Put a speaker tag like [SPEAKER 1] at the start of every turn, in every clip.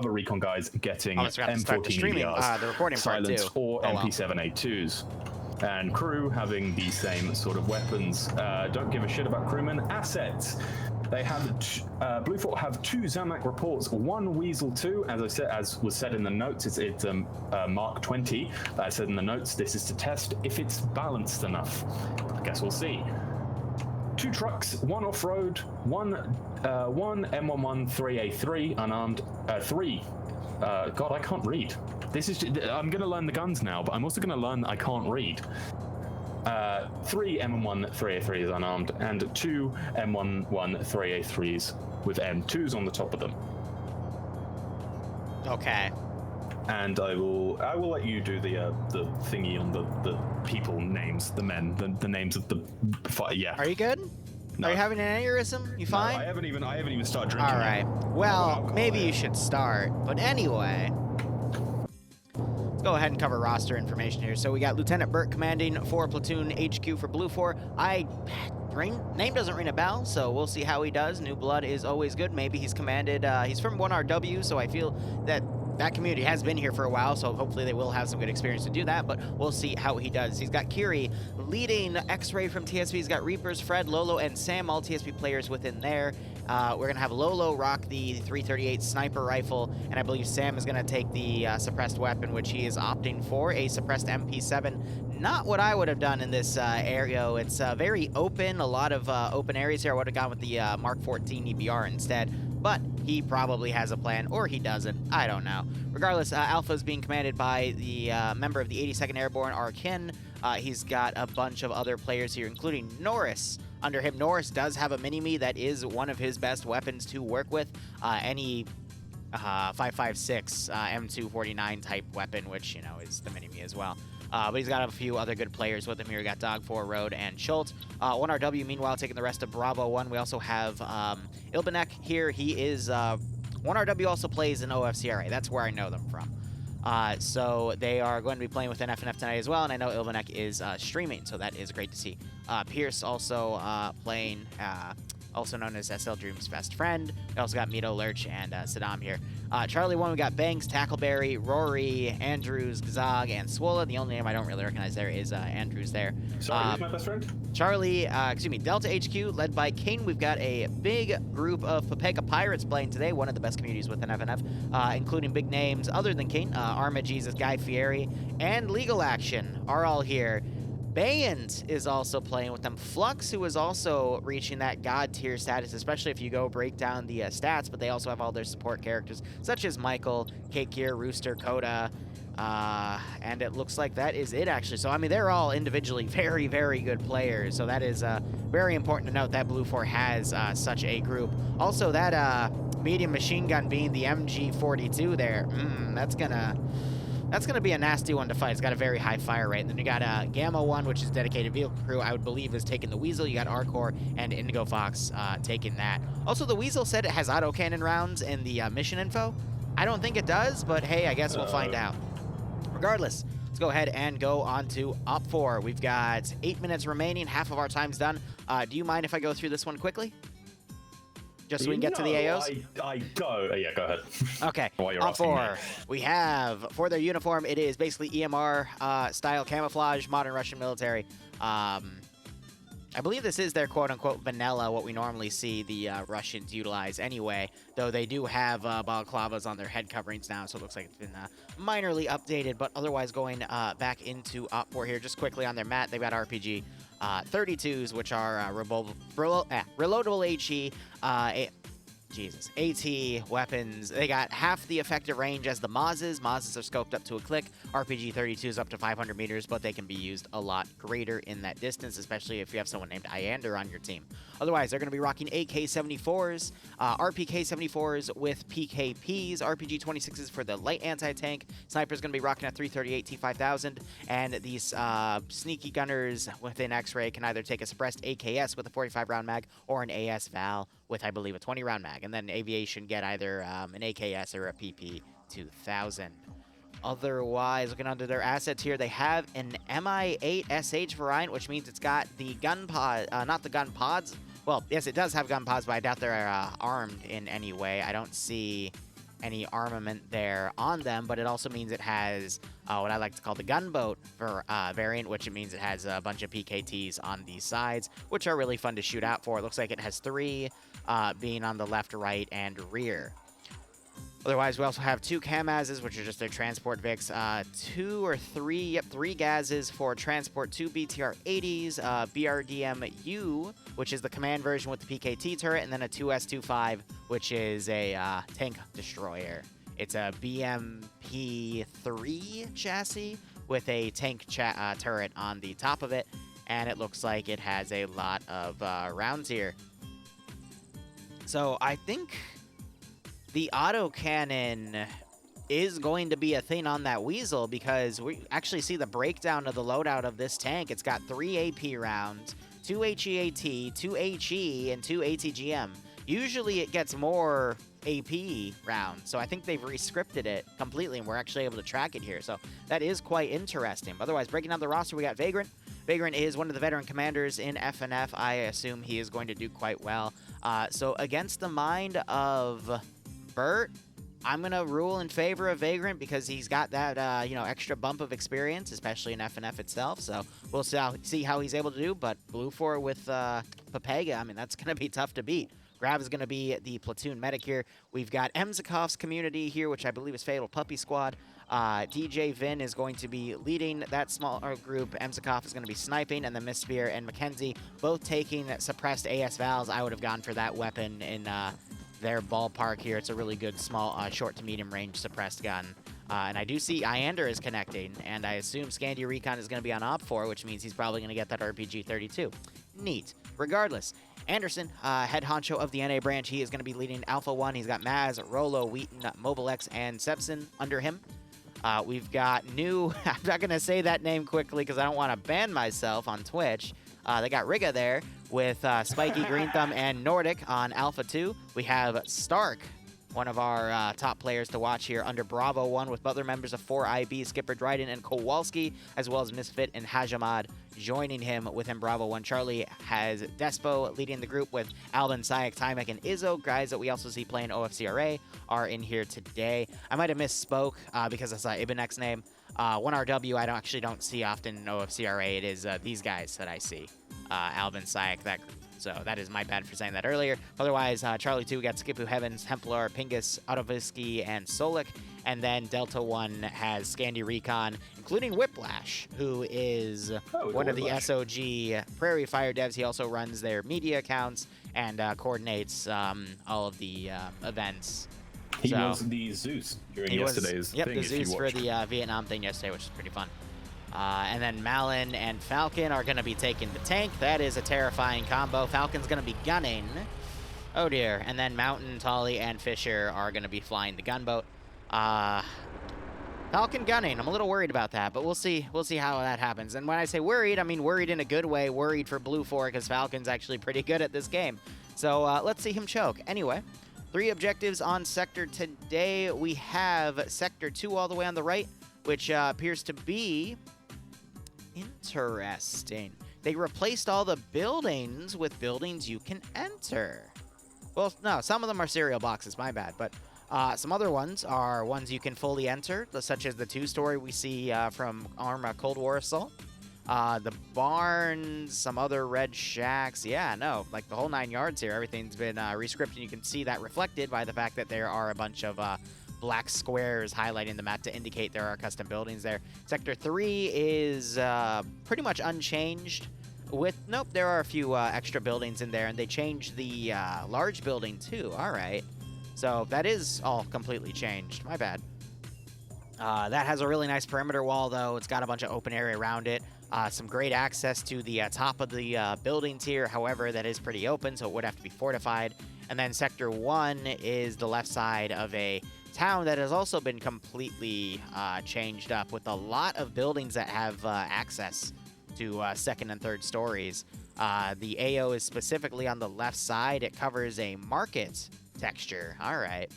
[SPEAKER 1] other recon guys getting
[SPEAKER 2] Almost forgot to start the
[SPEAKER 1] M14
[SPEAKER 2] streaming,
[SPEAKER 1] EBRs,
[SPEAKER 2] the recording part
[SPEAKER 1] silence,
[SPEAKER 2] too.
[SPEAKER 1] or MP7A2s. And crew having the same sort of weapons. Don't give a shit about crewmen. Assets. They have Blue Fort have 2 Zamak reports, 1 Weasel 2. As was said in the notes, it's Mark 20. That I said in the notes. This is to test if it's balanced enough. I guess we'll see. 2 trucks, 1 off-road, one M11 3A3 unarmed, 3. God, I can't read. This is. I'm going to learn the guns now, but I'm also going to learn I can't read. 3 M11 3A3s unarmed, and 2 M11 3A3s with M2s on the top of them.
[SPEAKER 2] Okay.
[SPEAKER 1] And I will let you do the thingy on the people names, the men, the names of the. Yeah.
[SPEAKER 2] Are you good?
[SPEAKER 1] No.
[SPEAKER 2] Are you having an aneurysm? You fine?
[SPEAKER 1] No, I haven't even started drinking.
[SPEAKER 2] All right. Well, maybe you should start. But anyway, let's go ahead and cover roster information here. So we got Lieutenant Burt commanding 4 Platoon HQ for Blue 4. Name doesn't ring a bell, so we'll see how he does. New blood is always good. Maybe he's commanded. He's from 1RW, so I feel that community has been here for a while, so hopefully they will have some good experience to do that, but we'll see how he does. He's got Kiri leading X-Ray from TSP. He's got Reapers, Fred, Lolo, and Sam, all TSP players within there. We're going to have Lolo rock the 338 sniper rifle, and I believe Sam is going to take the suppressed weapon, which he is opting for, a suppressed MP7. Not what I would have done in this area. It's very open, a lot of open areas here. I would have gone with the Mark 14 EBR instead. But he probably has a plan, or he doesn't. I don't know. Regardless, Alpha is being commanded by the member of the 82nd Airborne, Arkin. He's got a bunch of other players here, including Norris. Under him, Norris does have a mini-me that is one of his best weapons to work with. Any 5.56 M249 type weapon, which, you know, is the mini-me as well. But he's got a few other good players with him here. We got Dog 4, Road, and Schultz. 1RW, meanwhile, taking the rest of Bravo 1. We also have Ilbanek here. He is... 1RW also plays in OFCRA. That's where I know them from. So they are going to be playing with NFNF tonight as well, and I know Ilvanek is streaming, so that is great to see. Pierce also playing, also known as SL Dream's best friend. We also got Mito, Lurch, and Saddam here. Charlie 1, we got Banks, Tackleberry, Rory, Andrews, Gazog, and Swola. The only name I don't really recognize there is Andrews there.
[SPEAKER 1] Sorry, who's my best friend?
[SPEAKER 2] Charlie, Delta HQ, led by Kane. We've got a big group of Papega Pirates playing today, one of the best communities within FNF, including big names other than Kane. Arma Jesus, Guy Fieri, and Legal Action are all here. Bayant is also playing with them. Flux, who is also reaching that god tier status, especially if you go break down the stats, but they also have all their support characters, such as Michael, Kate Gear, Rooster, Coda, and it looks like that is it, actually. So, I mean, they're all individually very, very good players, so that is very important to note that Blue 4 has such a group. Also, that medium machine gun being the MG42 there, that's gonna be a nasty one to fight. It's got a very high fire rate. And then you got Gamma 1, which is dedicated vehicle crew, I would believe is taking the Weasel. You got Arcor and Indigo Fox taking that. Also, the Weasel said it has autocannon rounds in the mission info. I don't think it does, but hey, I guess we'll find out. Regardless, let's go ahead and go on to Opfor. We've got 8 minutes remaining. Half of our time's done. Do you mind if I go through this one quickly? Just so we can get to the AOs?
[SPEAKER 1] Yeah, go ahead.
[SPEAKER 2] Okay. Opfor, we have, for their uniform, it is basically EMR style camouflage, modern Russian military. I believe this is their quote-unquote vanilla, what we normally see the Russians utilize anyway, though they do have balaclavas on their head coverings now, so it looks like it's been minorly updated, but otherwise going back into Opfor here, just quickly on their mat, they've got RPG 32s, which are reloadable HE, AT weapons. They got half the effective range as the Mazes. Mazes are scoped up to a click. RPG 32s up to 500 meters, but they can be used a lot greater in that distance, especially if you have someone named Iander on your team. Otherwise, they're going to be rocking AK-74s, RPK-74s with PKPs, RPG 26s for the light anti-tank. Sniper's going to be rocking a 338 T5000, and these sneaky gunners within X-Ray can either take a suppressed AKS with a 45-round mag or an AS Val with, I believe, a 20-round mag. And then Aviation get either an AKS or a PP-2000. Otherwise, looking under their assets here, they have an MI8 SH variant, which means it's got the gun pod, not the gun pods. Well, yes, it does have gun pods, but I doubt they're armed in any way. I don't see any armament there on them, but it also means it has what I like to call the gunboat variant, which it means it has a bunch of PKTs on these sides, which are really fun to shoot out for. It looks like it has 3 being on the left, right, and rear. Otherwise, we also have 2 Kamazes, which are just their transport Vics, 3 Gazes for transport, 2 BTR-80s, BRDM-U, which is the command version with the PKT turret, and then a 2S-25, which is a tank destroyer. It's a BMP-3 chassis with a tank turret on the top of it, and it looks like it has a lot of rounds here. So I think the autocannon is going to be a thing on that Weasel, because we actually see the breakdown of the loadout of this tank. It's got 3 AP rounds, 2 HEAT, 2 HE, and 2 ATGM. Usually it gets more AP rounds, so I think they've re-scripted it completely, and we're actually able to track it here. So that is quite interesting. But otherwise, breaking down the roster, we got Vagrant. Vagrant is one of the veteran commanders in FNF. I assume he is going to do quite well. So against the mind of Burt, I'm going to rule in favor of Vagrant because he's got that, extra bump of experience, especially in FNF itself. So we'll see how he's able to do. But Blue 4 with Papega, I mean, that's going to be tough to beat. Grav is going to be the platoon medic here. We've got Emzakov's community here, which I believe is Fatal Puppy Squad. DJ Vin is going to be leading that smaller group. Emzakov is going to be sniping, and then Misfear and Mackenzie both taking suppressed AS Vals. I would have gone for that weapon in their ballpark here. It's a really good small, short to medium range suppressed gun. And I do see Iander is connecting, and I assume Scandia Recon is going to be on Opfor, which means he's probably going to get that RPG-32. Neat. Regardless, Anderson, head honcho of the NA branch, he is going to be leading Alpha 1. He's got Maz, Rolo, Wheaton, Mobilex, and Sepson under him. We've got new, I'm not going to say that name quickly because I don't want to ban myself on Twitch. They got Riga there with Spiky, Green Thumb, and Nordic on Alpha 2. We have Stark, one of our top players to watch here under Bravo 1 with other members of 4IB, Skipper Dryden, and Kowalski, as well as Misfit and Hajamad joining him within Bravo 1. Charlie has Despo leading the group with Alban, Sayak, Timek, and Izzo. Guys that we also see playing OFCRA are in here today. I might have misspoke because I saw Ibanek's name. 1RW I actually don't see often in OFCRA. It is these guys that I see. Alban, Sayak, that group. So that is my bad for saying that earlier. Otherwise, Charlie 2 got Skipu Heavens, Templar, Pingus, Autovisky, and Solik. And then Delta 1 has Scandia Recon, including Whiplash, who is one of the SOG Prairie Fire devs. He also runs their media accounts and coordinates all of the events.
[SPEAKER 1] He was the Zeus during yesterday's thing.
[SPEAKER 2] Yep, the Zeus for the Vietnam thing yesterday, which is pretty fun. And then Malin and Falcon are going to be taking the tank. That is a terrifying combo. Falcon's going to be gunning. Oh, dear. And then Mountain, Tolly, and Fisher are going to be flying the gunboat. Falcon gunning. I'm a little worried about that, but we'll see. We'll see how that happens. And when I say worried, I mean worried in a good way. Worried for Blue 4 because Falcon's actually pretty good at this game. So let's see him choke. Anyway, 3 objectives on Sector today. We have Sector 2 all the way on the right, which appears to be interesting. They replaced all the buildings with buildings you can enter. Well, no, some of them are cereal boxes, my bad. But some other ones are ones you can fully enter, such as the 2-story we see from Arma Cold War Assault. The barns, some other red shacks. Yeah, no, like the whole 9 yards here. Everything's been re-scripted. You can see that reflected by the fact that there are a bunch of black squares highlighting the map to indicate there are custom buildings there. Sector 3 is pretty much unchanged. Nope, there are a few extra buildings in there, and they changed the large building too. All right. So that is all completely changed. My bad. That has a really nice perimeter wall, though. It's got a bunch of open area around it. Some great access to the top of the buildings here. However, that is pretty open, so it would have to be fortified. And then Sector 1 is the left side of a town that has also been completely changed up with a lot of buildings that have access to second and third stories. The AO is specifically on the left side. It covers a market texture. All right.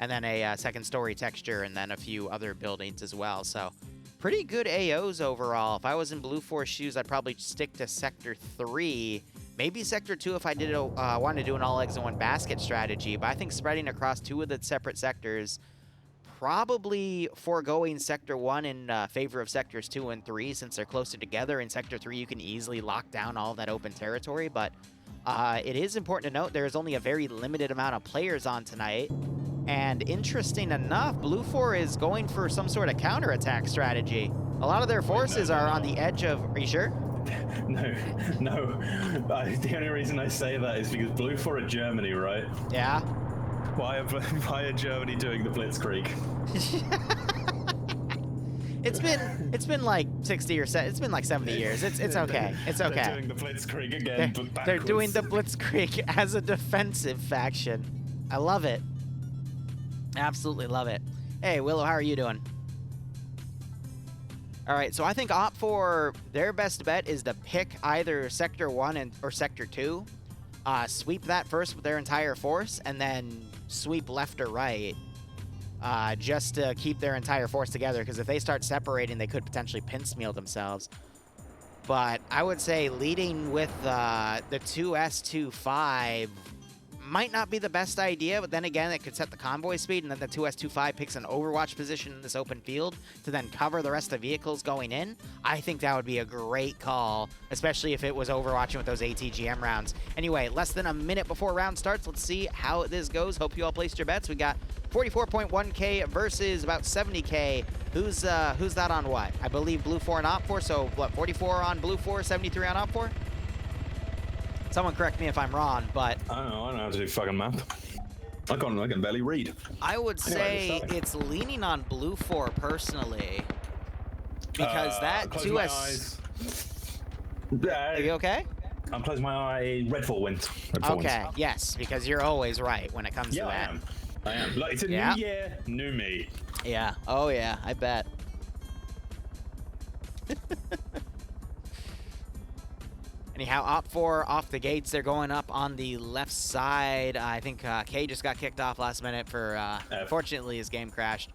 [SPEAKER 2] And then a second story texture, and then a few other buildings as well. So pretty good AOs overall. If I was in Blue 4's shoes, I'd probably stick to Sector 3. Maybe Sector 2 if I did wanted to do an all eggs in one basket strategy, but I think spreading across 2 of the separate sectors probably foregoing Sector 1 in favor of Sectors 2 and 3 since they're closer together. In Sector 3, you can easily lock down all that open territory, but it is important to note there is only a very limited amount of players on tonight. And interesting enough, Blue 4 is going for some sort of counterattack strategy. A lot of their forces are on the edge of... Are you sure?
[SPEAKER 1] No. The only reason I say that is because Blue 4 are Germany, right?
[SPEAKER 2] Yeah.
[SPEAKER 1] Why are Germany doing the Blitzkrieg?
[SPEAKER 2] It's been like 60 or it's been like 70 years. It's okay. It's okay.
[SPEAKER 1] They're doing the Blitzkrieg again, but backwards.
[SPEAKER 2] They're doing the Blitzkrieg as a defensive faction. I love it. Absolutely love it. Hey, Willow, how are you doing? All right, so I think Opfor, their best bet is to pick either Sector 1 or Sector 2, sweep that first with their entire force, and then sweep left or right, just to keep their entire force together, because if they start separating, they could potentially piecemeal themselves. But I would say leading with the 2S25 might not be the best idea, but then again, it could set the convoy speed, and then the 2S25 picks an overwatch position in this open field to then cover the rest of the vehicles going in. I think that would be a great call, especially if it was overwatching with those ATGM rounds. Anyway, less than a minute before round starts. Let's see how this goes. Hope you all placed your bets. We got 44.1K versus about 70K. Who's that on what? I believe Blue 4 and Opfor, so what, 44 on Blue 4, 73 on Opfor? Someone correct me if I'm wrong, but...
[SPEAKER 1] I don't know how to do fucking math. I can barely read.
[SPEAKER 2] I would say it's leaning on Blue 4 personally. Because that 2S... Are you okay?
[SPEAKER 1] I'm closing my eye. Red 4 wins.
[SPEAKER 2] Okay, yes, because you're always right when it comes to that.
[SPEAKER 1] I am. Like, it's a new year, new me.
[SPEAKER 2] Yeah. Oh, yeah, I bet. Anyhow, Opfor off the gates. They're going up on the left side. I think K just got kicked off last minute for, unfortunately, his game crashed.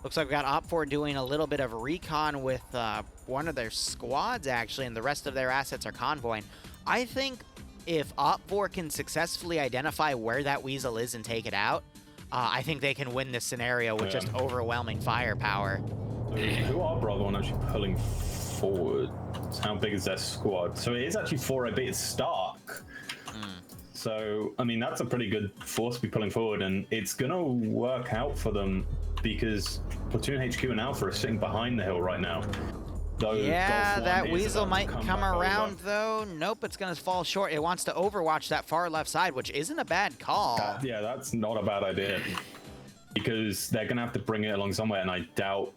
[SPEAKER 2] Looks like we got Opfor doing a little bit of recon with one of their squads, actually, and the rest of their assets are convoying. I think if Opfor can successfully identify where that weasel is and take it out, I think they can win this scenario with just overwhelming firepower.
[SPEAKER 1] Who are Bravo and actually pulling forward? How big is their squad? So it is actually 4AB. It's Stark. So, I mean, that's a pretty good force to be pulling forward, and it's going to work out for them because Platoon HQ and Alpha are sitting behind the hill right now.
[SPEAKER 2] Yeah, that weasel might come around, though. Nope, it's going to fall short. It wants to overwatch that far left side, which isn't a bad call.
[SPEAKER 1] Yeah, that's not a bad idea. Because they're going to have to bring it along somewhere, and I doubt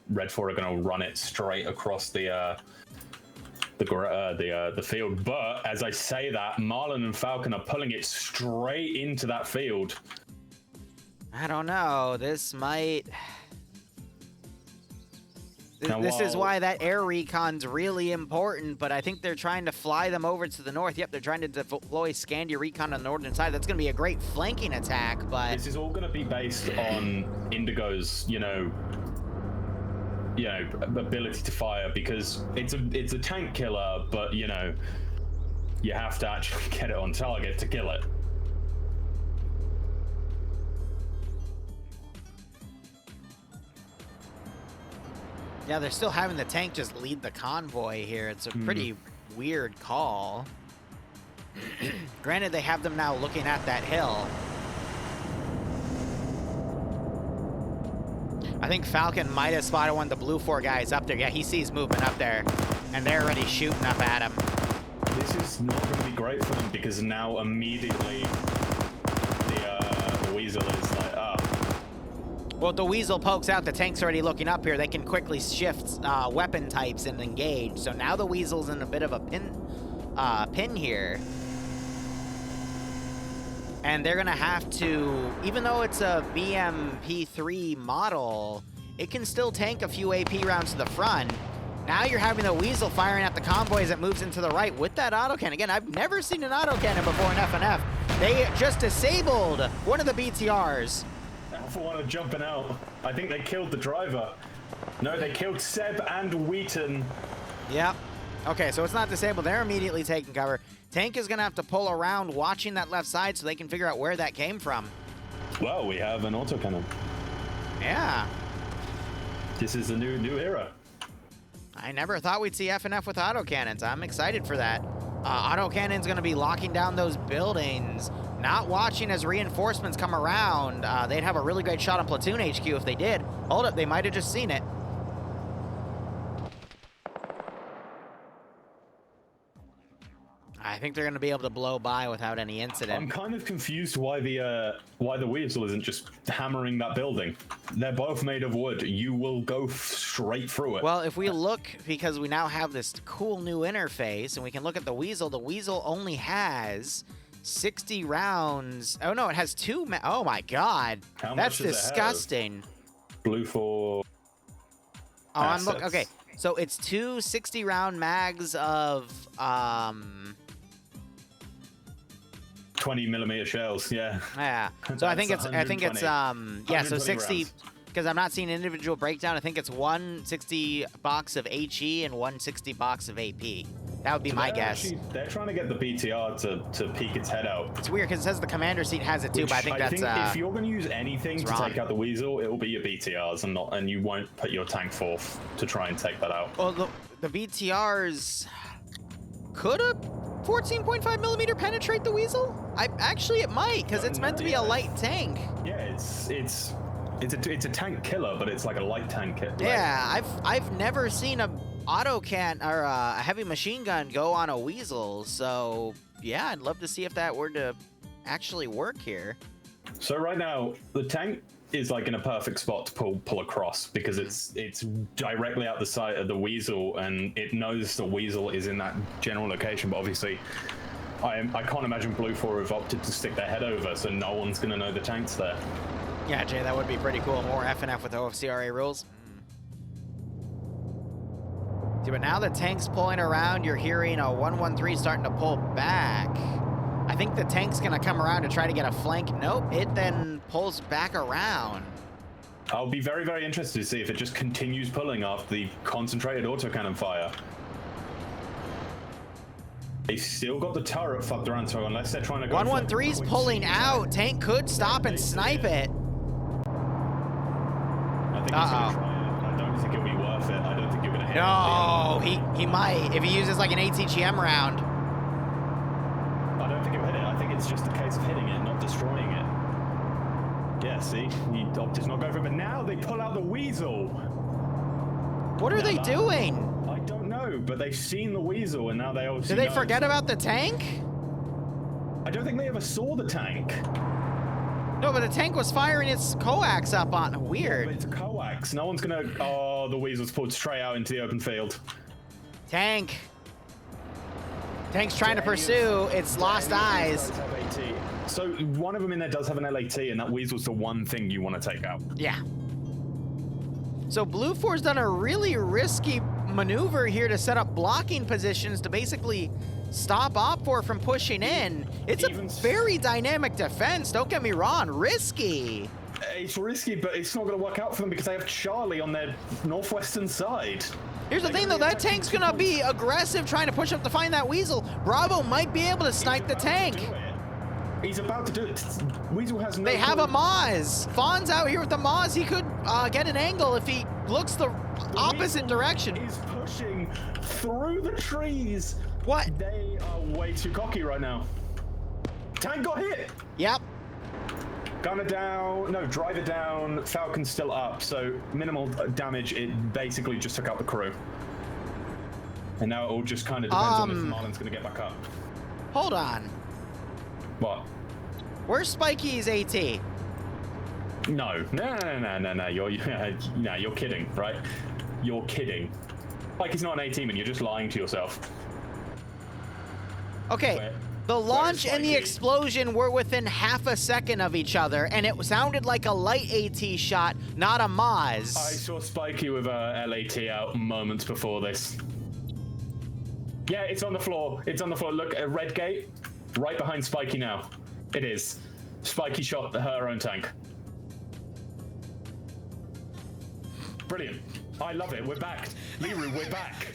[SPEAKER 1] Red 4 are going to run it straight across the field. But as I say that, Marlon and Falcon are pulling it straight into that field.
[SPEAKER 2] I don't know. This might... This is why that air recon's really important, but I think they're trying to fly them over to the north. Yep, they're trying to deploy Scandia recon on the northern side. That's going to be a great flanking attack, but... This
[SPEAKER 1] is all going to be based on Indigo's, ability to fire, because it's a tank killer, but, you have to actually get it on target to kill it.
[SPEAKER 2] Yeah, they're still having the tank just lead the convoy here. It's a pretty weird call. Granted, they have them now looking at that hill. I think Falcon might have spotted one of the Blue 4 guys up there. Yeah, he sees movement up there, and they're already shooting up at him.
[SPEAKER 1] This is not going to be great for them because now immediately the Weasel is like,
[SPEAKER 2] Well, if the Weasel pokes out, the tank's already looking up here. They can quickly shift weapon types and engage. So now the Weasel's in a bit of a pin here. And they're going to have to, even though it's a BMP3 model, it can still tank a few AP rounds to the front. Now you're having the Weasel firing at the convoy as it moves into the right with that autocannon. Again, I've never seen an autocannon before in FNF. They just disabled one of the BTRs.
[SPEAKER 1] Alpha One are jumping out. I think they killed the driver. No, they killed Seb and Wheaton.
[SPEAKER 2] Yep. Okay, so it's not disabled. They're immediately taking cover. Tank is going to have to pull around watching that left side so they can figure out where that came from.
[SPEAKER 1] Well, we have an autocannon.
[SPEAKER 2] Yeah.
[SPEAKER 1] This is a new era.
[SPEAKER 2] I never thought we'd see FNF with autocannons. I'm excited for that. Autocannon's going to be locking down those buildings, not watching as reinforcements come around. They'd have a really great shot on Platoon HQ if they did. Hold up, they might have just seen it. I think they're going to be able to blow by without any incident.
[SPEAKER 1] I'm kind of confused why the weasel isn't just hammering that building. They're both made of wood. You will go straight through it.
[SPEAKER 2] Well, if we look, because we now have this cool new interface, and we can look at the weasel only has 60 rounds. Oh no, it has two. Oh my God,
[SPEAKER 1] How
[SPEAKER 2] that's
[SPEAKER 1] much does it have?
[SPEAKER 2] disgusting.
[SPEAKER 1] Blue for.
[SPEAKER 2] Oh, I'm
[SPEAKER 1] assets.
[SPEAKER 2] okay. So it's two 60-round mags of
[SPEAKER 1] 20mm shells, yeah.
[SPEAKER 2] Yeah. So I think it's yeah, so 60
[SPEAKER 1] rounds.
[SPEAKER 2] because I'm not seeing an individual breakdown. I think it's one 60 box of HE and one 60 box of AP. That would be my guess.
[SPEAKER 1] They're trying to get the BTR to peek its head out.
[SPEAKER 2] It's weird because it says the commander seat has it too, but I think that's
[SPEAKER 1] if you're going to use anything to
[SPEAKER 2] wrong.
[SPEAKER 1] take out the weasel, it will be your BTRs and you won't put your tank forth to try and take that out.
[SPEAKER 2] well, the BTRs could a 14.5mm penetrate the weasel? Actually it might because it's meant to be a light tank.
[SPEAKER 1] Yeah, it's a tank killer, but it's like a light tank killer.
[SPEAKER 2] Yeah, I've never seen a autocan or a heavy machine gun go on a weasel, so yeah, I'd love to see if that were to actually work here.
[SPEAKER 1] So right now, the tank is like in a perfect spot to pull across because it's directly out the sight of the weasel, and it knows the weasel is in that general location. But obviously, I can't imagine Blue 4 have opted to stick their head over, so no one's gonna know the tank's there.
[SPEAKER 2] Yeah, Jay, that would be pretty cool. More FNF with OFCRA rules. See, but now the tank's pulling around. You're hearing a 113 starting to pull back. I think the tank's going to come around to try to get a flank. Nope, it then pulls back around.
[SPEAKER 1] I'll be very, very interested to see if it just continues pulling after the concentrated autocannon fire. They've still got the turret fucked around, so unless they're trying to go...
[SPEAKER 2] 113's pulling out. Tank could stop and snipe it.
[SPEAKER 1] I think he's going to try it. I don't think it'll be worth it. I don't think you're going to hit
[SPEAKER 2] No, he might if he uses like an ATGM round.
[SPEAKER 1] I don't think it'll hit it. I think it's just a case of hitting it, not destroying it. Yeah, see? He opted not go for it, but now they pull out the weasel.
[SPEAKER 2] What are they doing?
[SPEAKER 1] I don't know, but they've seen the weasel, and now they obviously
[SPEAKER 2] Did they
[SPEAKER 1] know.
[SPEAKER 2] forget about the tank?
[SPEAKER 1] I don't think they ever saw the tank.
[SPEAKER 2] No, but the tank was firing its coax up on. Weird.
[SPEAKER 1] But it's a coax. No one's gonna... Oh, the weasel's pulled straight out into the open field.
[SPEAKER 2] Tank. Tank's trying to pursue. It's lost eyes.
[SPEAKER 1] So one of them in there does have an LAT, and that weasel's the one thing you want to take out.
[SPEAKER 2] Yeah. So Blue 4's done a really risky maneuver here to set up blocking positions to basically stop Opfor from pushing in. It's a very dynamic defense, don't get me wrong. Risky.
[SPEAKER 1] It's risky, but it's not going to work out for them because they have Charlie on their northwestern side.
[SPEAKER 2] Here's the thing, though. That tank's going to be aggressive trying to push up to find that weasel. Bravo might be able to snipe the tank.
[SPEAKER 1] He's about to do it. Weasel has no...
[SPEAKER 2] They have a Maz. Fawn's out here with the Maz. He could get an angle if he looks the opposite direction.
[SPEAKER 1] He's pushing through the trees.
[SPEAKER 2] What?
[SPEAKER 1] They are way too cocky right now. Tank got hit.
[SPEAKER 2] Yep.
[SPEAKER 1] Gunner down. No, driver down. Falcon's still up, so minimal damage. It basically just took out the crew. And now it all just kind of depends on if Marlin's going to get back up.
[SPEAKER 2] Hold on.
[SPEAKER 1] What?
[SPEAKER 2] Where's Spikey's AT?
[SPEAKER 1] No. You're kidding, right? You're kidding. Like, he's not an A-team and you're just lying to yourself.
[SPEAKER 2] Okay, the launch and the explosion were within half a second of each other, and it sounded like a light AT shot, not a Maz.
[SPEAKER 1] I saw Spikey with a LAT out moments before this. Yeah, it's on the floor. It's on the floor. Look, at Red Gate, right behind Spikey now. It is. Spikey shot her own tank. Brilliant. I love it. We're back. Liru, we're back.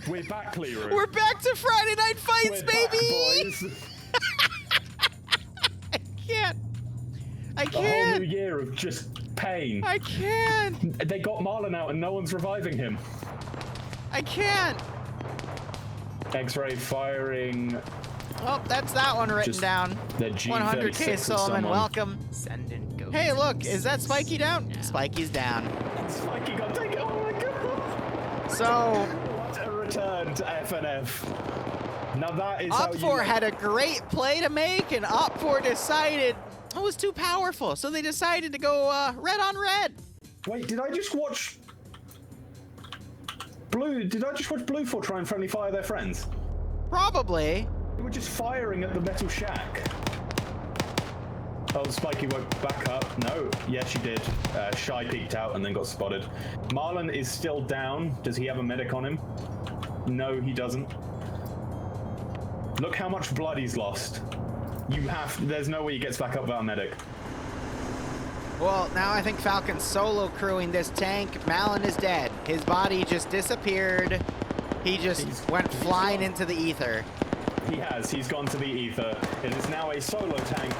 [SPEAKER 1] We're back, Liru.
[SPEAKER 2] We're back to Friday Night Fights, baby!
[SPEAKER 1] Back, boys.
[SPEAKER 2] I can't.
[SPEAKER 1] A whole new year of just pain.
[SPEAKER 2] I can't.
[SPEAKER 1] They got Marlon out and no one's reviving him.
[SPEAKER 2] I can't.
[SPEAKER 1] X-ray firing.
[SPEAKER 2] Oh, that's that one written
[SPEAKER 1] Just
[SPEAKER 2] down.
[SPEAKER 1] the G36
[SPEAKER 2] 100K
[SPEAKER 1] of
[SPEAKER 2] Solomon,
[SPEAKER 1] someone.
[SPEAKER 2] welcome.
[SPEAKER 3] Send in ghosts.
[SPEAKER 2] Hey, look, is that Spiky down?
[SPEAKER 3] No.
[SPEAKER 2] Spiky's down.
[SPEAKER 1] Spiky got taken. Oh my god.
[SPEAKER 2] So,
[SPEAKER 1] What a return to FNF. Now that is how you...
[SPEAKER 2] Opfor had a great play to make, and Opfor decided it was too powerful, so they decided to go red on red.
[SPEAKER 1] Wait, did I just watch... Did I just watch Blue 4 try and friendly fire their friends?
[SPEAKER 2] Probably.
[SPEAKER 1] They were just firing at the metal shack. Oh, Spiky went back up. No, yes, she did. Shy peeked out and then got spotted. Marlon is still down. Does he have a medic on him? No, he doesn't. Look how much blood he's lost. There's no way he gets back up without a medic.
[SPEAKER 2] Well, now I think Falcon's solo crewing this tank. Malin is dead. His body just disappeared. He just went flying into the ether.
[SPEAKER 1] He has. He's gone to the ether. It is now a solo tank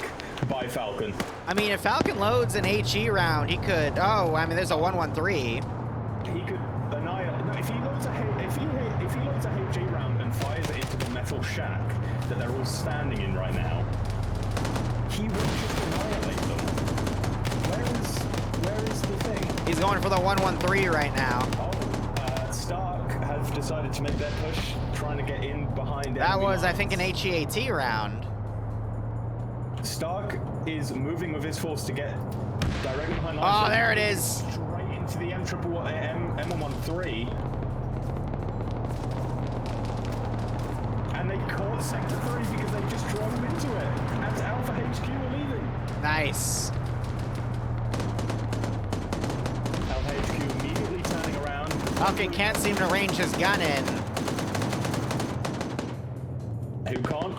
[SPEAKER 1] by Falcon.
[SPEAKER 2] I mean, if Falcon loads an HE round, he could... Oh, I mean, there's a 113.
[SPEAKER 1] He could annihilate... No, if he loads a HE round and fires it into the metal shack that they're all standing in right now, he will just annihilate them. Where is the thing?
[SPEAKER 2] He's going for the 113 right now.
[SPEAKER 1] Oh, Stark have decided to make their push, trying to get in behind.
[SPEAKER 2] That
[SPEAKER 1] enemy
[SPEAKER 2] was, I
[SPEAKER 1] lines.
[SPEAKER 2] think, an HEAT round.
[SPEAKER 1] Stark is moving with his force to get directly behind.
[SPEAKER 2] Oh, there it is.
[SPEAKER 1] Straight into the M113. And they caught Sector 3 because they just drove into it. As Alpha HQ were leaving.
[SPEAKER 2] Nice.
[SPEAKER 1] Alpha HQ immediately turning around.
[SPEAKER 2] Falcon can't seem to range his gun in.
[SPEAKER 1] Who can't?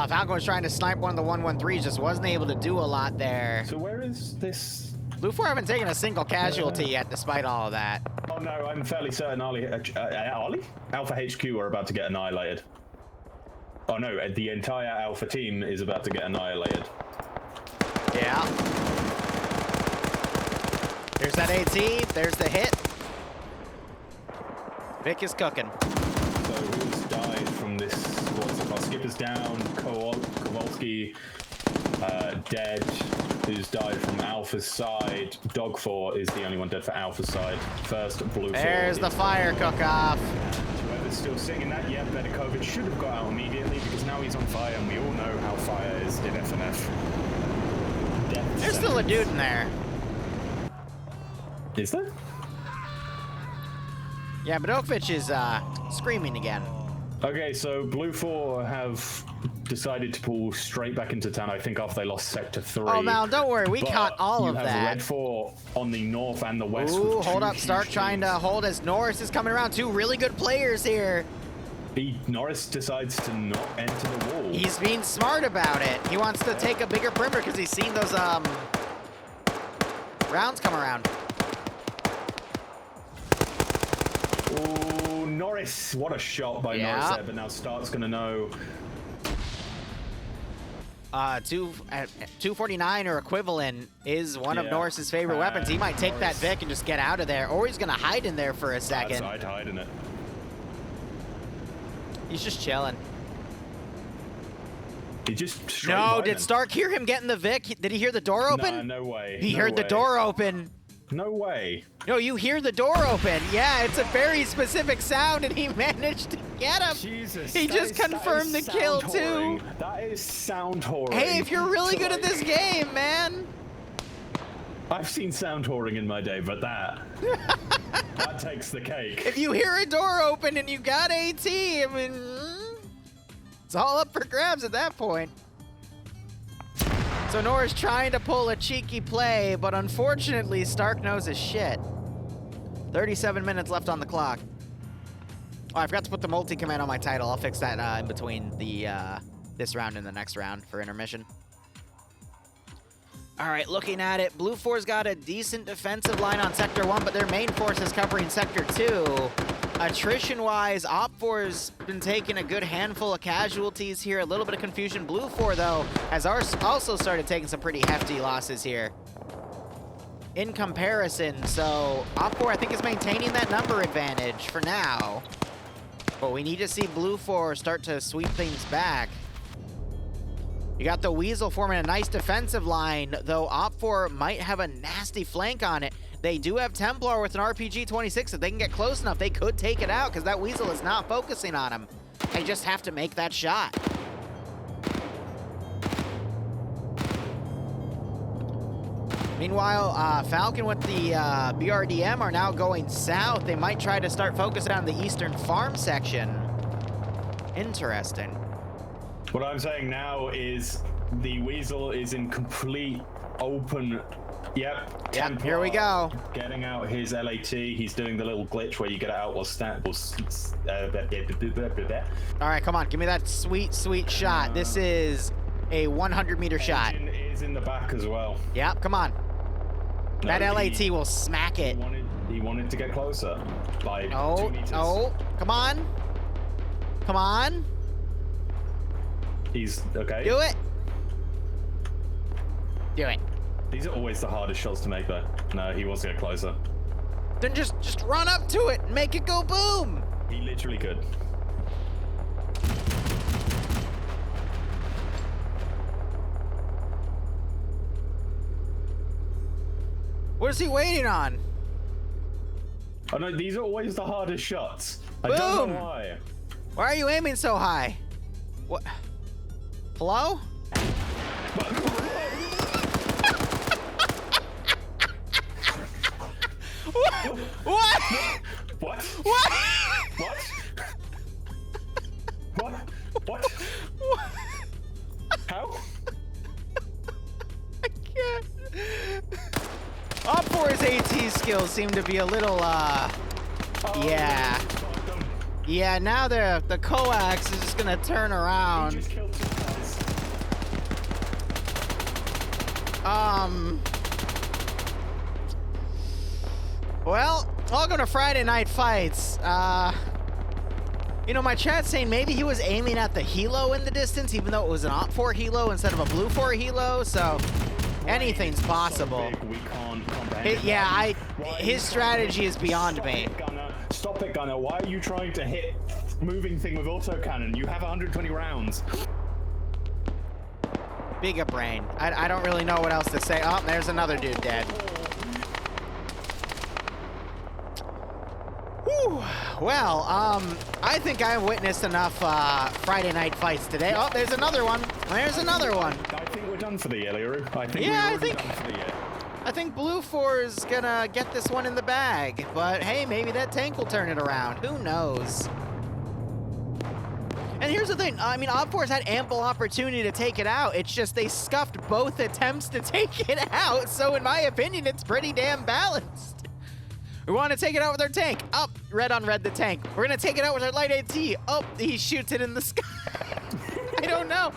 [SPEAKER 2] Falcon was trying to snipe one of the 113s, just wasn't able to do a lot there.
[SPEAKER 1] So where is this?
[SPEAKER 2] Blue 4 haven't taken a single casualty yet, despite all of that.
[SPEAKER 1] Oh no, I'm fairly certain Alpha HQ are about to get annihilated. Oh no, the entire Alpha team is about to get annihilated.
[SPEAKER 2] Yeah. There's that AT, there's the hit. Vic is cooking.
[SPEAKER 1] So who's died from this? What's it called? Skipper's down, Kowalski dead. Who's died from Alpha's side? Dog 4 is the only one dead for Alpha's side. First, Blue 4.
[SPEAKER 2] There's the fire cook-off.
[SPEAKER 1] Whoever's still singing that, yeah, Bedakovic should have got out immediately because now he's on fire and we all know how fire is in FNF.
[SPEAKER 2] There's still a dude in there.
[SPEAKER 1] Is there?
[SPEAKER 2] Yeah, Bedakovic is screaming again.
[SPEAKER 1] Okay, so Blue 4 have decided to pull straight back into town, I think, after they lost Sector 3.
[SPEAKER 2] Oh, Mal, don't worry, we caught all of
[SPEAKER 1] You have
[SPEAKER 2] that.
[SPEAKER 1] Red 4 on the north and the west.
[SPEAKER 2] Ooh,
[SPEAKER 1] with
[SPEAKER 2] hold
[SPEAKER 1] two
[SPEAKER 2] up, Stark
[SPEAKER 1] huge
[SPEAKER 2] trying to
[SPEAKER 1] teams.
[SPEAKER 2] hold as Norris is coming around. Two really good players here.
[SPEAKER 1] Norris decides to not enter the wall.
[SPEAKER 2] He's being smart about it. He wants to take a bigger perimeter because he's seen those rounds come around.
[SPEAKER 1] Ooh, Norris, what a shot by
[SPEAKER 2] Yeah.
[SPEAKER 1] Norris there, but now Stark's going to know.
[SPEAKER 2] 249 or equivalent is one of
[SPEAKER 1] Yeah.
[SPEAKER 2] Norris's favorite weapons. He might take that Vic and just get out of there, or he's gonna hide in there for a second.
[SPEAKER 1] Outside hiding it.
[SPEAKER 2] He's just chilling.
[SPEAKER 1] He just straight
[SPEAKER 2] No,
[SPEAKER 1] hiding.
[SPEAKER 2] did Stark hear him getting the Vic? Did he hear the door open?
[SPEAKER 1] Nah, no way.
[SPEAKER 2] He
[SPEAKER 1] no
[SPEAKER 2] heard the
[SPEAKER 1] way.
[SPEAKER 2] door open.
[SPEAKER 1] No way.
[SPEAKER 2] No, you hear the door open. Yeah, it's a very specific sound, and he managed to get him.
[SPEAKER 1] Jesus.
[SPEAKER 2] He
[SPEAKER 1] that
[SPEAKER 2] just
[SPEAKER 1] is- that
[SPEAKER 2] confirmed
[SPEAKER 1] is
[SPEAKER 2] the kill,
[SPEAKER 1] sound
[SPEAKER 2] too.
[SPEAKER 1] whoring. That is sound whoring.
[SPEAKER 2] Hey, if you're really good at
[SPEAKER 1] Like,
[SPEAKER 2] this game, man.
[SPEAKER 1] I've seen sound whoring in my day, but that takes the cake.
[SPEAKER 2] If you hear a door open and you got AT, I mean, it's all up for grabs at that point. So Norris trying to pull a cheeky play, but unfortunately Stark knows his shit. 37 minutes left on the clock. Oh, I forgot to put the multi-command on my title. I'll fix that in between the this round and the next round for intermission. All right, looking at it, Blue 4's got a decent defensive line on Sector 1, but their main force is covering Sector 2. Attrition-wise, Opfor's been taking a good handful of casualties here. A little bit of confusion. Blue 4, though, has also started taking some pretty hefty losses here. in comparison. So Opfor, I think, is maintaining that number advantage for now. But we need to see Blue 4 start to sweep things back. You got the Weasel forming a nice defensive line, though Opfor might have a nasty flank on it. They do have Templar with an RPG-26. If they can get close enough, they could take it out because that Weasel is not focusing on him. They just have to make that shot. Meanwhile, Falcon with the BRDM are now going south. They might try to start focusing on the eastern farm section. Interesting.
[SPEAKER 1] What I'm saying now is the Weasel is in complete open. Yep.
[SPEAKER 2] Yep, here we go.
[SPEAKER 1] Getting out his LAT. He's doing the little glitch where you get it out while
[SPEAKER 2] All right, come on. Give me that sweet, sweet shot. This is a 100-meter shot.
[SPEAKER 1] Engine is in the back as well.
[SPEAKER 2] Yep, come on.
[SPEAKER 1] No,
[SPEAKER 2] that LAT will smack it.
[SPEAKER 1] He wanted to get closer by 2 meters.
[SPEAKER 2] Oh, come on. Come on.
[SPEAKER 1] He's okay.
[SPEAKER 2] Do it. Do it.
[SPEAKER 1] These are always the hardest shots to make, though. No, he wants to get closer.
[SPEAKER 2] Then just run up to it and make it go boom.
[SPEAKER 1] He literally could.
[SPEAKER 2] What is he waiting on?
[SPEAKER 1] Oh no, these are always the hardest shots.
[SPEAKER 2] Boom.
[SPEAKER 1] I don't know why.
[SPEAKER 2] Why are you aiming so high? What? Hello? What? What?
[SPEAKER 1] What?
[SPEAKER 2] What?
[SPEAKER 1] What? What? How?
[SPEAKER 2] I can't. Opfor's AT skills seem to be a little, yeah. Yeah, now the coax is just gonna turn around.
[SPEAKER 1] He just killed 2 guys.
[SPEAKER 2] Well, welcome to Friday Night Fights. You know, my chat's saying maybe he was aiming at the helo in the distance, even though it was an Opfor helo instead of a Blue 4 helo, so anything's possible.
[SPEAKER 1] So big, we can't comprehend
[SPEAKER 2] His strategy is beyond me.
[SPEAKER 1] Stop it, Gunner. Why are you trying to hit moving thing with autocannon? You have 120 rounds.
[SPEAKER 2] Bigger brain. I don't really know what else to say. Oh, there's another dude dead. Whew. Well, I think I witnessed enough Friday Night Fights today. Oh, there's another one. There's another one.
[SPEAKER 1] I think we're done for the year, Liru. I think done for the year.
[SPEAKER 2] I think Blue 4 is gonna get this one in the bag, but hey, maybe that tank will turn it around. Who knows? And here's the thing, I mean, Opfor's had ample opportunity to take it out. It's just they scuffed both attempts to take it out, so in my opinion, it's pretty damn balanced. We want to take it out with our tank. Up, red on red the tank. We're gonna take it out with our light AT. Oh, he shoots it in the sky. I don't know.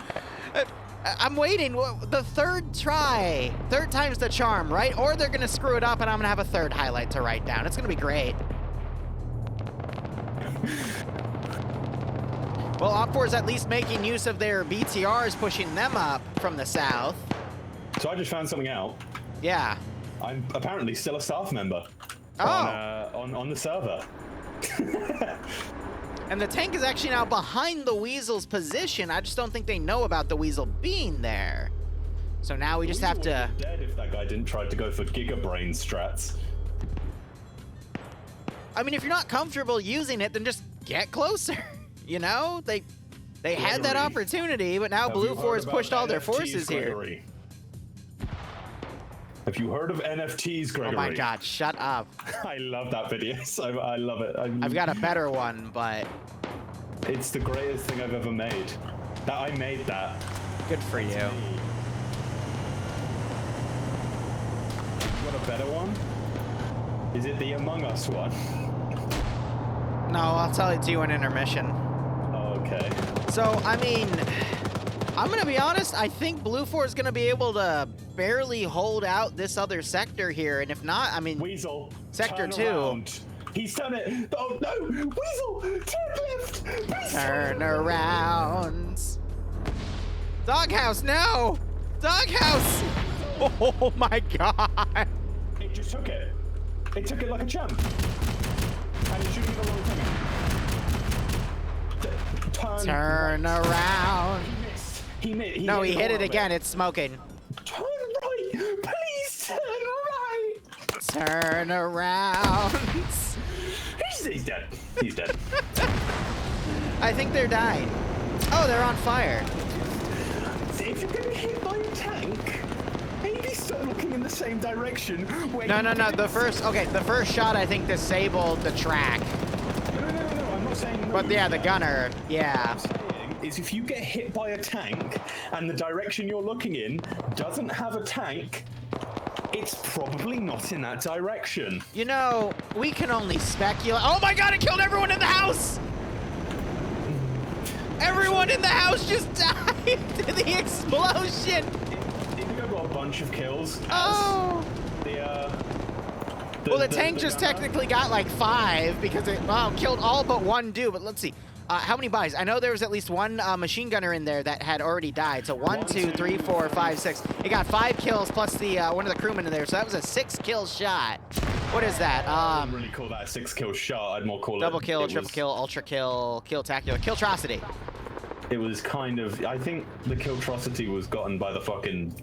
[SPEAKER 2] I'm waiting. The third try. Third time's the charm, right? Or they're gonna screw it up and I'm gonna have a third highlight to write down. It's gonna be great. Well, Opfor's at least making use of their BTRs, pushing them up from the south.
[SPEAKER 1] So I just found something out.
[SPEAKER 2] Yeah.
[SPEAKER 1] I'm apparently still a staff member.
[SPEAKER 2] Oh.
[SPEAKER 1] On the server.
[SPEAKER 2] And the tank is actually now behind the Weasel's position. I just don't think they know about the Weasel being there. So now we just have to...
[SPEAKER 1] dead if that guy didn't try to go for Giga Brain strats.
[SPEAKER 2] I mean, if you're not comfortable using it, then just get closer. You know? They had that opportunity, but now Blue 4 has pushed all their forces here.
[SPEAKER 1] Have you heard of NFTs, Gregory?
[SPEAKER 2] Oh my god, shut up.
[SPEAKER 1] I love that video, so I love it.
[SPEAKER 2] I've got a better one, but...
[SPEAKER 1] It's the greatest thing I've ever made. I made that.
[SPEAKER 2] Good for you.
[SPEAKER 1] You got a better one? Is it the Among Us one?
[SPEAKER 2] No, I'll tell it to you in intermission.
[SPEAKER 1] Okay.
[SPEAKER 2] So, I mean... I'm gonna be honest, I think Blue 4 is gonna be able to barely hold out this other sector here, and if not, I mean...
[SPEAKER 1] Weasel,
[SPEAKER 2] Sector 2.
[SPEAKER 1] Around. He's done it! Oh no! Weasel! Turn left!
[SPEAKER 2] Turn around! Doghouse, no! Doghouse! Oh my god!
[SPEAKER 1] It just took it. It took it like a champ. And it's shooting the wrong thing.
[SPEAKER 2] Turn around.
[SPEAKER 1] He missed.
[SPEAKER 2] No, he hit it again. It's smoking.
[SPEAKER 1] Turn right. Please turn right.
[SPEAKER 2] Turn around.
[SPEAKER 1] He's dead. He's dead.
[SPEAKER 2] I think they're dying. Oh, they're on fire.
[SPEAKER 1] See, if you're getting hit by a tank, maybe start looking in the same direction.
[SPEAKER 2] No. The first shot I think disabled the track.
[SPEAKER 1] No. I'm not saying.
[SPEAKER 2] But yeah, the gunner. Yeah.
[SPEAKER 1] What I'm saying is, if you get hit by a tank and the direction you're looking in doesn't have a tank, it's probably not in that direction.
[SPEAKER 2] You know, we can only speculate. Oh my God! It killed everyone in the house. Everyone in the house just died to the explosion.
[SPEAKER 1] Indigo got a bunch of kills.
[SPEAKER 2] Oh. Well, the tank just technically got like 5 because it killed all but one dude. But let's see. How many buys? I know there was at least one machine gunner in there that had already died. So 1, 2, 3, 4, 5, 6. It got 5 kills plus the one of the crewmen in there. So that was a 6-kill shot. What is that?
[SPEAKER 1] I wouldn't really call that a 6-kill shot. I'd more call
[SPEAKER 2] double
[SPEAKER 1] it...
[SPEAKER 2] kill, triple kill, ultra kill, kill-tacular, killtrocity.
[SPEAKER 1] It was kind of... I think the killtrocity was gotten by the fucking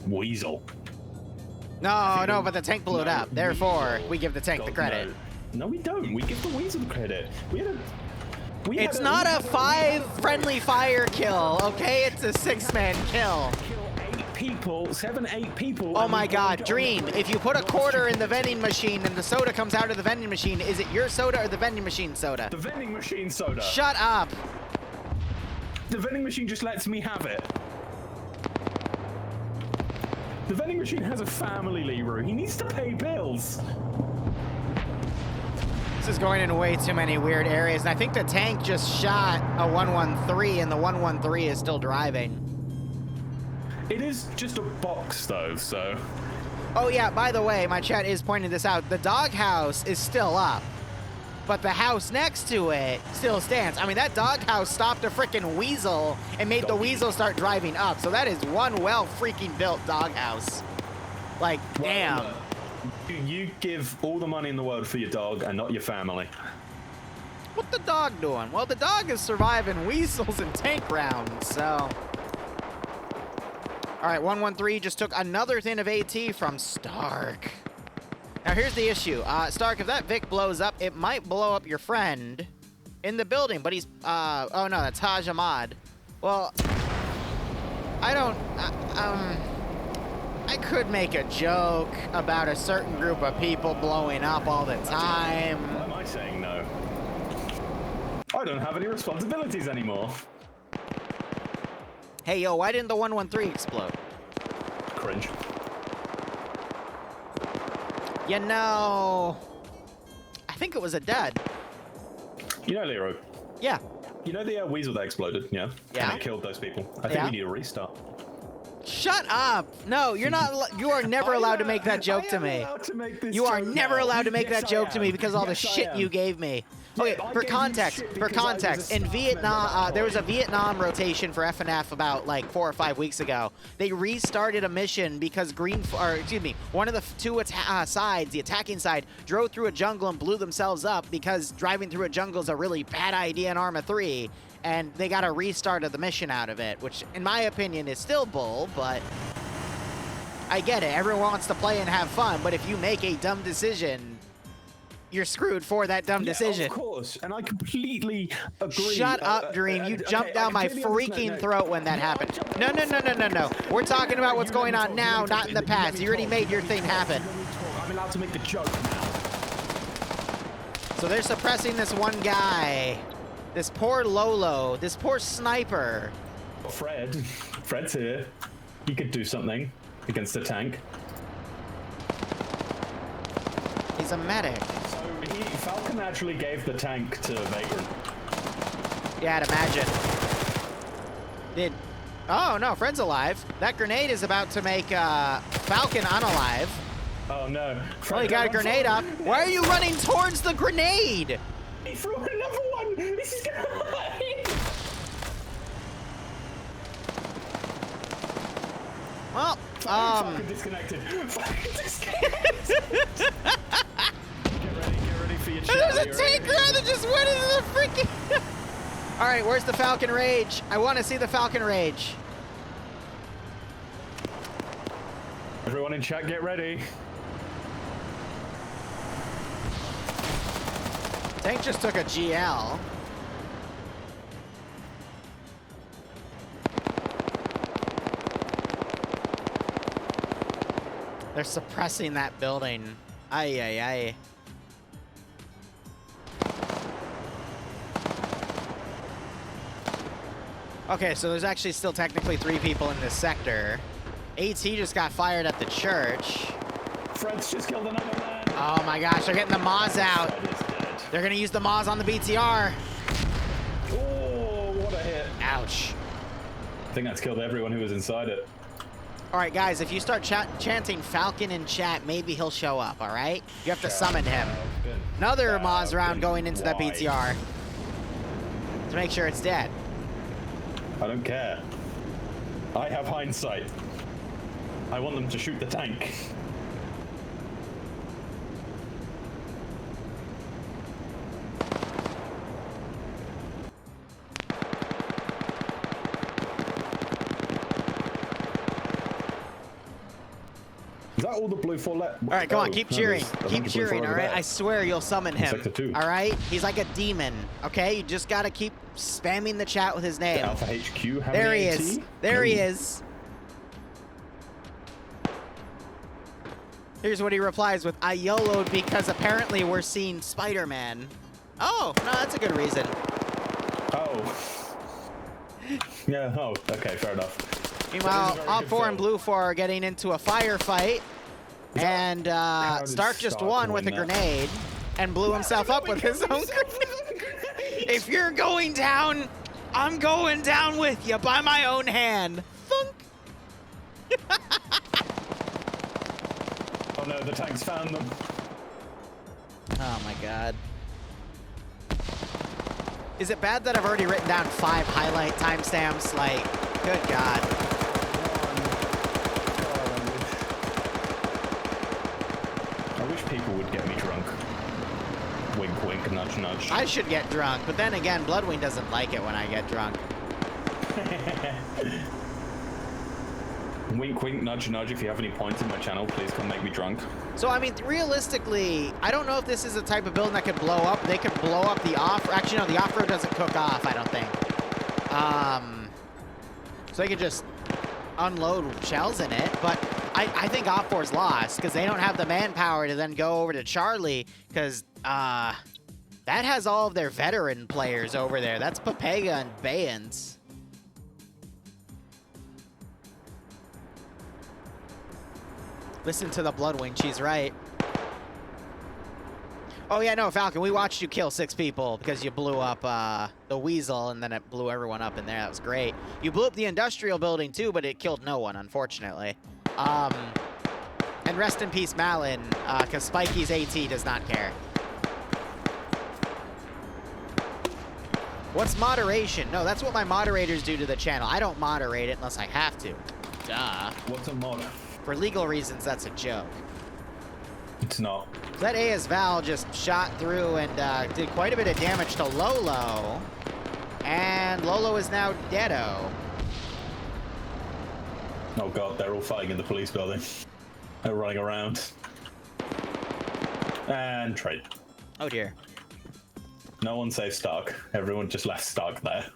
[SPEAKER 1] weasel.
[SPEAKER 2] No, but the tank blew it up. Therefore, we give the tank the credit.
[SPEAKER 1] No, we don't. We give the weasel the credit.
[SPEAKER 2] It's not a 5 friendly fire kill, okay? It's a 6-man kill.
[SPEAKER 1] 7, 8 people.
[SPEAKER 2] Oh my God, Dream, if you put a quarter in the vending machine and the soda comes out of the vending machine, is it your soda or the vending machine soda?
[SPEAKER 1] The vending machine soda.
[SPEAKER 2] Shut up.
[SPEAKER 1] The vending machine just lets me have it. The vending machine has a family, Liru. He needs to pay bills.
[SPEAKER 2] This is going in way too many weird areas, and I think the tank just shot a 113, and the 113 is still driving.
[SPEAKER 1] It is just a box, though, so...
[SPEAKER 2] Oh yeah, by the way, my chat is pointing this out. The doghouse is still up, but the house next to it still stands. I mean, that doghouse stopped a freaking weasel and made the weasel start driving up, so that is one well-freaking-built doghouse. Like, damn.
[SPEAKER 1] You give all the money in the world for your dog and not your family.
[SPEAKER 2] What the dog doing? Well, the dog is surviving weasels and tank rounds, so... All right, 113 just took another thin of AT from Stark. Now, here's the issue. Stark, if that Vic blows up, it might blow up your friend in the building, but he's... oh, no, that's Haj Ahmad. Well, I could make a joke about a certain group of people blowing up all the time.
[SPEAKER 1] Why am I saying no? I don't have any responsibilities anymore.
[SPEAKER 2] Hey, yo, why didn't the 113 explode?
[SPEAKER 1] Cringe.
[SPEAKER 2] You know... I think it was a dud.
[SPEAKER 1] You know, Liru.
[SPEAKER 2] Yeah.
[SPEAKER 1] You know the weasel that exploded, yeah?
[SPEAKER 2] Yeah.
[SPEAKER 1] And it killed those people. I think we need a restart.
[SPEAKER 2] Shut up! No, you're not. You are never allowed to make that joke to me. You are never allowed to make that joke to me because of all the shit you gave me. Okay, for context, in Vietnam, there was a Vietnam rotation for FNF about like 4 or 5 weeks ago. They restarted a mission because one of the 2 sides, the attacking side, drove through a jungle and blew themselves up because driving through a jungle is a really bad idea in Arma 3. And they got a restart of the mission out of it, which, in my opinion, is still bull, but I get it. Everyone wants to play and have fun, but if you make a dumb decision, you're screwed for that dumb decision.
[SPEAKER 1] Of course, and I completely agree.
[SPEAKER 2] Shut up, Dream. You jumped down my freaking throat when that happened. No. We're talking about what's going on now, not in the past. You already made your thing happen.
[SPEAKER 1] I'm allowed to make the joke now.
[SPEAKER 2] So they're suppressing this one guy. This poor Lolo, this poor sniper.
[SPEAKER 1] Fred's here. He could do something against the tank.
[SPEAKER 2] He's a medic.
[SPEAKER 1] So Falcon actually gave the tank to Vagrant.
[SPEAKER 2] Yeah, I'd imagine. Oh no, Fred's alive. That grenade is about to make Falcon unalive.
[SPEAKER 1] Oh no.
[SPEAKER 2] Oh, he got a grenade up. Why are you running towards the grenade?
[SPEAKER 1] He threw another one! This is gonna hurt him!
[SPEAKER 2] Well,
[SPEAKER 1] Falcon disconnected. Falcon disconnected. Get ready for your chat.
[SPEAKER 2] There's a tanker that just went into the freaking... All right, where's the Falcon Rage? I want to see the Falcon Rage.
[SPEAKER 1] Everyone in chat, get ready.
[SPEAKER 2] Tank just took a GL. They're suppressing that building. Ay, ay, ay. Okay, so there's actually still technically 3 people in this sector. AT just got fired at the church.
[SPEAKER 1] Fred's just killed another man.
[SPEAKER 2] Oh my gosh, they're getting the Moz out.
[SPEAKER 1] Fred is dead.
[SPEAKER 2] They're gonna use the Moz on the BTR.
[SPEAKER 1] Oh, what a hit.
[SPEAKER 2] Ouch.
[SPEAKER 1] I think that's killed everyone who was inside it.
[SPEAKER 2] All right, guys, if you start chanting Falcon in chat, maybe he'll show up, all right? You have to summon him. Another Moz round going into that BTR to make sure it's dead.
[SPEAKER 1] I don't care. I have hindsight. I want them to shoot the tank. Is that all the blue 4 left?
[SPEAKER 2] All right, come on, keep cheering. Keep cheering, all right? I swear you'll summon him,
[SPEAKER 1] Sector 2.
[SPEAKER 2] all right? He's like a demon, okay? You just got to keep spamming the chat with his name.
[SPEAKER 1] The Alpha HQ having
[SPEAKER 2] There he
[SPEAKER 1] AT?
[SPEAKER 2] is. There he is. Here's what he replies with, I YOLO'd because apparently we're seeing Spider-Man. Oh, no, that's a good reason.
[SPEAKER 1] Oh. Yeah, oh, okay, fair enough.
[SPEAKER 2] Meanwhile,
[SPEAKER 1] That is a very good
[SPEAKER 2] Opfor and
[SPEAKER 1] film.
[SPEAKER 2] Blue 4 are getting into a firefight. And
[SPEAKER 1] did
[SPEAKER 2] Stark just
[SPEAKER 1] Stark
[SPEAKER 2] won with a
[SPEAKER 1] win that?
[SPEAKER 2] grenade and blew himself up with his own grenade. If you're going down, I'm going down with you by my own hand. Thunk.
[SPEAKER 1] Oh no, the tanks found them.
[SPEAKER 2] Oh my god. Is it bad that I've already written down 5 highlight timestamps? Like, good god.
[SPEAKER 1] I wish people would get me drunk. Wink, wink, nudge, nudge.
[SPEAKER 2] I should get drunk, but then again, Bloodwing doesn't like it when I get drunk.
[SPEAKER 1] Wink, wink, nudge, nudge. If you have any points in my channel, please come make me drunk.
[SPEAKER 2] So, I mean, realistically, I don't know if this is a type of building that could blow up. They could blow up the off... Actually, no, the off-road doesn't cook off, I don't think. So they could just unload shells in it, but I think Opfor's lost because they don't have the manpower to then go over to Charlie because, that has all of their veteran players over there. That's Papega and Bayans. Listen to the Bloodwing, she's right. Oh yeah, no, Falcon, we watched you kill 6 people because you blew up the Weasel and then it blew everyone up in there. That was great. You blew up the industrial building too, but it killed no one, unfortunately. And rest in peace, Malin, because Spikey's AT does not care. What's moderation? No, that's what my moderators do to the channel. I don't moderate it unless I have to. Duh.
[SPEAKER 1] What's a mod?
[SPEAKER 2] For legal reasons, that's a joke.
[SPEAKER 1] It's not.
[SPEAKER 2] That AS Val just shot through and did quite a bit of damage to Lolo. And Lolo is now deado.
[SPEAKER 1] Oh god, they're all fighting in the police building. They're running around. And trade.
[SPEAKER 2] Oh dear.
[SPEAKER 1] No one saved Stark. Everyone just left Stark there.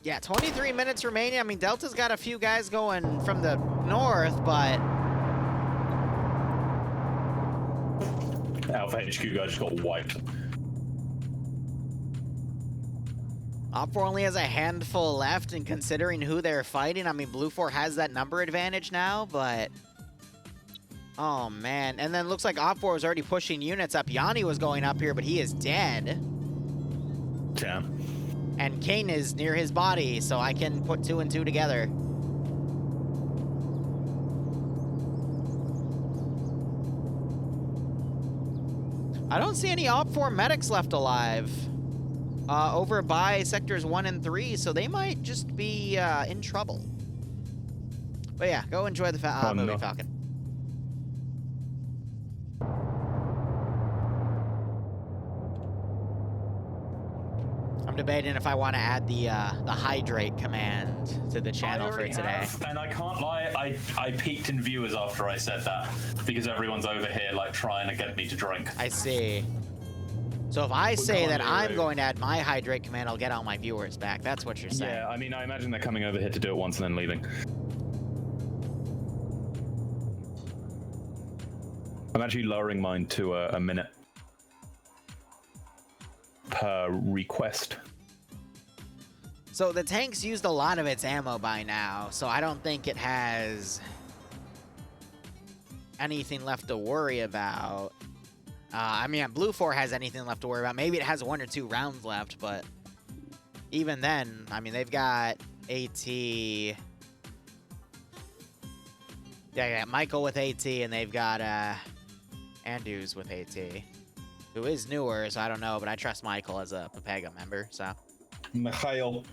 [SPEAKER 2] Yeah, 23 minutes remaining. I mean, Delta's got a few guys going from the north, but...
[SPEAKER 1] Alpha HQ guy just got wiped.
[SPEAKER 2] Opfor only has a handful left, and considering who they're fighting, I mean, Blue 4 has that number advantage now, but... Oh, man. And then looks like Opfor is already pushing units up. Yanni was going up here, but he is dead.
[SPEAKER 1] Damn.
[SPEAKER 2] And Kane is near his body, so I can put 2 and 2 together. I don't see any Opfor medics left alive. over by sectors 1 and 3, so they might just be in trouble. But yeah, go enjoy the movie,
[SPEAKER 1] no.
[SPEAKER 2] Falcon. I'm debating if I want to add the hydrate command to the channel for today.
[SPEAKER 3] Have, and I can't lie, I peeked in viewers after I said that because everyone's over here like trying to get me to drink.
[SPEAKER 2] I see. So if I say that I'm going to add my hydrate command, I'll get all my viewers back. That's what you're saying.
[SPEAKER 1] Yeah, I mean, I imagine they're coming over here to do it once and then leaving. I'm actually lowering mine to a minute per request.
[SPEAKER 2] So the tank's used a lot of its ammo by now, so I don't think it has anything left to worry about. I mean, Blue 4 has anything left to worry about. Maybe it has 1 or 2 rounds left, but even then, I mean, they've got AT. Yeah, Michael with AT, and they've got Andrews with AT, who is newer, so I don't know, but I trust Michael as a Papega member, so.
[SPEAKER 1] Mikhail.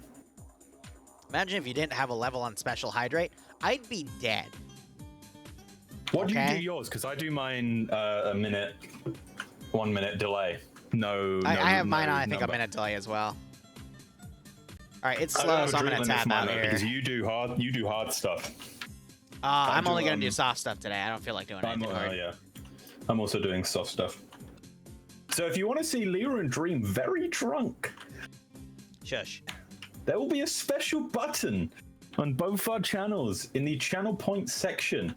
[SPEAKER 2] Imagine if you didn't have a level on Special Hydrate. I'd be dead.
[SPEAKER 1] What do you do yours? Because I do mine a minute, 1 minute delay. I have mine on, I think, a minute delay as well. All right, it's slow, so I'm gonna tap out here. Because you do hard stuff.
[SPEAKER 2] I'm only gonna do soft stuff today. I don't feel like doing anything hard.
[SPEAKER 1] Yeah, I'm also doing soft stuff. So if you want to see Liru and Dream very drunk,
[SPEAKER 2] shush.
[SPEAKER 1] There will be a special button on both our channels in the channel points section.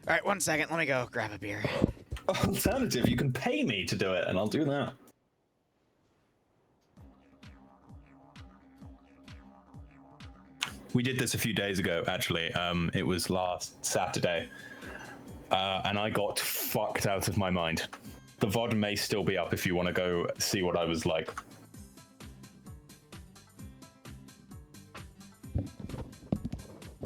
[SPEAKER 2] All right, 1 second. Let me go grab a beer.
[SPEAKER 1] Alternative, you can pay me to do it, and I'll do that. We did this a few days ago, actually. It was last Saturday, and I got fucked out of my mind. The VOD may still be up if you want to go see what I was like.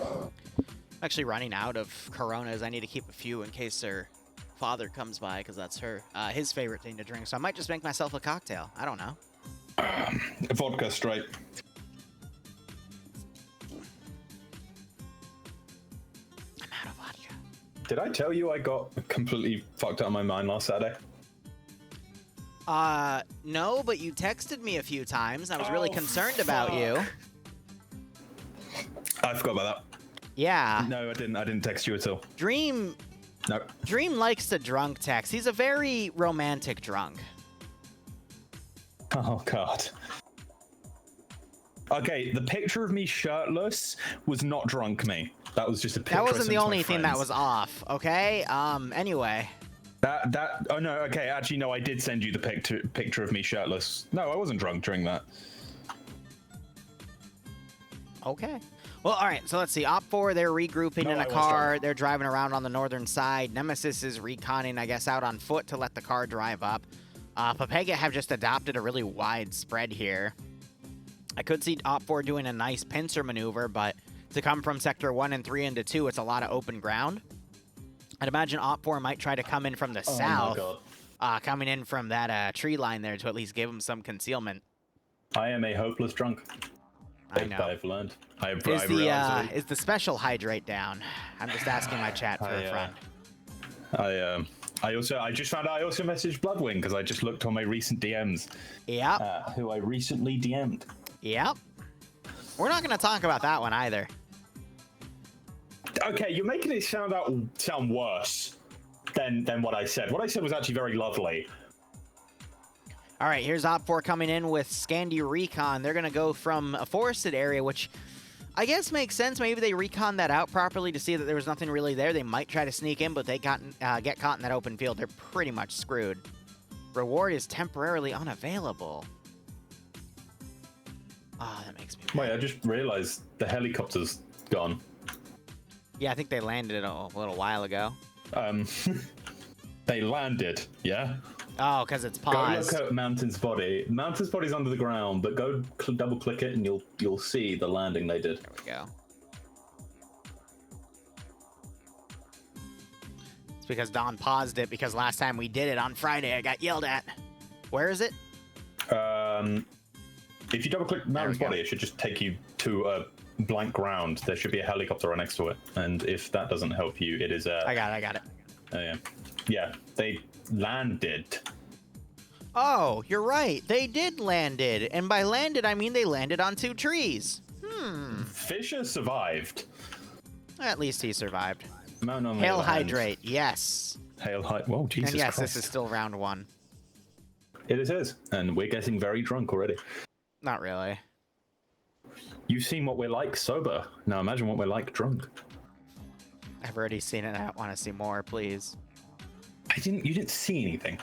[SPEAKER 2] I'm actually running out of Coronas. I need to keep a few in case her father comes by, because that's his favorite thing to drink. So I might just make myself a cocktail. I don't know.
[SPEAKER 1] Vodka straight.
[SPEAKER 2] I'm out of vodka.
[SPEAKER 1] Did I tell you I got completely fucked out of my mind last Saturday?
[SPEAKER 2] No, but you texted me a few times. I was really concerned about you.
[SPEAKER 1] I forgot about that.
[SPEAKER 2] Yeah.
[SPEAKER 1] No, I didn't text you at all.
[SPEAKER 2] Dream.
[SPEAKER 1] No.
[SPEAKER 2] Dream likes to drunk text. He's a very romantic drunk.
[SPEAKER 1] Oh, God. Okay, the picture of me shirtless was not drunk me. That was just a picture.
[SPEAKER 2] That wasn't the only thing that was off, okay? Anyway.
[SPEAKER 1] Oh, no, okay, actually, no, I did send you the picture of me shirtless. No, I wasn't drunk during that.
[SPEAKER 2] Okay. Well, all right, so let's see. Opfor, they're regrouping in a car. They're driving around on the northern side. Nemesis is reconning, I guess, out on foot to let the car drive up. Papega have just adopted a really wide spread here. I could see Opfor doing a nice pincer maneuver, but to come from Sector 1 and 3 into 2, it's a lot of open ground. I'd imagine Opfor might try to come in from the south, coming in from that tree line there to at least give him some concealment.
[SPEAKER 1] I am a hopeless drunk.
[SPEAKER 2] I know.
[SPEAKER 1] I've learned.
[SPEAKER 2] Is the special hydrate down? I'm just asking my chat for a friend.
[SPEAKER 1] I just found out I also messaged Bloodwing because I just looked on my recent DMs.
[SPEAKER 2] Yep.
[SPEAKER 1] Who I recently DM'd.
[SPEAKER 2] Yep. We're not going to talk about that one either.
[SPEAKER 1] Okay, you're making it sound worse than what I said. What I said was actually very lovely.
[SPEAKER 2] All right, here's Opfor coming in with Scandi Recon. They're going to go from a forested area, which I guess makes sense. Maybe they recon that out properly to see that there was nothing really there. They might try to sneak in, but they get caught in that open field. They're pretty much screwed. Reward is temporarily unavailable. Oh, that makes me mad.
[SPEAKER 1] Wait, I just realized the helicopter's gone.
[SPEAKER 2] Yeah, I think they landed it a little while ago.
[SPEAKER 1] They landed, yeah?
[SPEAKER 2] Oh, because it's paused.
[SPEAKER 1] Go look at Mountain's body. Mountain's body's under the ground, but go double click it and you'll see the landing they did.
[SPEAKER 2] There we go. It's because Don paused it because last time we did it on Friday, I got yelled at. Where is it?
[SPEAKER 1] If you double-click Mountain's
[SPEAKER 2] we go.
[SPEAKER 1] body, it should just take you to a blank ground. There should be a helicopter right next to it, and if that doesn't help you, it is a...
[SPEAKER 2] I got it.
[SPEAKER 1] Yeah. Yeah, they landed.
[SPEAKER 2] Oh, you're right. They did landed. And by landed, I mean they landed on 2 trees.
[SPEAKER 1] Fisher survived.
[SPEAKER 2] At least he survived.
[SPEAKER 1] Mount on the
[SPEAKER 2] Hail
[SPEAKER 1] other hand-
[SPEAKER 2] hydrate, yes.
[SPEAKER 1] Hail hydrate. Whoa, Jesus
[SPEAKER 2] And yes,
[SPEAKER 1] Christ.
[SPEAKER 2] this is still round 1.
[SPEAKER 1] It is, and we're getting very drunk already.
[SPEAKER 2] Not really.
[SPEAKER 1] You've seen what we're like sober. Now imagine what we're like drunk.
[SPEAKER 2] I've already seen it. I want to see more, please.
[SPEAKER 1] You didn't see anything.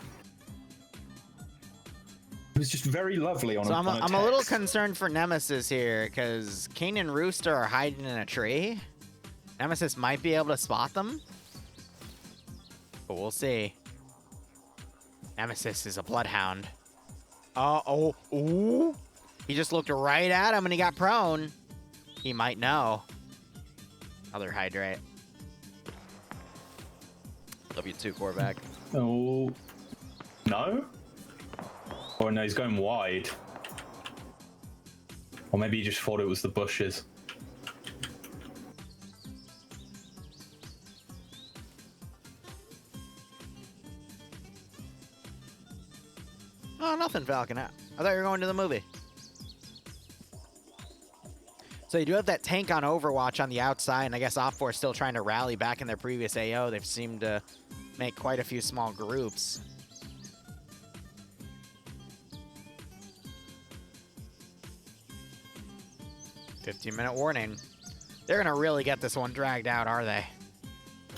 [SPEAKER 1] It was just very lovely on
[SPEAKER 2] So
[SPEAKER 1] a
[SPEAKER 2] I'm a little
[SPEAKER 1] text.
[SPEAKER 2] concerned for Nemesis here, because Kane and Rooster are hiding in a tree. Nemesis might be able to spot them. But we'll see. Nemesis is a bloodhound. Ooh. He just looked right at him and he got prone. He might know. Other hydrate. W2 core back.
[SPEAKER 1] Oh. No? Or no, he's going wide. Or maybe he just thought it was the bushes.
[SPEAKER 2] Oh, nothing, Falcon. I thought you were going to the movie. So you do have that tank on Overwatch on the outside, and I guess Opfor is still trying to rally back in their previous AO. They've seemed to make quite a few small groups. "15-minute warning." They're going to really get this one dragged out, are they?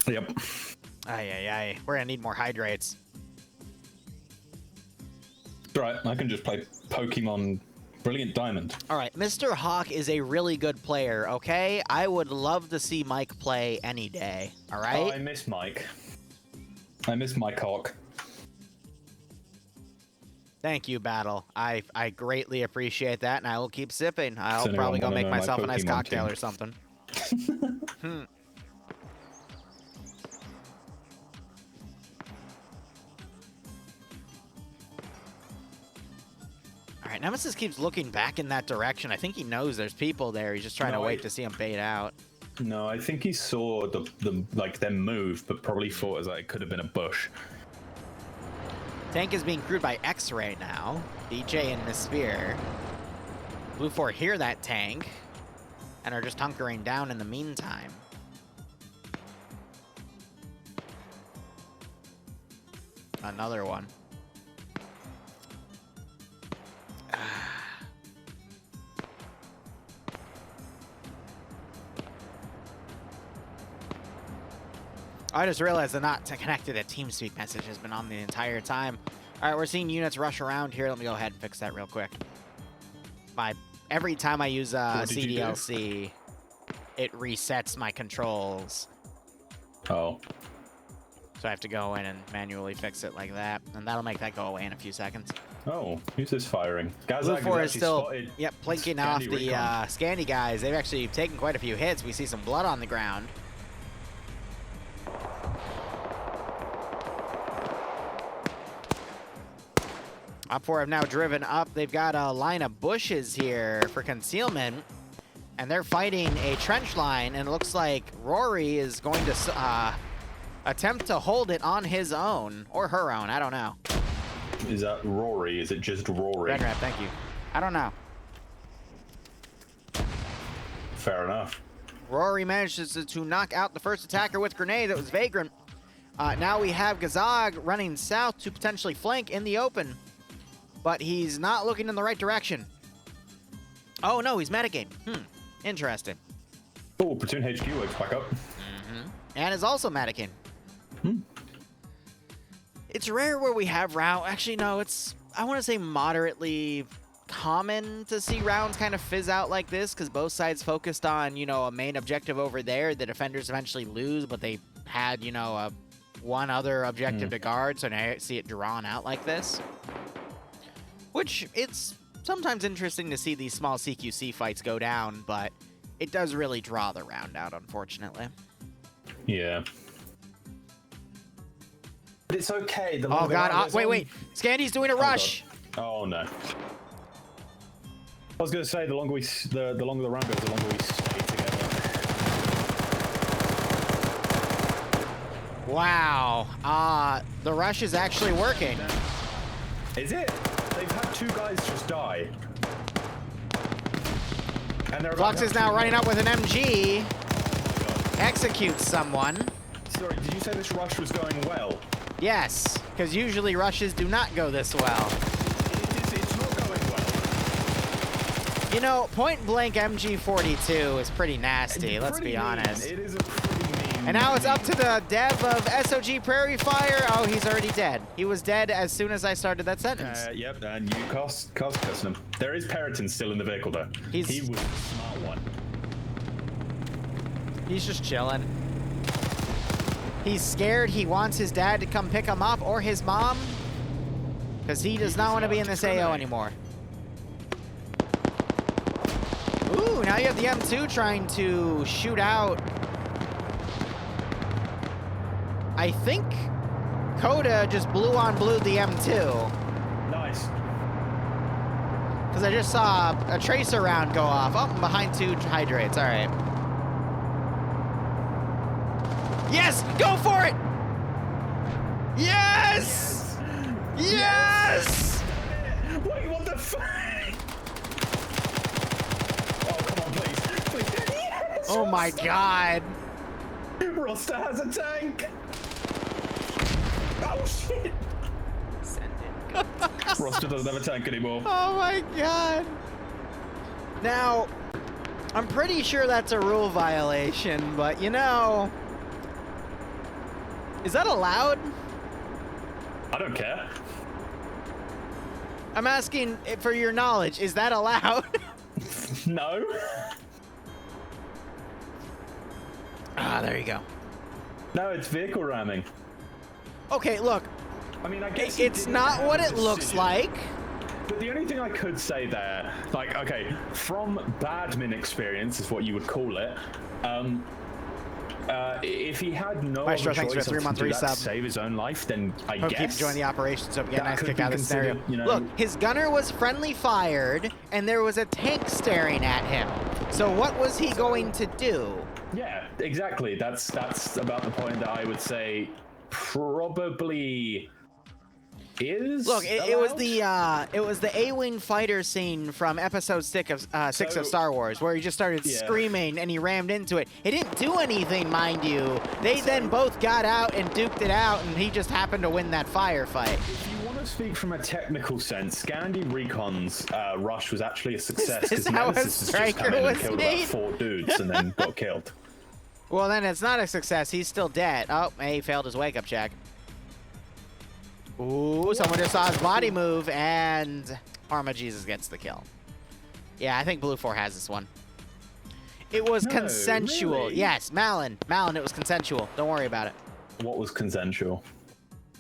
[SPEAKER 1] Yep.
[SPEAKER 2] Ay. We're going to need more hydrates.
[SPEAKER 1] Right, I can just play Pokemon Brilliant Diamond.
[SPEAKER 2] All right, Mr. Hawk is a really good player, okay? I would love to see Mike play any day, all right?
[SPEAKER 1] Oh, I miss Mike. I miss Mike Hawk.
[SPEAKER 2] Thank you, Battle. I greatly appreciate that, and I will keep sipping. I'll
[SPEAKER 1] anyone
[SPEAKER 2] probably go
[SPEAKER 1] wanna
[SPEAKER 2] make
[SPEAKER 1] know my
[SPEAKER 2] myself a nice
[SPEAKER 1] Pokemon
[SPEAKER 2] cocktail
[SPEAKER 1] team?
[SPEAKER 2] or something. All right, Nemesis keeps looking back in that direction. I think he knows there's people there. He's just trying to wait to see him bait out.
[SPEAKER 1] No, I think he saw the them move, but probably thought it could have been a bush.
[SPEAKER 2] Tank is being crewed by X right now. DJ and the Spear. Blue 4 hear that tank and are just hunkering down in the meantime. Another one. I just realized the not connected to TeamSpeak message has been on the entire time. All right, we're seeing units rush around here. Let me go ahead and fix that real quick. Every time I use
[SPEAKER 1] What did you do?
[SPEAKER 2] CDLC, it resets my controls.
[SPEAKER 1] Oh.
[SPEAKER 2] So I have to go in and manually fix it like that. And that'll make that go away in a few seconds.
[SPEAKER 1] Oh, who's this firing?
[SPEAKER 2] Blue 4 is still,
[SPEAKER 1] spotted
[SPEAKER 2] plinking off
[SPEAKER 1] Scandi
[SPEAKER 2] the
[SPEAKER 1] recon.
[SPEAKER 2] Scandi guys. They've actually taken quite a few hits. We see some blood on the ground. Opfor have now driven up. They've got a line of bushes here for concealment, and they're fighting a trench line, and it looks like Rory is going to attempt to hold it on his own, or her own, I don't know.
[SPEAKER 1] Is that Rory? Is it just Rory?
[SPEAKER 2] Renrat, thank you. I don't know.
[SPEAKER 1] Fair enough.
[SPEAKER 2] Rory manages to knock out the first attacker with grenade. That was Vagrant. Now we have Gazag running south to potentially flank in the open, but he's not looking in the right direction. Oh no, he's metagaming. Interesting.
[SPEAKER 1] Oh, Platoon HQ wakes back up.
[SPEAKER 2] And is also metagaming. It's rare where we have round. Actually, no, it's, I want to say, moderately common to see rounds kind of fizz out like this, because both sides focused on, a main objective over there. The defenders eventually lose, but they had, one other objective to guard, so now you see it drawn out like this. Which, it's sometimes interesting to see these small CQC fights go down, but it does really draw the round out, unfortunately.
[SPEAKER 1] Yeah. But it's okay.
[SPEAKER 2] Oh god, wait. Scandy's doing a rush.
[SPEAKER 1] Oh no. I was going to say the longer the longer the round goes, the longer we stay together.
[SPEAKER 2] Wow. The rush is actually working.
[SPEAKER 1] Is it? They've had 2 guys just die. And they're
[SPEAKER 2] Flux is now running up with an MG.
[SPEAKER 1] Oh,
[SPEAKER 2] Executes someone.
[SPEAKER 1] sorry, did you say this rush was going well?
[SPEAKER 2] Yes, because usually rushes do not go this well.
[SPEAKER 1] It's not going well.
[SPEAKER 2] You know, point blank MG42 is pretty nasty, let's be honest.
[SPEAKER 1] It is a pretty mean.
[SPEAKER 2] And now it's up to the dev of SOG Prairie Fire. Oh, he's already dead. He was dead as soon as I started that sentence.
[SPEAKER 1] Yep, and you cost custom. There is Periton still in the vehicle though. He was the smart one.
[SPEAKER 2] He's just chilling. He's scared. He wants his dad to come pick him up, or his mom, because he does not want to be in this AO anymore. Ooh, now you have the M2 trying to shoot out. I think Coda just blue on blue the M2.
[SPEAKER 1] Nice.
[SPEAKER 2] Because I just saw a tracer round go off. Oh, I'm behind 2 hydrates. All right. Yes! Go for it! Yes! Yes!
[SPEAKER 1] Wait, what the fuck? Oh, come on, please. Please. Yes!
[SPEAKER 2] Oh my god.
[SPEAKER 1] Roster has a tank! Oh shit!
[SPEAKER 2] Send it.
[SPEAKER 1] Roster doesn't have a tank anymore.
[SPEAKER 2] Oh my god. Now, I'm pretty sure that's a rule violation, but you know... Is that allowed?
[SPEAKER 1] I don't care.
[SPEAKER 2] I'm asking for your knowledge. Is that allowed?
[SPEAKER 1] No.
[SPEAKER 2] Ah, there you go.
[SPEAKER 1] No, it's vehicle ramming.
[SPEAKER 2] Okay, look.
[SPEAKER 1] I mean, I guess he
[SPEAKER 2] It's
[SPEAKER 1] didn't
[SPEAKER 2] not
[SPEAKER 1] have
[SPEAKER 2] what
[SPEAKER 1] a
[SPEAKER 2] it looks
[SPEAKER 1] decision.
[SPEAKER 2] like.
[SPEAKER 1] But the only thing I could say there, like, okay, from badmin experience is what you would call it. If he had no
[SPEAKER 2] Maestro,
[SPEAKER 1] other
[SPEAKER 2] thanks for
[SPEAKER 1] choice
[SPEAKER 2] a 3-month
[SPEAKER 1] to do that to
[SPEAKER 2] resub.
[SPEAKER 1] save his own life, then I
[SPEAKER 2] Hope
[SPEAKER 1] guess.
[SPEAKER 2] keeps enjoying the operation, so we get a
[SPEAKER 1] that
[SPEAKER 2] nice
[SPEAKER 1] could
[SPEAKER 2] kick
[SPEAKER 1] be
[SPEAKER 2] out of the scenario.
[SPEAKER 1] considered, you know-
[SPEAKER 2] Look, his gunner was friendly fired, and there was a tank staring at him. So what was he going to do?
[SPEAKER 1] Yeah, exactly. That's about the point that I would say probably is.
[SPEAKER 2] Look, it was
[SPEAKER 1] allowed.
[SPEAKER 2] the A-wing fighter scene from episode 6 of Star Wars, where he just started screaming and he rammed into it. He didn't do anything, mind you. They then both got out and duked it out, and he just happened to win that firefight.
[SPEAKER 1] If you want to speak from a technical sense, Scandi Recon's rush was actually a success
[SPEAKER 2] Is
[SPEAKER 1] because
[SPEAKER 2] how a
[SPEAKER 1] Nemesis has just
[SPEAKER 2] striker
[SPEAKER 1] come in and
[SPEAKER 2] was
[SPEAKER 1] killed
[SPEAKER 2] made?
[SPEAKER 1] about 4 dudes and then got killed.
[SPEAKER 2] Well, then it's not a success. He's still dead. Oh, he failed his wake-up check. Ooh, someone just saw his body move, and Arma Jesus gets the kill. Yeah, I think Blue 4 has this one. It was
[SPEAKER 1] No,
[SPEAKER 2] consensual.
[SPEAKER 1] really?
[SPEAKER 2] Yes, Malin, it was consensual. Don't worry about it.
[SPEAKER 1] What was consensual?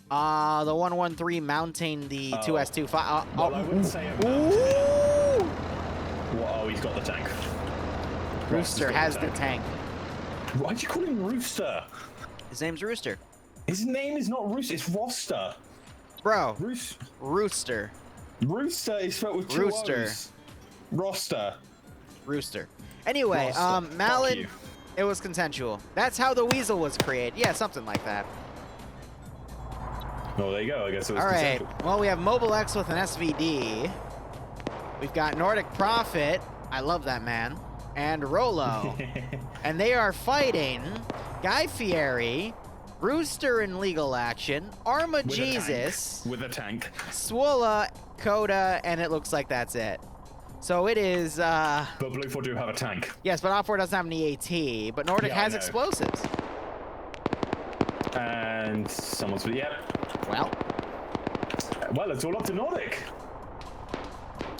[SPEAKER 2] The 113 mounting the 2S2.
[SPEAKER 1] Well, I wouldn't say it.
[SPEAKER 2] Ooh!
[SPEAKER 1] Oh, he's got the tank.
[SPEAKER 2] Rooster has the tank.
[SPEAKER 1] Why'd you call him Rooster?
[SPEAKER 2] His name's Rooster.
[SPEAKER 1] His name is not Rooster, it's Roster.
[SPEAKER 2] Bro,
[SPEAKER 1] Rooster.
[SPEAKER 2] Rooster.
[SPEAKER 1] Rooster is spelled with 2
[SPEAKER 2] Rooster.
[SPEAKER 1] O's. Roster.
[SPEAKER 2] Rooster. Anyway,
[SPEAKER 1] Roster. Fuck
[SPEAKER 2] Malin,
[SPEAKER 1] you.
[SPEAKER 2] it was consensual. That's how the weasel was created. Yeah, something like that.
[SPEAKER 1] Well, there you go. I guess it was
[SPEAKER 2] All right.
[SPEAKER 1] consensual.
[SPEAKER 2] Well, we have Mobile X with an SVD. We've got Nordic Prophet. I love that man. And Rolo. And they are fighting Guy Fieri, Rooster in legal action, Arma
[SPEAKER 1] With a
[SPEAKER 2] Jesus,
[SPEAKER 1] tank. With a tank.
[SPEAKER 2] Swola, Coda, and it looks like that's it. So it is,
[SPEAKER 1] But Blue 4 do have a tank.
[SPEAKER 2] yes, but Opfor doesn't have any AT, but Nordic
[SPEAKER 1] Yeah, I
[SPEAKER 2] has
[SPEAKER 1] know.
[SPEAKER 2] explosives.
[SPEAKER 1] And someone's... Yep.
[SPEAKER 2] Well,
[SPEAKER 1] Well, it's all up to Nordic.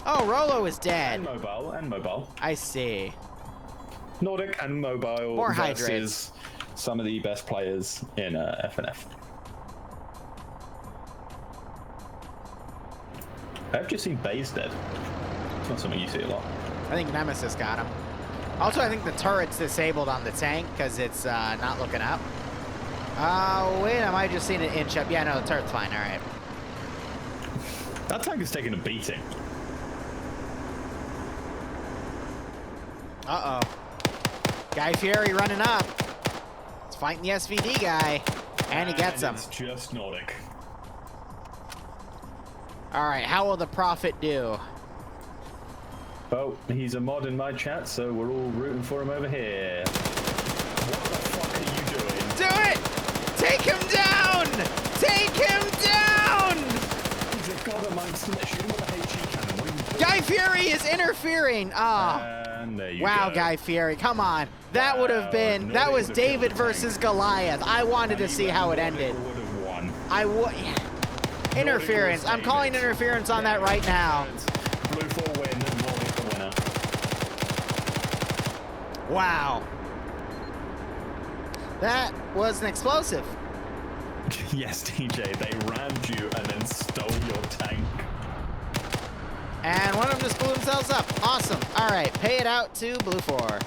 [SPEAKER 2] oh, Rolo is
[SPEAKER 1] And
[SPEAKER 2] dead.
[SPEAKER 1] mobile. And mobile.
[SPEAKER 2] I see.
[SPEAKER 1] Nordic and mobile
[SPEAKER 2] More
[SPEAKER 1] versus
[SPEAKER 2] hydrates.
[SPEAKER 1] some of the best players in FNF. I've just seen Baze dead. It's not something you see a lot.
[SPEAKER 2] I think Nemesis got him. Also, I think the turret's disabled on the tank because it's not looking up. Wait, I might have just seen it inch up. Yeah, no, the turret's fine. All right.
[SPEAKER 1] That tank is taking a beating.
[SPEAKER 2] Uh-oh. Guy Fieri running up. He's fighting the SVD guy. And he gets him.
[SPEAKER 1] It's just Nordic.
[SPEAKER 2] All right, how will the Prophet do?
[SPEAKER 1] Oh, he's a mod in my chat, so we're all rooting for him over here. What the fuck are you doing?
[SPEAKER 2] Do it! Take him down! Take him down!
[SPEAKER 1] He's a god amongst them. Shoot him with a HE cannon. What are you doing?
[SPEAKER 2] Guy Fieri is interfering. Ah.
[SPEAKER 1] And there you
[SPEAKER 2] Wow,
[SPEAKER 1] go.
[SPEAKER 2] Guy Fieri, come on. That would have been,
[SPEAKER 1] Nordic
[SPEAKER 2] that was
[SPEAKER 1] would have
[SPEAKER 2] David
[SPEAKER 1] killed the
[SPEAKER 2] versus
[SPEAKER 1] tank.
[SPEAKER 2] Goliath. I wanted to
[SPEAKER 1] And
[SPEAKER 2] see
[SPEAKER 1] even
[SPEAKER 2] how it
[SPEAKER 1] Nordic
[SPEAKER 2] ended.
[SPEAKER 1] would have won.
[SPEAKER 2] I would. Interference. I'm calling interference on that right now.
[SPEAKER 1] Blue 4 win, Nordic the winner.
[SPEAKER 2] Wow. That was an explosive.
[SPEAKER 1] Yes, DJ, they rammed you and then stole your tank.
[SPEAKER 2] And one of them just blew themselves up. Awesome. All right, pay it out to Blue 4.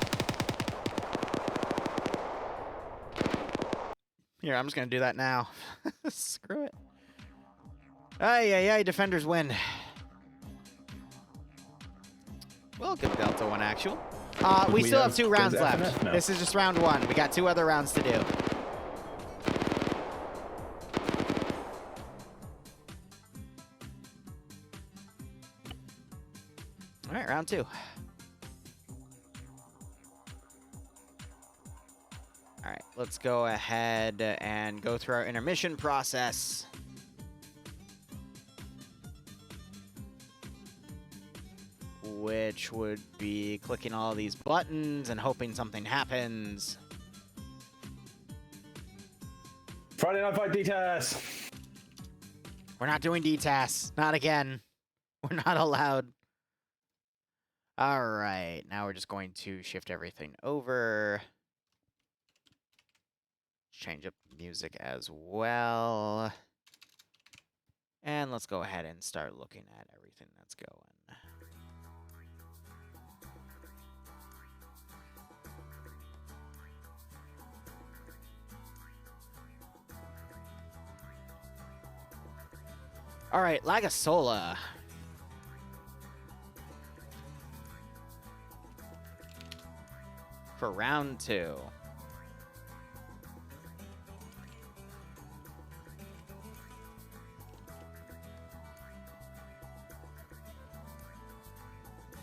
[SPEAKER 2] Here, I'm just going to do that now. Screw it. Ay, defenders win. We'll give Delta one actual. We still have 2 rounds left.
[SPEAKER 1] now?
[SPEAKER 2] This is just round 1. We got 2 other rounds to do. All right, round 2. All right, let's go ahead and go through our intermission process. Which would be clicking all these buttons and hoping something happens.
[SPEAKER 1] Friday Night Fight D-TAS.
[SPEAKER 2] We're not doing D-TAS. Not again. We're not allowed. All right, now we're just going to shift everything over. Change up the music as well. And let's go ahead and start looking at everything that's going. All right, Lagasola. For round 2.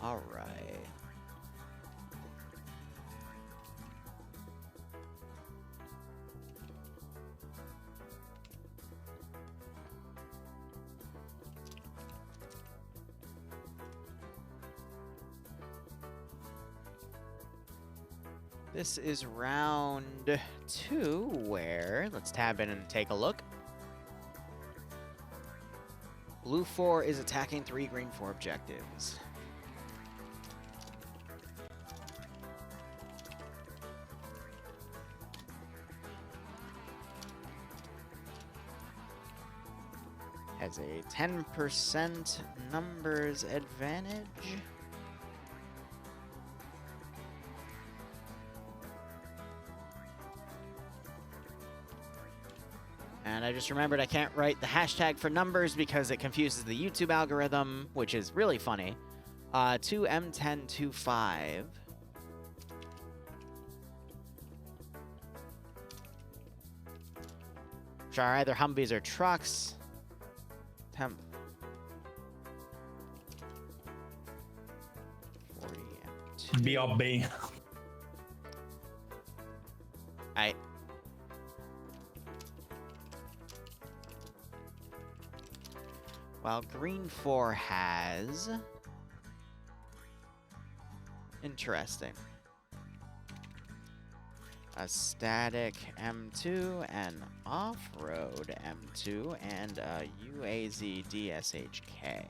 [SPEAKER 2] All right. This is round 2, where, let's tab in and take a look. Blue 4 is attacking 3, green 4 objectives. Has a 10% numbers advantage. And I just remembered I can't write the hashtag for numbers because it confuses the YouTube algorithm, which is really funny. 2M1025. Which are either Humvees or trucks. Temp. 40M2.
[SPEAKER 1] BRB.
[SPEAKER 2] I. While green 4 has... Interesting. A static M2, an off-road M2, and a UAZ DSHK.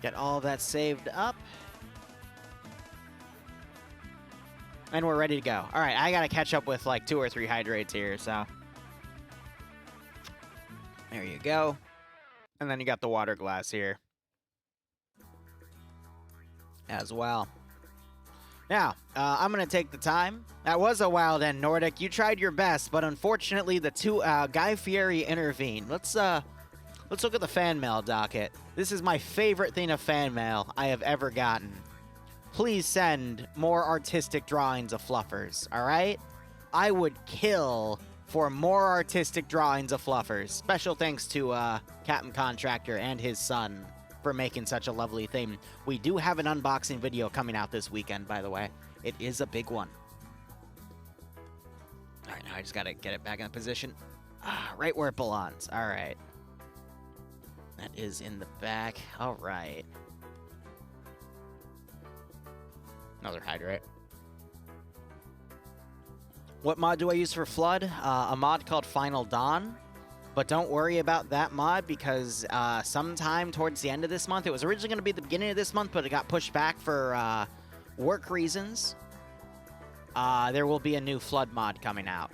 [SPEAKER 2] Get all that saved up. And we're ready to go. All right, I got to catch up with like 2 or 3 hydrates here, so. There you go. And then you got the water glass here. as well. Now, I'm going to take the time. That was a wild end, Nordic. You tried your best, but unfortunately, the two Guy Fieri intervened. Let's look at the fan mail docket. This is my favorite thing of fan mail I have ever gotten. Please send more artistic drawings of fluffers, all right? I would kill for more artistic drawings of fluffers. Special thanks to Captain Contractor and his son for making such a lovely thing. We do have an unboxing video coming out this weekend, by the way. It is a big one. All right, now I just got to get it back in position. Right where it belongs. All right. That is in the back. All right. Another hydrate. What mod do I use for Flood? A mod called Final Dawn. But don't worry about that mod because sometime towards the end of this month, it was originally going to be the beginning of this month, but it got pushed back for work reasons. There will be a new Flood mod coming out.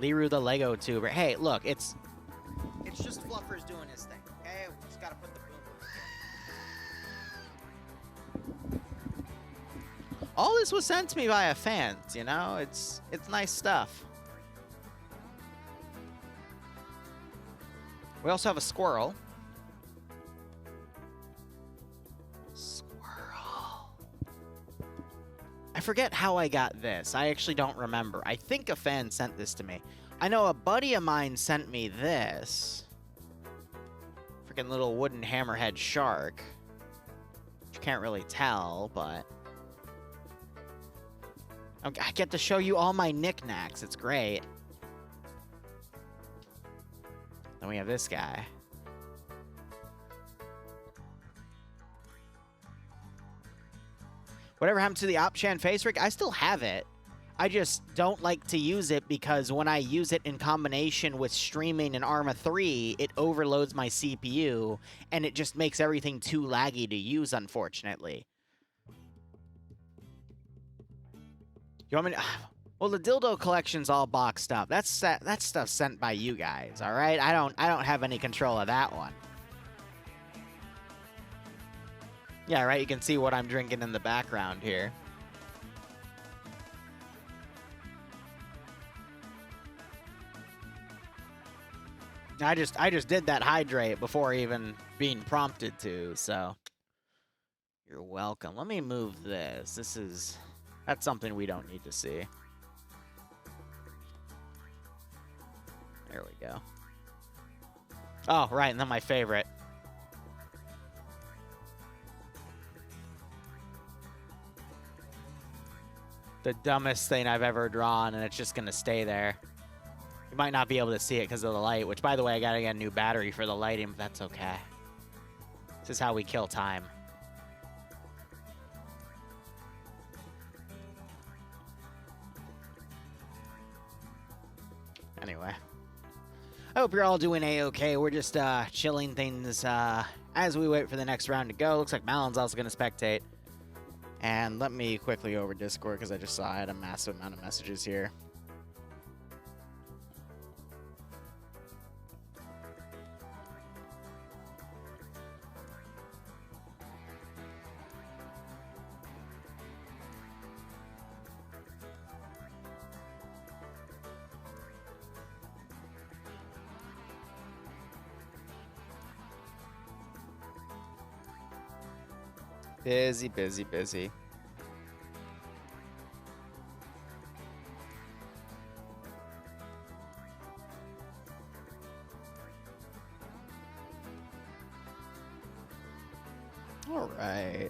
[SPEAKER 2] Liru the Lego tuber. Hey, look, it's just Fluffers doing his thing, okay? We just gotta put the boom. All this was sent to me via fans, you know? It's nice stuff. We also have a squirrel. Squirrel. I forget how I got this. I actually don't remember. I think a fan sent this to me. I know a buddy of mine sent me this. Freaking little wooden hammerhead shark. Which you can't really tell, but... I get to show you all my knickknacks. It's great. Then we have this guy. Whatever happened to the Opchan face rig? I still have it. I just don't like to use it because when I use it in combination with streaming in Arma 3, it overloads my CPU, and it just makes everything too laggy to use, unfortunately. You want me to... Well, the dildo collection's all boxed up. That stuff's sent by you guys, all right? I don't have any control of that one. Yeah, right, you can see what I'm drinking in the background here. I just did that hydrate before even being prompted to, so you're welcome. Let me move this. That's something we don't need to see. There we go. Oh, right, and then my favorite. The dumbest thing I've ever drawn, and it's just gonna stay there. You might not be able to see it because of the light, which, by the way, I gotta get a new battery for the lighting, but that's okay. This is how we kill time. Anyway. I hope you're all doing A-okay. We're just chilling things as we wait for the next round to go. Looks like Malon's also going to spectate. And let me quickly over Discord because I just saw I had a massive amount of messages here. Busy, busy, busy. All right.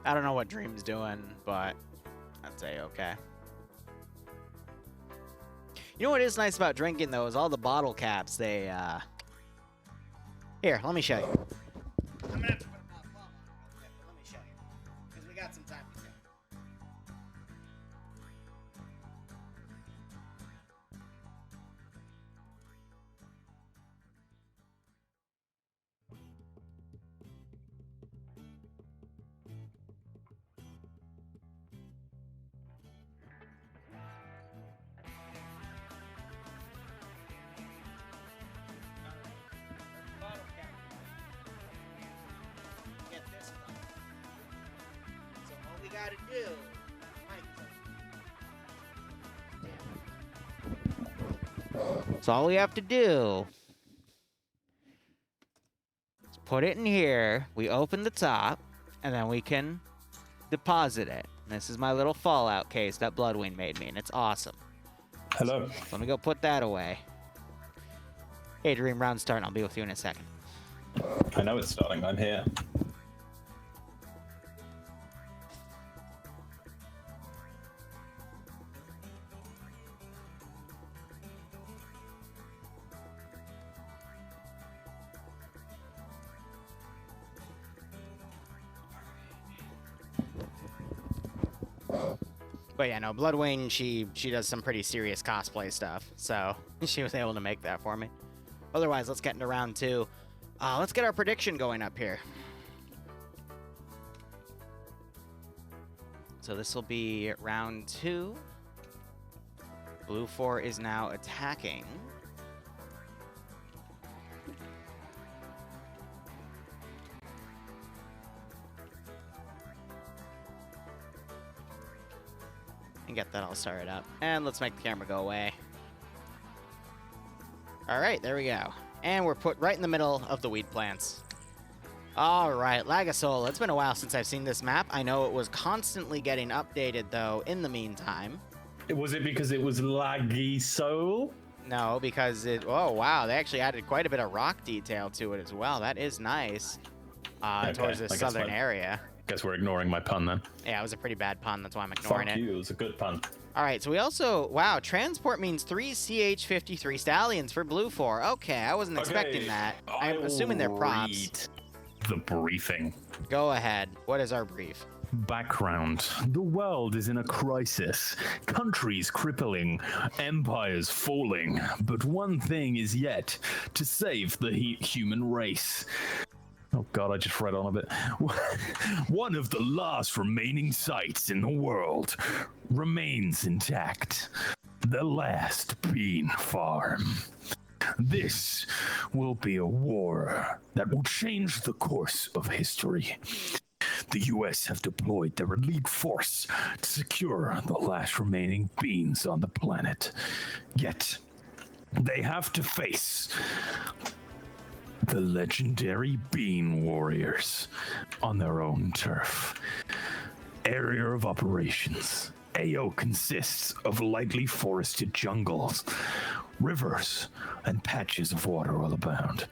[SPEAKER 2] I don't know what Dream's doing, but I'd say okay. You know what is nice about drinking, though, is all the bottle caps, they, Here, let me show you. I'm gonna have to put a pop bomb on it real quick, but let me show you. Because we got some time to kill. gotta do. That's all we have to do. Let's put it in here. We open the top, and then we can deposit it. This is my little Fallout case that Bloodwing made me, and it's awesome.
[SPEAKER 1] Hello.
[SPEAKER 2] So let me go put that away. Hey, Dream, round starting. I'll be with you in a second.
[SPEAKER 1] I know it's starting. I'm here.
[SPEAKER 2] But yeah, no, Bloodwing, she does some pretty serious cosplay stuff, so she was able to make that for me. Otherwise, let's get into round two. Let's get our prediction going up here. So this will be round two. Blue 4 is now attacking. And get that all started up. And let's make the camera go away. All right, there we go. And we're put right in the middle of the weed plants. All right, Lagasol. It's been a while since I've seen this map. I know it was constantly getting updated, though, in the meantime.
[SPEAKER 1] Was it because it was laggy soul?
[SPEAKER 2] No, because it... Oh, wow. They actually added quite a bit of rock detail to it as well. That is nice. Towards this southern area.
[SPEAKER 1] Guess we're ignoring my pun then.
[SPEAKER 2] Yeah, it was a pretty bad pun. That's why I'm ignoring
[SPEAKER 1] Fuck
[SPEAKER 2] it.
[SPEAKER 1] you, it was a good pun.
[SPEAKER 2] All right, so we also... Wow, transport means 3 CH-53 stallions for Blue 4. Okay, I wasn't expecting that. I'm assuming they're props.
[SPEAKER 1] The briefing.
[SPEAKER 2] Go ahead. What is our brief?
[SPEAKER 1] Background. The world is in a crisis. Countries crippling. Empires falling. But one thing is yet to save the human race. Oh god, I just read on a bit. One of the last remaining sites in the world remains intact. The last bean farm. This will be a war that will change the course of history. The US have deployed their elite force to secure the last remaining beans on the planet. Yet, they have to face the legendary Bean Warriors on their own turf. Area of operations. AO consists of lightly forested jungles, rivers, and patches of water all abound.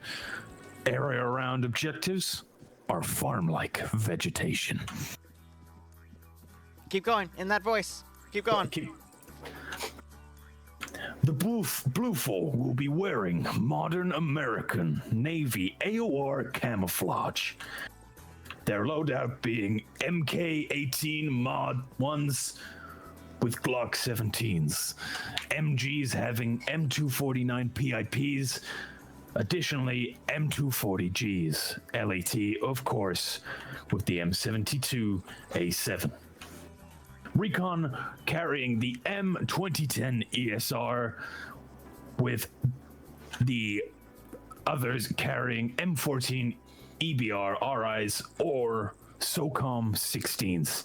[SPEAKER 1] Area around objectives are farm-like vegetation.
[SPEAKER 2] Keep going, in that voice. Keep going.
[SPEAKER 1] The Blue 4 will be wearing modern American Navy AOR camouflage. Their loadout being MK-18 Mod 1s with Glock 17s, MGs having M249 PIPs, additionally M240Gs, LAT, of course, with the M72A7. Recon carrying the M2010 ESR, with the others carrying M14 EBR RIs or SOCOM 16s.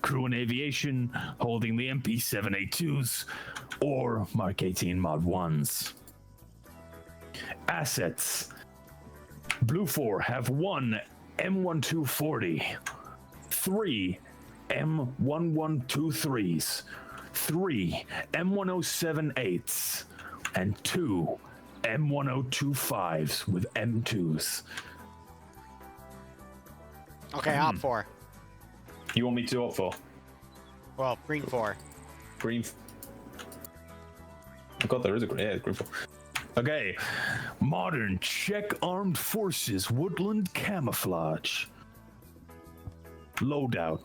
[SPEAKER 1] Crew and Aviation holding the MP7A2s or Mark 18 Mod 1s. Assets. Blue 4 have 1 M1240, 3 M1123s, 3 M1078s, and 2 M1025s with M2s.
[SPEAKER 2] Okay, Opfor.
[SPEAKER 1] You want me to opt for?
[SPEAKER 2] Well, green 4.
[SPEAKER 1] Green. Oh god, there is a green 4. Okay. Modern Czech Armed Forces Woodland Camouflage. Loadout.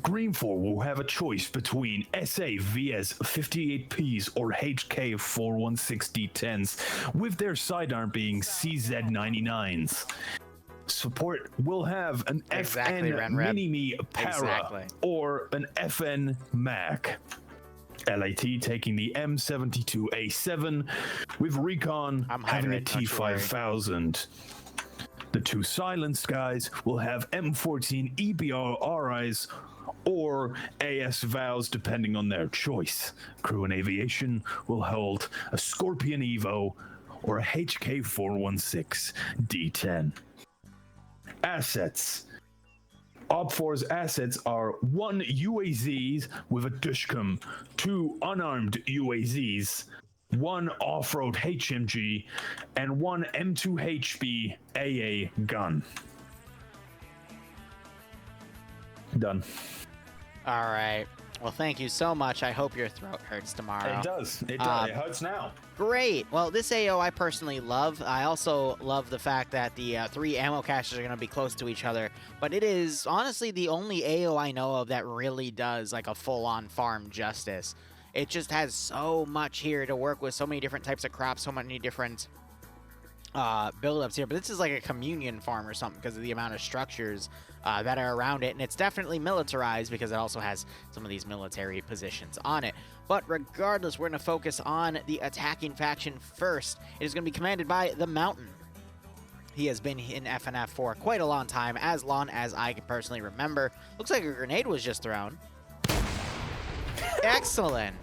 [SPEAKER 1] Green 4 will have a choice between SA VS 58Ps or HK 416D10s, with their sidearm being CZ99s. Support will have an FN Mini-Me Para or an FN Mac. LAT taking the M72A7, with Recon having a T5000.
[SPEAKER 4] The two silenced guys will have M14 EBR-RIs or AS vows depending on their choice. Crew and aviation will hold a Scorpion Evo or a HK416 D10. Assets. Opfor's assets are 1 UAZs with a Dushcom, 2 unarmed UAZs, 1 off-road HMG, and 1 M2HB AA gun. Done.
[SPEAKER 2] All right. Well, thank you so much. I hope your throat hurts tomorrow.
[SPEAKER 1] It does. It does. It hurts now.
[SPEAKER 2] Great. Well, this AO I personally love. I also love the fact that the 3 ammo caches are going to be close to each other. But it is honestly the only AO I know of that really does like a full-on farm justice. It just has so much here to work with, so many different types of crops, so many different build-ups here. But this is like a communion farm or something because of the amount of structures that are around it. And it's definitely militarized because it also has some of these military positions on it. But regardless, we're going to focus on the attacking faction first. It is going to be commanded by the Mountain. He has been in FNF for quite a long time, as long as I can personally remember. Looks like a grenade was just thrown. Excellent.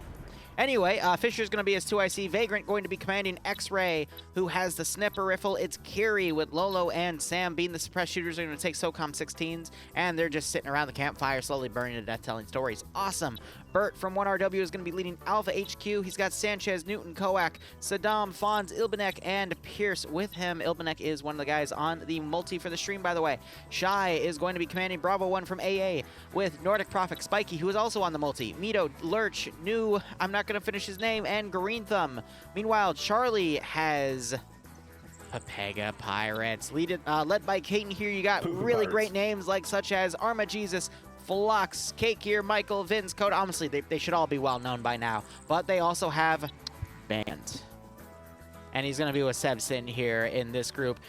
[SPEAKER 2] Anyway, Fisher's going to be his 2IC. Vagrant going to be commanding X-Ray, who has the Snipper Rifle. It's Kiri with Lolo and Sam being the suppressed shooters. Are going to take SOCOM 16s, and they're just sitting around the campfire, slowly burning to death, telling stories. Awesome. Bert from 1RW is going to be leading Alpha HQ. He's got Sanchez, Newton, Koak, Saddam, Fonz, Ilbanek, and Pierce with him. Ilbanek is one of the guys on the multi for the stream, by the way. Shy is going to be commanding Bravo 1 from AA with Nordic Prophet Spiky, who is also on the multi. Mito, Lurch, New, I'm not going to finish his name, and Green Thumb. Meanwhile, Charlie has Papega Pirates, led by Caden here. You got really great names like such as Arma Jesus, Flux, Cake here, Michael, Vince, Coda. Honestly, they should all be well known by now. But they also have Band. And he's going to be with Sebson here in this group.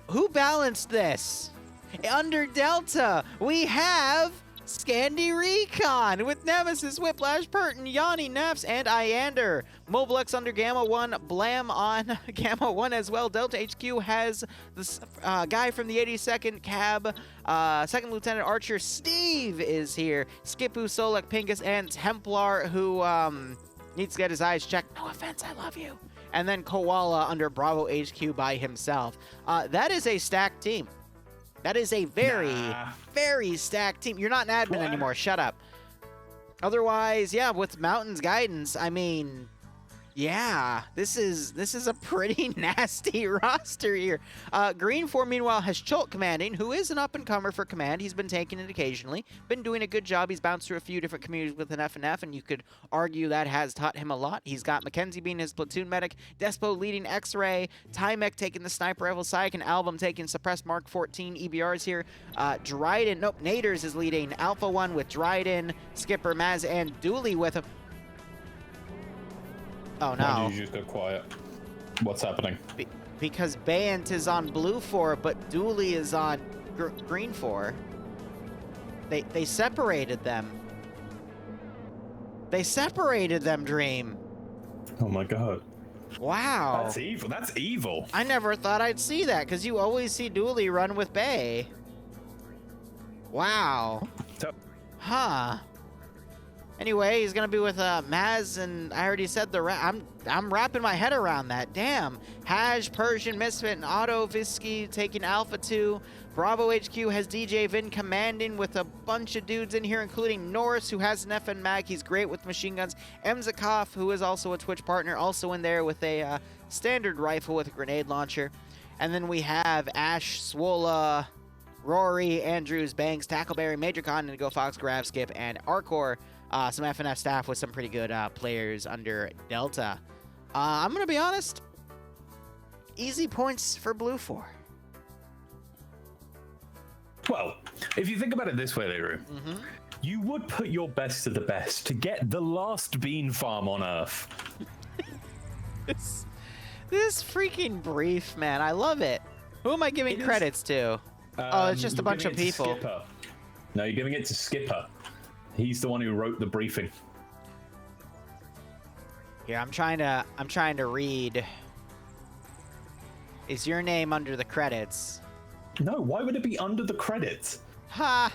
[SPEAKER 2] Who balanced this? Under Delta, we have Scandi Recon with Nemesis, Whiplash, Burton, Yanni, Naps, and Iander. Moblex under Gamma 1, Blam on Gamma 1 as well. Delta HQ has this guy from the 82nd Cab, Second Lieutenant Archer Steve is here. Skipu, Solek, Pinkus, and Templar, who needs to get his eyes checked. No offense, I love you. And then Koala under Bravo HQ by himself. That is a stacked team. That is a very stacked team. You're not an admin anymore. Shut up. Otherwise, yeah, with Mountain's guidance, I mean, yeah, this is a pretty nasty roster here. Green 4, meanwhile, has Chult commanding, who is an up-and-comer for command. He's been taking it occasionally. Been doing a good job. He's bounced through a few different communities with an FNF, and you could argue that has taught him a lot. He's got Mackenzie being his platoon medic, Despo leading X-Ray, Tymek taking the sniper rifle, Syke and Album taking suppressed Mark 14 EBRs here. Dryden, nope, Naders is leading Alpha 1 with Dryden, Skipper, Maz, and Dooley with him. Oh no.
[SPEAKER 1] Why did you just go quiet? What's happening?
[SPEAKER 2] Because Bant is on Blue 4, but Dooley is on Green 4. They separated them. They separated them, Dream.
[SPEAKER 1] Oh my god.
[SPEAKER 2] Wow.
[SPEAKER 1] That's evil. That's evil.
[SPEAKER 2] I never thought I'd see that, because you always see Dooley run with Bay. Wow. Huh. Anyway, he's gonna be with Maz, and I already said I'm wrapping my head around that. Damn. Haj, Persian, Misfit, and Otto Visky taking Alpha 2. Bravo HQ has DJ Vin commanding with a bunch of dudes in here, including Norris, who has an FN Mag. He's great with machine guns. Emzakov, who is also a Twitch partner, also in there with a standard rifle with a grenade launcher. And then we have Ash, Swola, Rory, Andrews, Banks, Tackleberry, Major Con, Indigo Fox, Grab, Skip, and Arcor. Some FNF staff with some pretty good players under Delta. I'm going to be honest. Easy points for Blue 4.
[SPEAKER 1] Well, if you think about it this way, Liru, you would put your best to the best to get the last bean farm on Earth.
[SPEAKER 2] This freaking brief, man. I love it. Who am I giving credits to? Oh, it's just a bunch of people.
[SPEAKER 1] Skipper. No, you're giving it to Skipper. He's the one who wrote the briefing.
[SPEAKER 2] Here, I'm trying to read. Is your name under the credits?
[SPEAKER 1] No, why would it be under the credits?
[SPEAKER 2] Ha!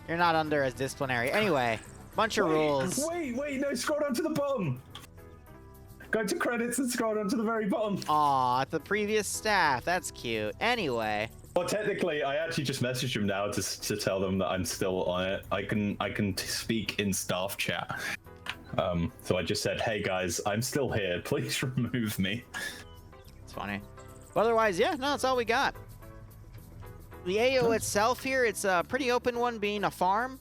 [SPEAKER 2] You're not under as disciplinary. Anyway, bunch of rules.
[SPEAKER 1] Wait, no, scroll down to the bottom. Go to credits and scroll down to the very bottom.
[SPEAKER 2] Aw, the previous staff. That's cute. Anyway.
[SPEAKER 1] Well, technically, I actually just messaged him now to tell them that I'm still on it. I can speak in staff chat. So I just said, hey guys, I'm still here. Please remove me.
[SPEAKER 2] It's funny. But otherwise, yeah, no, that's all we got. The AO itself here, it's a pretty open one, being a farm.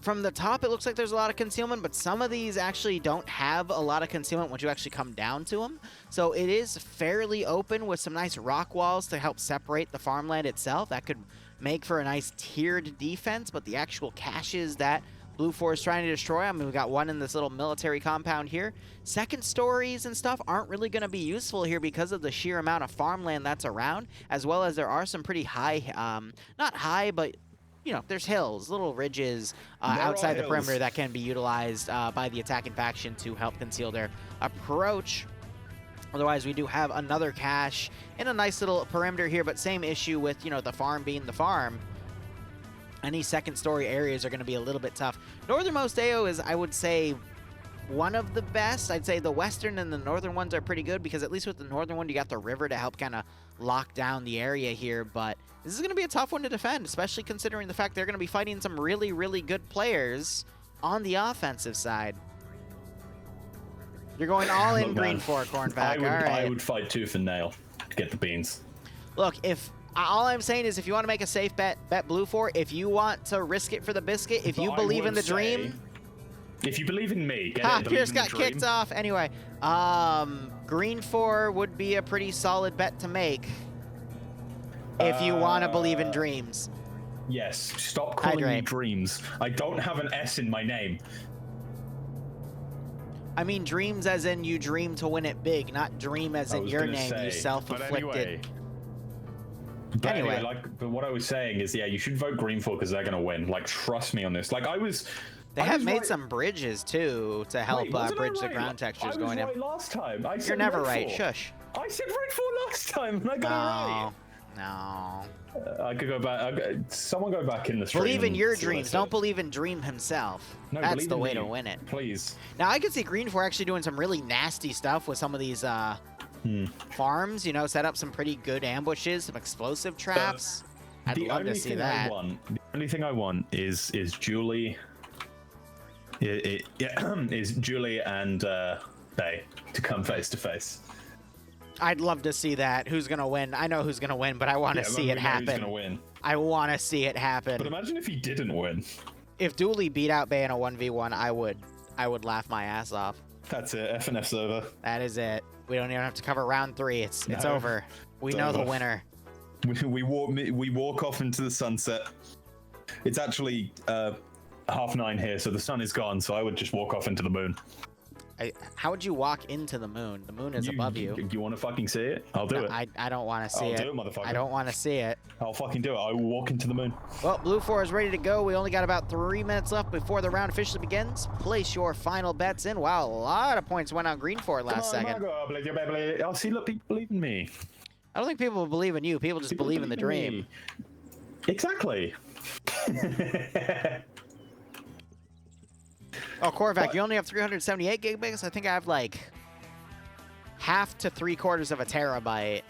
[SPEAKER 2] From the top, it looks like there's a lot of concealment, but some of these actually don't have a lot of concealment once you actually come down to them. So it is fairly open with some nice rock walls to help separate the farmland itself. That could make for a nice tiered defense, but the actual caches that Blue 4 is trying to destroy, I mean, we got one in this little military compound here. Second stories and stuff aren't really going to be useful here because of the sheer amount of farmland that's around, as well as there are some pretty high, not high, but you know, there's hills, little ridges outside the perimeter that can be utilized by the attacking faction to help conceal their approach. Otherwise, we do have another cache in a nice little perimeter here, but same issue with, you know, the farm being the farm. Any second story areas are going to be a little bit tough. Northernmost AO is, I would say, one of the best. I'd say the western and the northern ones are pretty good because at least with the northern one, you got the river to help kind of lock down the area here. But this is going to be a tough one to defend, especially considering the fact they're going to be fighting some really, really good players on the offensive side. You're going all in green for Cornback. All right.
[SPEAKER 1] I would fight tooth and nail to get the beans.
[SPEAKER 2] Look, if all I'm saying is if you want to make a safe bet, bet Blue 4. If you want to risk it for the biscuit, if you believe in the dream.
[SPEAKER 1] If you believe in me, get it.
[SPEAKER 2] Pierce got kicked off. Anyway, green 4 would be a pretty solid bet to make if you want to believe in dreams.
[SPEAKER 1] Yes, stop calling me dreams. I don't have an S in my name.
[SPEAKER 2] I mean dreams as in you dream to win it big, not dream as in your name, you self-inflicted.
[SPEAKER 1] But anyway, but what I was saying is, yeah, you should vote green for because they're going to win. Like, trust me on this. Like,
[SPEAKER 2] They have made some bridges, too, to help bridge the ground textures going in.
[SPEAKER 1] I was right last time. I said
[SPEAKER 2] You're never right. Shush.
[SPEAKER 1] I said red 4 last time, and I got it right.
[SPEAKER 2] No.
[SPEAKER 1] I could go back. Someone go back in the stream.
[SPEAKER 2] Believe in your dreams. Don't believe in Dream himself.
[SPEAKER 1] No,
[SPEAKER 2] that's the way to win it.
[SPEAKER 1] Please.
[SPEAKER 2] Now, I could see green 4 actually doing some really nasty stuff with some of these farms. You know, set up some pretty good ambushes, some explosive traps. I'd love to see that.
[SPEAKER 1] The only thing I want is Julie. Is Julie and Bay to come face to face.
[SPEAKER 2] I'd love to see that. Who's gonna win? I know who's gonna win, but I want to see it happen.
[SPEAKER 1] Who's gonna win?
[SPEAKER 2] I want to see it happen.
[SPEAKER 1] But imagine if he didn't win.
[SPEAKER 2] If Dooley beat out Bay in a 1v1, I would laugh my ass off.
[SPEAKER 1] That's it. FNF's over.
[SPEAKER 2] That is it. We don't even have to cover round 3. It's over. We know the winner.
[SPEAKER 1] We walk off into the sunset. It's actually 9:30 here, so the sun is gone. So I would just walk off into the moon.
[SPEAKER 2] How would you walk into the moon? The moon is above you.
[SPEAKER 1] You want to fucking see it? I'll do it.
[SPEAKER 2] I don't want to see it.
[SPEAKER 1] I'll do it, motherfucker.
[SPEAKER 2] I don't want to see it.
[SPEAKER 1] I'll fucking do it. I will walk into the moon.
[SPEAKER 2] Well, Blue 4 is ready to go. We only got about 3 minutes left before the round officially begins. Place your final bets in. Wow, a lot of points went on green 4 last second.
[SPEAKER 1] Oh, see, look, people believe in me.
[SPEAKER 2] I don't think people believe in you. People just believe in the dream.
[SPEAKER 1] Me. Exactly.
[SPEAKER 2] Oh, Korvac, you only have 378 gigabytes? I think I have like half to 3/4 of a terabyte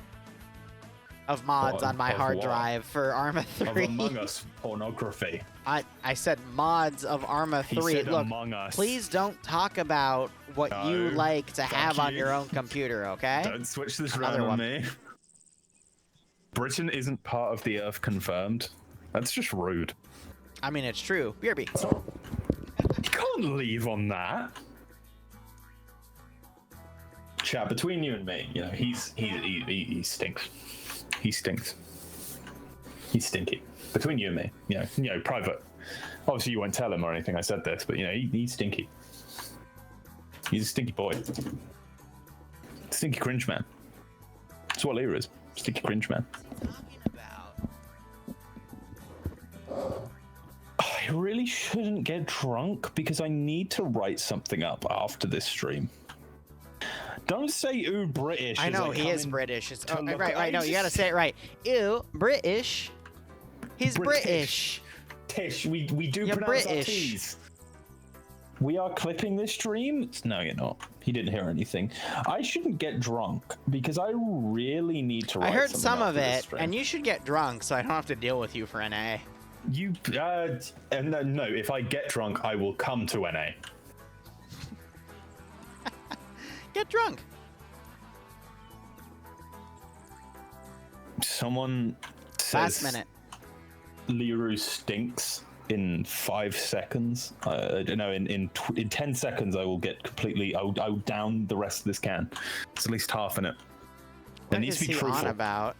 [SPEAKER 2] of mods on my hard drive for Arma 3.
[SPEAKER 1] Of Among Us pornography.
[SPEAKER 2] I said mods of Arma 3.
[SPEAKER 1] He said
[SPEAKER 2] Look,
[SPEAKER 1] Among Us.
[SPEAKER 2] please don't talk about what you like to have on your own computer, okay?
[SPEAKER 1] Don't switch this around on me. Britain isn't part of the Earth confirmed. That's just rude.
[SPEAKER 2] I mean, it's true. BRB.
[SPEAKER 1] You can't leave on that. Chat, between you and me, you know, he stinks. He stinks. He's stinky. Between you and me, you know, private. Obviously, you won't tell him or anything. I said this, but you know, he's stinky. He's a stinky boy. Stinky cringe man. That's what Liru is. Stinky cringe man. I really shouldn't get drunk because I need to write something up after this stream.
[SPEAKER 4] Don't say ooh British.
[SPEAKER 2] I
[SPEAKER 4] as
[SPEAKER 2] know,
[SPEAKER 4] I
[SPEAKER 2] he
[SPEAKER 4] come
[SPEAKER 2] is
[SPEAKER 4] in
[SPEAKER 2] British. It's,
[SPEAKER 4] to look
[SPEAKER 2] right,
[SPEAKER 4] at-
[SPEAKER 2] right. No, you gotta say it right. Ew, British. He's British.
[SPEAKER 4] Tish, we do
[SPEAKER 2] You're
[SPEAKER 4] pronounce our
[SPEAKER 2] British.
[SPEAKER 4] T's. We are clipping this stream? No, you're not. He didn't hear anything. I shouldn't get drunk because I really need to write
[SPEAKER 2] I heard
[SPEAKER 4] something
[SPEAKER 2] some
[SPEAKER 4] up
[SPEAKER 2] of
[SPEAKER 4] for this
[SPEAKER 2] it,
[SPEAKER 4] stream.
[SPEAKER 2] and you should get drunk so I don't have to deal with you for NA.
[SPEAKER 4] You, and then, no, if I get drunk, I will come to NA.
[SPEAKER 2] Get drunk.
[SPEAKER 4] Someone
[SPEAKER 2] Last
[SPEAKER 4] says
[SPEAKER 2] minute.
[SPEAKER 4] Liru stinks in 5 seconds. No, in 10 seconds, I will get completely. I will down the rest of this can. It's at least half in it. It
[SPEAKER 2] What
[SPEAKER 4] needs
[SPEAKER 2] is
[SPEAKER 4] to be
[SPEAKER 2] he
[SPEAKER 4] truthful.
[SPEAKER 2] on about?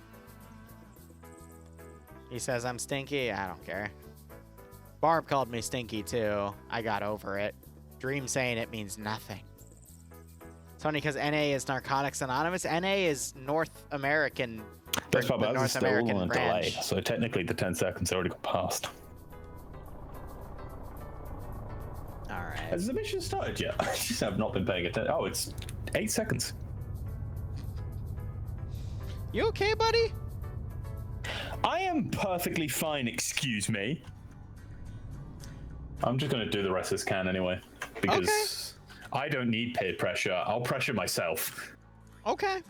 [SPEAKER 2] He says I'm stinky. I don't care. Barb called me stinky too. I got over it. Dream saying it means nothing. It's funny because NA is Narcotics Anonymous. NA is North American.
[SPEAKER 4] That's
[SPEAKER 2] the
[SPEAKER 4] probably
[SPEAKER 2] North
[SPEAKER 4] still
[SPEAKER 2] American
[SPEAKER 4] on a
[SPEAKER 2] branch.
[SPEAKER 4] delay. So technically, the 10 seconds already got passed.
[SPEAKER 2] All right.
[SPEAKER 4] Has the mission started yet? I just have not been paying attention. Oh, it's 8 seconds.
[SPEAKER 2] You okay, buddy?
[SPEAKER 4] I am perfectly fine, excuse me.
[SPEAKER 1] I'm just going to do the rest of this can anyway, because I don't need peer pressure. I'll pressure myself.
[SPEAKER 2] Okay.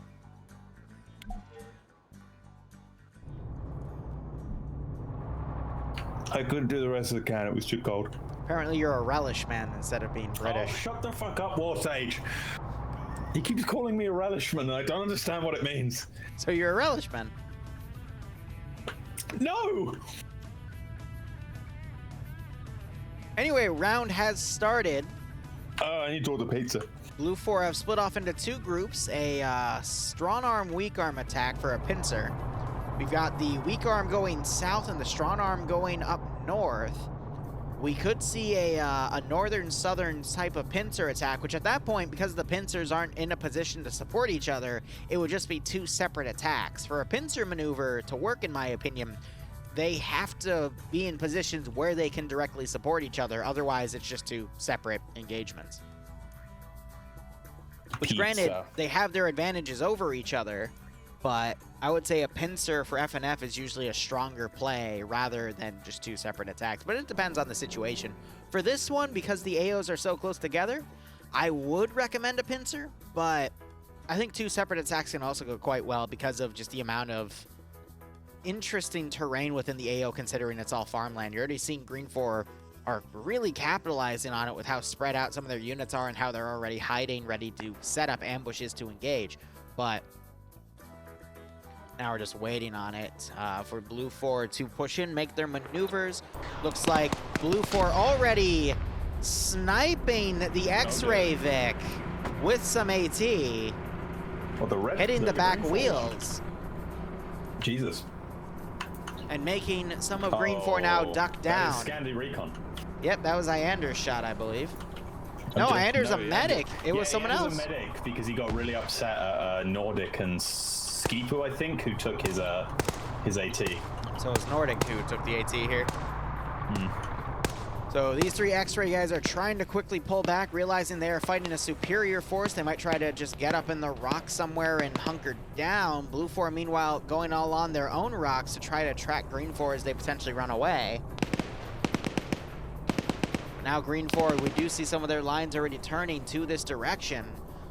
[SPEAKER 4] I couldn't do the rest of the can, it was too cold.
[SPEAKER 2] Apparently you're a relish man instead of being British.
[SPEAKER 1] Oh, shut the fuck up, War Sage. He keeps calling me a relishman, and I don't understand what it means.
[SPEAKER 2] So you're a relish man.
[SPEAKER 1] No!
[SPEAKER 2] Anyway, round has started.
[SPEAKER 1] Oh, I need to order pizza.
[SPEAKER 2] Blue 4 have split off into two groups, a strong arm, weak arm attack for a pincer. We've got the weak arm going south and the strong arm going up north. We could see a northern-southern type of pincer attack, which at that point, because the pincers aren't in a position to support each other, it would just be two separate attacks. For a pincer maneuver to work, in my opinion, they have to be in positions where they can directly support each other. Otherwise, it's just two separate engagements. Which, granted, they have their advantages over each other, but I would say a pincer for FNF is usually a stronger play rather than just two separate attacks. But it depends on the situation. For this one, because the AOs are so close together, I would recommend a pincer, but I think two separate attacks can also go quite well because of just the amount of interesting terrain within the AO, considering it's all farmland. You're already seeing Green 4 are really capitalizing on it with how spread out some of their units are and how they're already hiding, ready to set up ambushes to engage. But now we're just waiting on it for Blue 4 to push in, make their maneuvers. Looks like Blue 4 already sniping the X-Ray Vic with some AT,
[SPEAKER 1] Well, the red,
[SPEAKER 2] hitting the back
[SPEAKER 1] green
[SPEAKER 2] wheels,
[SPEAKER 1] Jesus.
[SPEAKER 2] and making some of Green 4 now duck down.
[SPEAKER 1] That is Scandi Recon.
[SPEAKER 2] Yep, that was Iander's shot, I believe. No, Iander's a medic. It was someone else.
[SPEAKER 1] He was a medic because he got really upset at Nordic and Skipu, I think, who took his AT.
[SPEAKER 2] So it was Nordic who took the AT here. So these three X-Ray guys are trying to quickly pull back, realizing they are fighting a superior force. They might try to just get up in the rock somewhere and hunker down. Blue 4, meanwhile, going all on their own rocks to try to track Green 4 as they potentially run away. Now Green 4, we do see some of their lines already turning to this direction.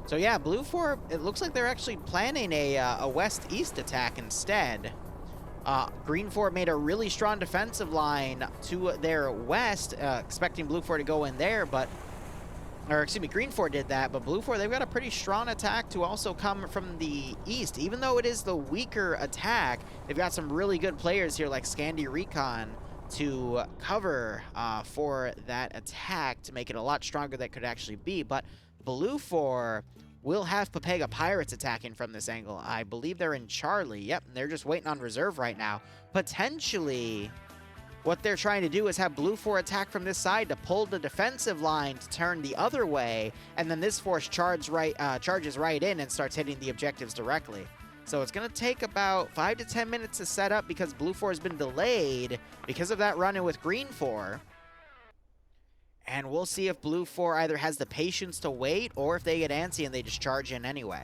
[SPEAKER 2] So yeah, Blue 4, it looks like they're actually planning a west-east attack instead. Green 4 made a really strong defensive line to their west, expecting Blue 4 to go in there, but... Or, excuse me, Green 4 did that, but Blue 4, they've got a pretty strong attack to also come from the east. Even though it is the weaker attack, they've got some really good players here like Scandi Recon to cover for that attack to make it a lot stronger than it could actually be. But Blue 4 will have Papega Pirates attacking from this angle. I believe they're in Charlie. Yep, they're just waiting on reserve right now. Potentially, what they're trying to do is have Blue 4 attack from this side to pull the defensive line to turn the other way, and then this force charges right in and starts hitting the objectives directly. So it's going to take about 5 to 10 minutes to set up because Blue 4 has been delayed because of that run-in with Green 4. And we'll see if Blue 4 either has the patience to wait or if they get antsy and they just charge in anyway.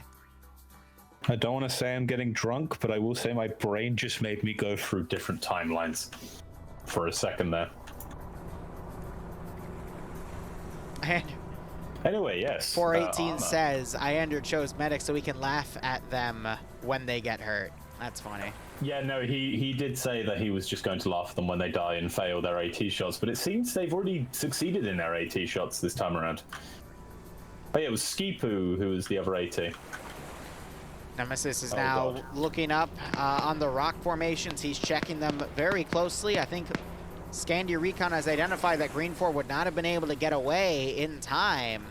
[SPEAKER 1] I don't want to say I'm getting drunk, but I will say my brain just made me go through different timelines for a second there.
[SPEAKER 2] And
[SPEAKER 1] Anyway, yes.
[SPEAKER 2] 418 says, Iander chose medic so we can laugh at them when they get hurt. That's funny.
[SPEAKER 1] Yeah, no, he did say that he was just going to laugh at them when they die and fail their AT shots, but it seems they've already succeeded in their AT shots this time around. Oh yeah, it was Skipu who was the other AT.
[SPEAKER 2] Nemesis is now looking up on the rock formations. He's checking them very closely. I think Scandia Recon has identified that Green 4 would not have been able to get away in time.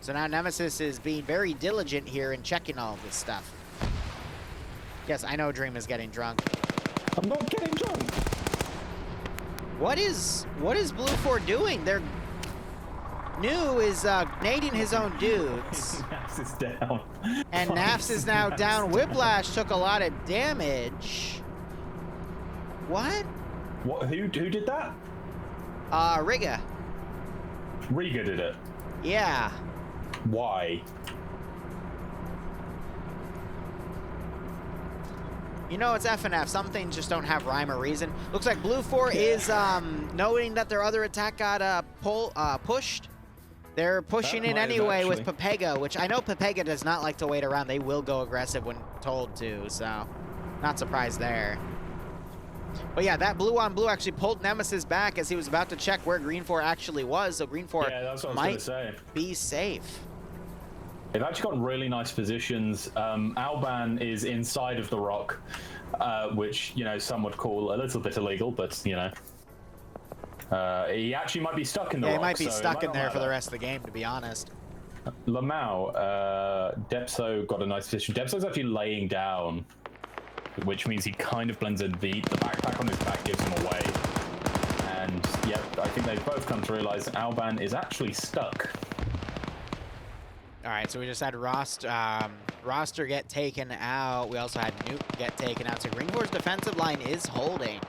[SPEAKER 2] So now Nemesis is being very diligent here in checking all of this stuff. Yes, I know Dream is getting drunk.
[SPEAKER 1] I'm not getting drunk.
[SPEAKER 2] What is Blue 4 doing? They're New is nading his own dudes.
[SPEAKER 1] Nafs is down.
[SPEAKER 2] And Nafs is now down. Whiplash took a lot of damage. What?
[SPEAKER 1] What? Who did that?
[SPEAKER 2] Riga.
[SPEAKER 1] Riga did it.
[SPEAKER 2] Yeah.
[SPEAKER 1] Why?
[SPEAKER 2] You know, it's FNF. Some things just don't have rhyme or reason. Looks like Blue 4 is noting that their other attack got pushed. They're pushing in anyway with Pepega, which I know Pepega does not like to wait around. They will go aggressive when told to, so not surprised there. But yeah, that blue on blue actually pulled Nemesis back as he was about to check where Green 4 actually was, so Green 4 might be safe.
[SPEAKER 1] They've actually got really nice positions. Alban is inside of the rock, which, you know, some would call a little bit illegal, but, you know. He actually might be stuck in the rock.
[SPEAKER 2] Yeah, he might be stuck in there for the rest of the game, to be honest.
[SPEAKER 1] Lamau, Depso got a nice position. Depso's actually laying down, which means he kind of blends in. The backpack on his back gives him away. And, yep, I think they've both come to realize Alban is actually stuck.
[SPEAKER 2] All right, so we just had Roster get taken out. We also had Nuke get taken out. So Green 4's defensive line is holding.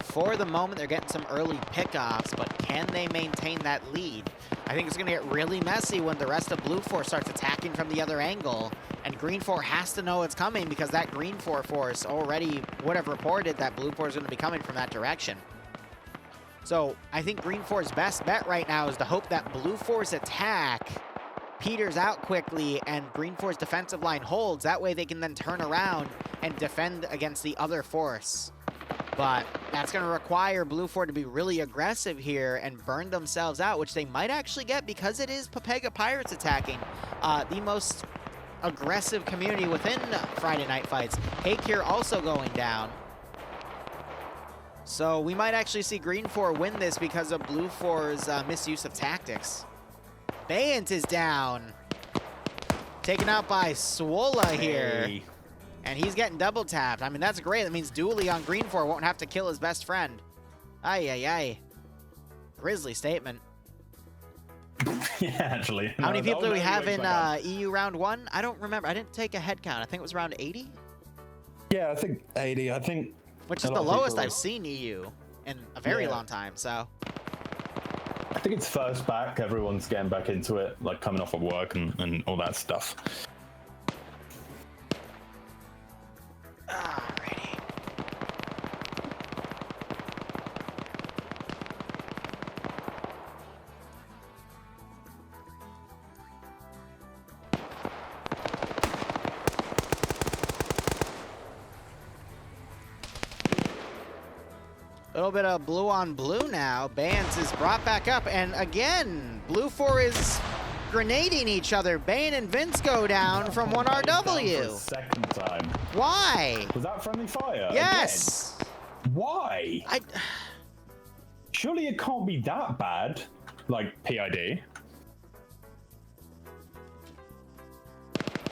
[SPEAKER 2] For the moment, they're getting some early pickoffs, but can they maintain that lead? I think it's going to get really messy when the rest of Blue 4 starts attacking from the other angle, and Green 4 has to know it's coming because that Green 4 force already would have reported that Blue 4 is going to be coming from that direction. So I think Green 4's best bet right now is to hope that Blue 4's attack peters out quickly and Green 4's defensive line holds. That way they can then turn around and defend against the other force. But that's going to require Blue 4 to be really aggressive here and burn themselves out, which they might actually get because it is Pepega Pirates attacking, the most aggressive community within Friday Night Fights. Hake here also going down. So we might actually see Green 4 win this because of Blue 4's misuse of tactics. Bayant is down. Taken out by Swola here. And he's getting double tapped. I mean, that's great. That means Dooley on Green 4 won't have to kill his best friend. Ay, ay, ay. Grisly statement.
[SPEAKER 1] Yeah, actually.
[SPEAKER 2] How many people do we have in EU round 1? I don't remember. I didn't take a head count. I think it was around 80?
[SPEAKER 1] Yeah, I think 80. I think...
[SPEAKER 2] Which is the lowest I've seen EU in a very long time, so...
[SPEAKER 1] I think it's first back. Everyone's getting back into it, like coming off of work and all that stuff.
[SPEAKER 2] Alrighty. A little bit of blue on blue now. Bans is brought back up, and again, Blue 4 is grenading each other. Bane and Vince go down from 1RW.
[SPEAKER 1] Second time.
[SPEAKER 2] Why?
[SPEAKER 1] Was that friendly fire?
[SPEAKER 2] Yes.
[SPEAKER 1] Again? Why? Surely it can't be that bad. Like PID.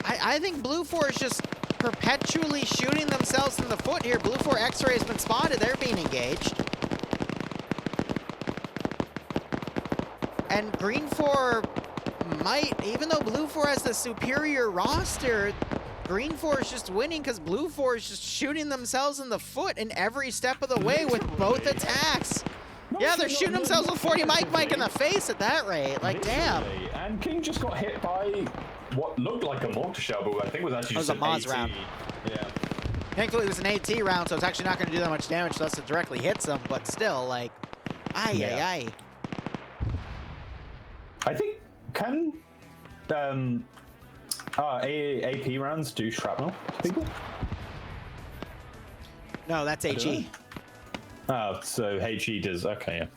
[SPEAKER 2] I think Blue 4 is just perpetually shooting themselves in the foot here. Blue 4 X-ray has been spotted. They're being engaged. And Green 4 might, even though Blue 4 has the superior roster, Green 4 is just winning because Blue 4 is just shooting themselves in the foot in every step of the way with both attacks. Yeah, they're shooting themselves with 40 Mike in the face at that rate. Like, damn.
[SPEAKER 1] Literally. And King just got hit by what looked like a mortar shell, but I think it was actually just
[SPEAKER 2] a Moz
[SPEAKER 1] AT.
[SPEAKER 2] round.
[SPEAKER 1] Yeah.
[SPEAKER 2] Thankfully, it was an AT round, so it's actually not going to do that much damage unless it directly hits them, but still, like, aye.
[SPEAKER 1] I think, can AP rounds do shrapnel to people?
[SPEAKER 2] No, that's HE.
[SPEAKER 1] Oh, so HE does, okay, yeah.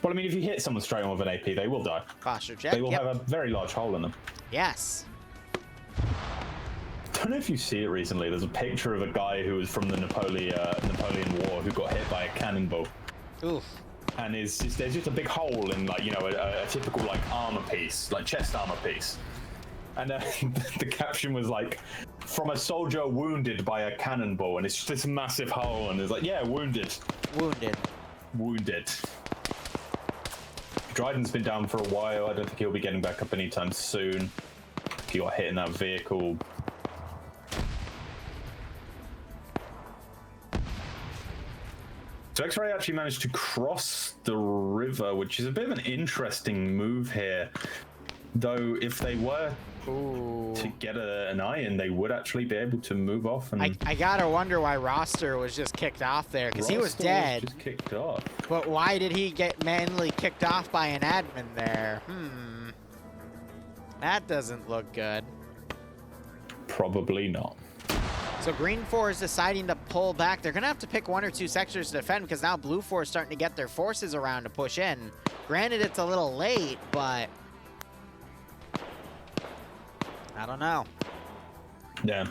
[SPEAKER 1] Well, I mean, if you hit someone straight on with an AP, they will die.
[SPEAKER 2] Posture check.
[SPEAKER 1] They will have a very large hole in them.
[SPEAKER 2] Yes.
[SPEAKER 1] I don't know if you see it recently. There's a picture of a guy who was from the Napoleon War who got hit by a cannonball.
[SPEAKER 2] Oof.
[SPEAKER 1] And there's just a big hole in, like, you know, a typical, like, armor piece, like chest armor piece. And the caption was like, from a soldier wounded by a cannonball, and it's just this massive hole, and it's like, yeah, wounded. Wounded. Dryden's been down for a while. I don't think he'll be getting back up anytime soon. He got hit in that vehicle. So X-Ray actually managed to cross the river, which is a bit of an interesting move here. Though, if they were to get an iron, they would actually be able to move off. And
[SPEAKER 2] I gotta wonder why Roster was just kicked off there, because he was dead.
[SPEAKER 1] Just kicked off.
[SPEAKER 2] But why did he get manually kicked off by an admin there? That doesn't look good.
[SPEAKER 1] Probably not.
[SPEAKER 2] So Green 4 is deciding to pull back. They're going to have to pick 1 or 2 sectors to defend because now Blue 4 is starting to get their forces around to push in. Granted, it's a little late, but I don't know.
[SPEAKER 1] Yeah.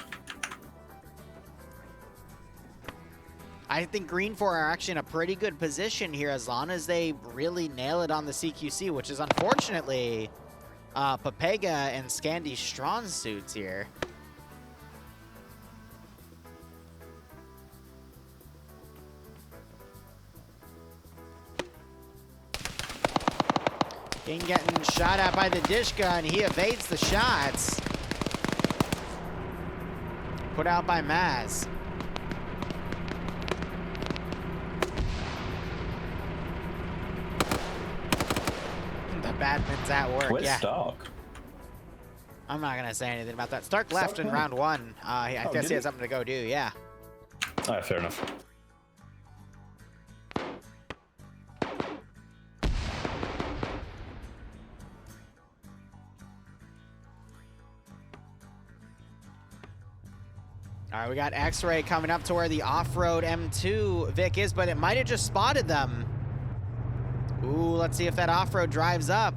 [SPEAKER 2] I think Green 4 are actually in a pretty good position here as long as they really nail it on the CQC, which is unfortunately Papega and Scandy's strong suits here. King getting shot at by the dish gun. He evades the shots. Put out by Maz. The Badman's at work.
[SPEAKER 1] Where's
[SPEAKER 2] yeah.
[SPEAKER 1] Stark?
[SPEAKER 2] I'm not going to say anything about that. Stark left in round 1. I guess he had something to go do, yeah.
[SPEAKER 1] Oh, fair enough.
[SPEAKER 2] All right, we got X-Ray coming up to where the off-road M2 Vic is, but it might have just spotted them. Ooh, let's see if that off-road drives up.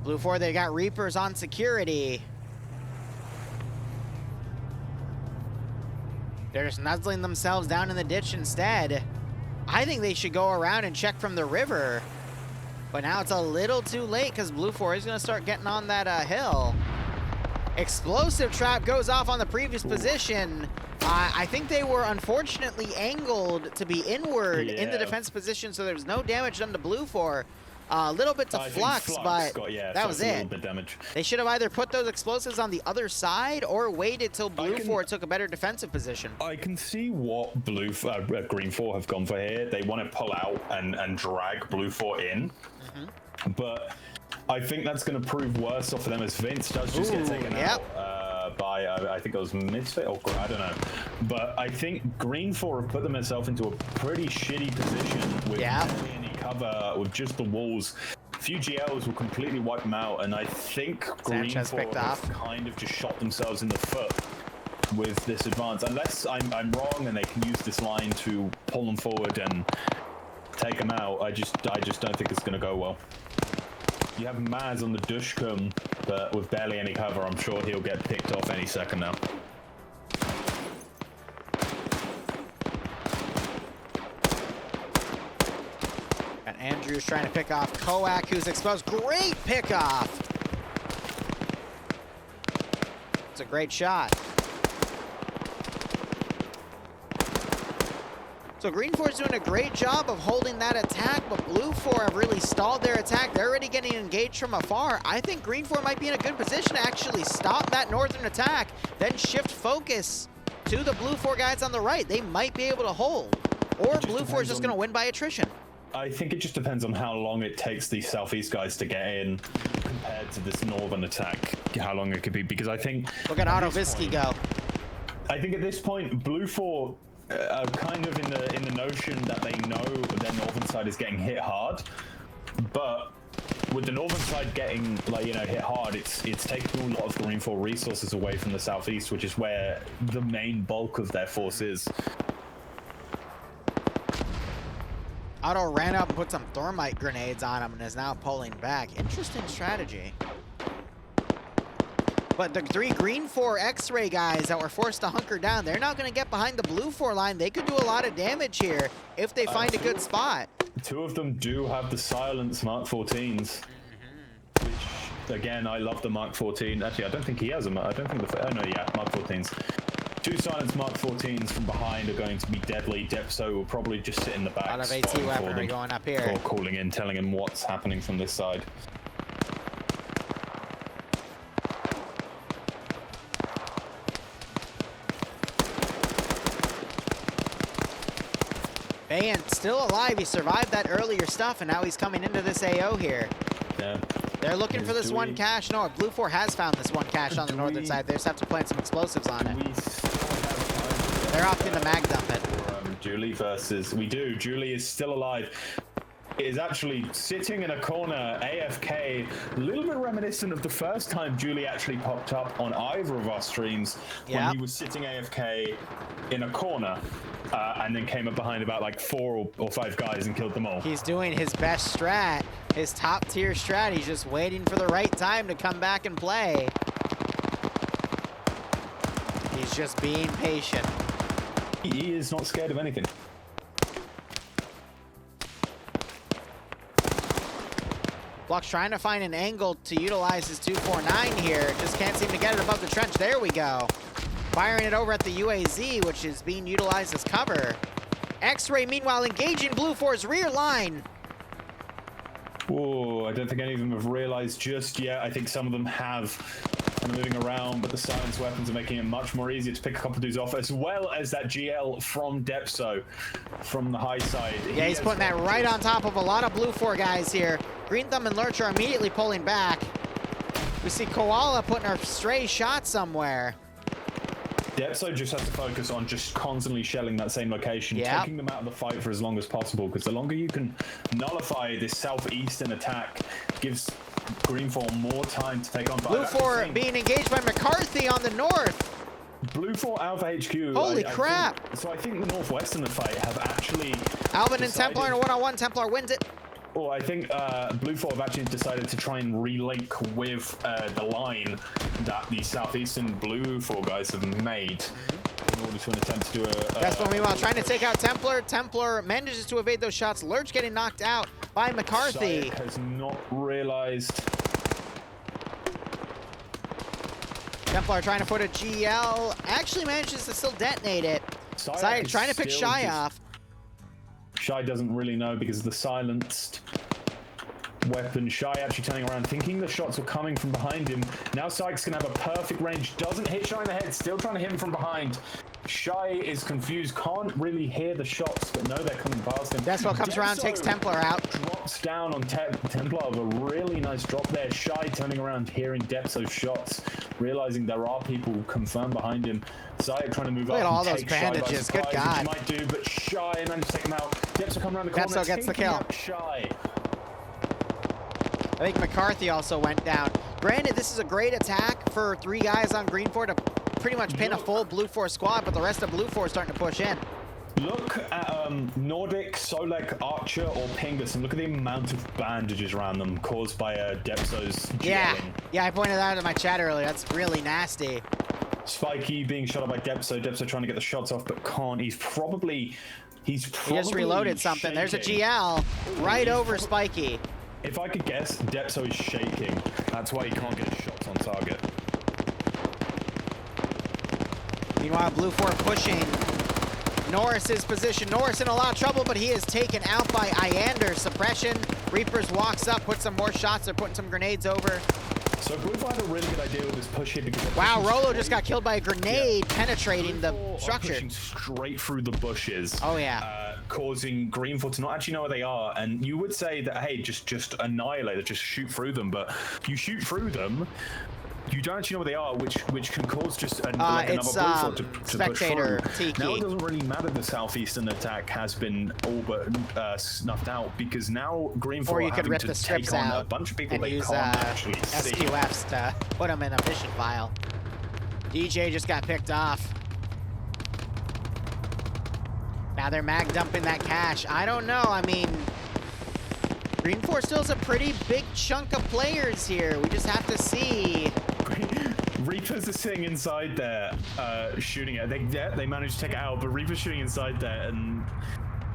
[SPEAKER 2] Blue 4, they got Reapers on security. They're just nuzzling themselves down in the ditch instead. I think they should go around and check from the river. But now it's a little too late because Blue 4 is going to start getting on that hill. Explosive trap goes off on the previous position. I think they were unfortunately angled to be inward in the defense position, so there was no damage done to Blue 4. A little bit to Flux, but that was it. They should have either put those explosives on the other side or waited till Blue 4 took a better defensive position.
[SPEAKER 1] I can see what Green 4 have gone for here. They want to pull out and drag Blue 4 in, but I think that's going to prove worse off for them as Vince does just get taken out by, I think it was Misfit or I don't know. But I think Green 4 have put themselves into a pretty shitty position with barely any cover, with just the walls. A few GLs will completely wipe them out, and I think Green 4 have kind of just shot themselves in the foot with this advance. Unless I'm wrong and they can use this line to pull them forward and take them out, I just don't think it's going to go well. You have Maz on the Dushkum, but with barely any cover, I'm sure he'll get picked off any second now.
[SPEAKER 2] And Andrew's trying to pick off Koak, who's exposed. Great pickoff! It's a great shot. So Green 4 is doing a great job of holding that attack, but Blue 4 have really stalled their attack. They're already getting engaged from afar. I think Green 4 might be in a good position to actually stop that northern attack, then shift focus to the Blue 4 guys on the right. They might be able to hold. Or Blue 4 is just going to win by attrition.
[SPEAKER 1] I think it just depends on how long it takes the southeast guys to get in compared to this northern attack, how long it could be, because I think...
[SPEAKER 2] Look at Autovisky go.
[SPEAKER 1] I think at this point, Blue 4 are kind of in the notion that they know their northern side is getting hit hard, but with the northern side getting, like, you know, hit hard, it's taking a lot of Green 4 resources away from the southeast, which is where the main bulk of their force is.
[SPEAKER 2] Otto ran up and put some thermite grenades on him and is now pulling back. Interesting strategy. But the 3 Green 4 X-ray guys that were forced to hunker down, they're not going to get behind the Blue 4 line. They could do a lot of damage here if they find a good spot. 2
[SPEAKER 1] of them do have the silence Mark 14s, which, again, I love the Mark 14. Actually, I don't think he has them. I don't think the... Oh, no, yeah, Mark 14s. 2 silence Mark 14s from behind are going to be deadly. Depso will probably just sit in the back.
[SPEAKER 2] A lot of AT weaponry going up here.
[SPEAKER 1] Or calling in, telling him what's happening from this side.
[SPEAKER 2] Bayan still alive. He survived that earlier stuff, and now he's coming into this AO here.
[SPEAKER 1] Yeah.
[SPEAKER 2] They're looking for this one cache. No, Blue 4 has found this one cache on the northern side. They just have to plant some explosives on it. They're off in the mag dump it.
[SPEAKER 1] Julie versus... We do. Julie is still alive. Is actually sitting in a corner, AFK, a little bit reminiscent of the first time Julie actually popped up on either of our streams, when he was sitting AFK in a corner, and then came up behind about like 4 or 5 guys and killed them all.
[SPEAKER 2] He's doing his best strat, his top tier strat. He's just waiting for the right time to come back and play. He's just being patient.
[SPEAKER 1] He is not scared of anything.
[SPEAKER 2] Block's trying to find an angle to utilize his 249 here. Just can't seem to get it above the trench. There we go. Firing it over at the UAZ, which is being utilized as cover. X-Ray, meanwhile, engaging Blue 4's rear line.
[SPEAKER 1] Oh, I don't think any of them have realized just yet. I think some of them have. And moving around, but the silence weapons are making it much more easier to pick a couple of dudes off, as well as that GL from Depso from the high side.
[SPEAKER 2] Yeah, he's putting that right on top of a lot of Blue 4 guys here. Green Thumb and Lurch are immediately pulling back. We see Koala putting a stray shot somewhere.
[SPEAKER 1] Depso just has to focus on just constantly shelling that same location, taking them out of the fight for as long as possible, because the longer you can nullify this southeastern attack gives Green 4 more time to take on.
[SPEAKER 2] Blue 4 being engaged by McCarthy on the north.
[SPEAKER 1] Blue 4 Alpha HQ.
[SPEAKER 2] Holy crap.
[SPEAKER 1] I think the northwestern fight have actually...
[SPEAKER 2] Alvin and Templar in a one-on-one. Templar wins it.
[SPEAKER 1] Oh, I think Blue 4 have actually decided to try and relink with the line that the southeastern Blue 4 guys have made in order to attempt to do a...
[SPEAKER 2] Vespa, meanwhile, trying to take out Templar. Templar manages to evade those shots. Lurch getting knocked out by McCarthy.
[SPEAKER 1] Sayek has not realized.
[SPEAKER 2] Templar trying to put a GL. Actually manages to still detonate it. Sayek trying to pick Shy off.
[SPEAKER 1] Shy doesn't really know because of the silenced weapon. Shy actually turning around, thinking the shots were coming from behind him. Now Sykes can have a perfect range. Doesn't hit Shy in the head. Still trying to hit him from behind. Shy is confused. Can't really hear the shots, but know they're coming past him.
[SPEAKER 2] Despot comes around, takes Templar out.
[SPEAKER 1] Drops down on Templar with a really nice drop there. Shy turning around, hearing Depso's shots, realizing there are people confirmed behind him. Sayek trying to move up.
[SPEAKER 2] Look at all those bandages. Good God.
[SPEAKER 1] He might do, but Shy managed to take him out. Depso come around the corner.
[SPEAKER 2] Depso gets the kill.
[SPEAKER 1] Shy.
[SPEAKER 2] I think McCarthy also went down. Granted, this is a great attack for 3 guys on Green 4 to pretty much pin a full Blue 4 squad, but the rest of Blue 4 is starting to push in.
[SPEAKER 1] Look at Nordic, Solek, Archer, or Pingus, and look at the amount of bandages around them caused by Depso's GLing.
[SPEAKER 2] Yeah, I pointed that out in my chat earlier. That's really nasty.
[SPEAKER 1] Spiky being shot up by Depso. Depso trying to get the shots off, but can't. He just
[SPEAKER 2] reloaded something. There's a GL right over Spiky.
[SPEAKER 1] If I could guess, Depso is shaking. That's why he can't get his shots on target.
[SPEAKER 2] Meanwhile, Blue 4 pushing Norris's position. Norris in a lot of trouble, but he is taken out by Iander. Suppression. Reapers walks up, puts some more shots. They're putting some grenades over.
[SPEAKER 1] So Blue 4 had a really good idea with this push here because...
[SPEAKER 2] Wow, Rolo just got killed by a grenade penetrating the structure.
[SPEAKER 1] Pushing straight through the bushes.
[SPEAKER 2] Oh, yeah.
[SPEAKER 1] causing Greenford to not actually know where they are. And you would say that, hey, just annihilate it, just shoot through them. But you shoot through them, you don't actually know where they are, which can cause just like another Blue to
[SPEAKER 2] Spectator
[SPEAKER 1] push through.
[SPEAKER 2] Tiki.
[SPEAKER 1] Now it doesn't really matter the southeastern attack has been all but snuffed out, because now Greenford
[SPEAKER 2] Or you
[SPEAKER 1] are
[SPEAKER 2] could
[SPEAKER 1] having
[SPEAKER 2] rip
[SPEAKER 1] to
[SPEAKER 2] the
[SPEAKER 1] take
[SPEAKER 2] strips
[SPEAKER 1] on
[SPEAKER 2] out
[SPEAKER 1] a bunch of people
[SPEAKER 2] and
[SPEAKER 1] they
[SPEAKER 2] use
[SPEAKER 1] can't actually see.
[SPEAKER 2] SQFs to put them in a mission file. DJ just got picked off. Now they're mag dumping that cash. I don't know. I mean, Greenford still has a pretty big chunk of players here. We just have to see.
[SPEAKER 1] Reapers are sitting inside there, shooting it. They managed to take it out, but Reaper's shooting inside there, and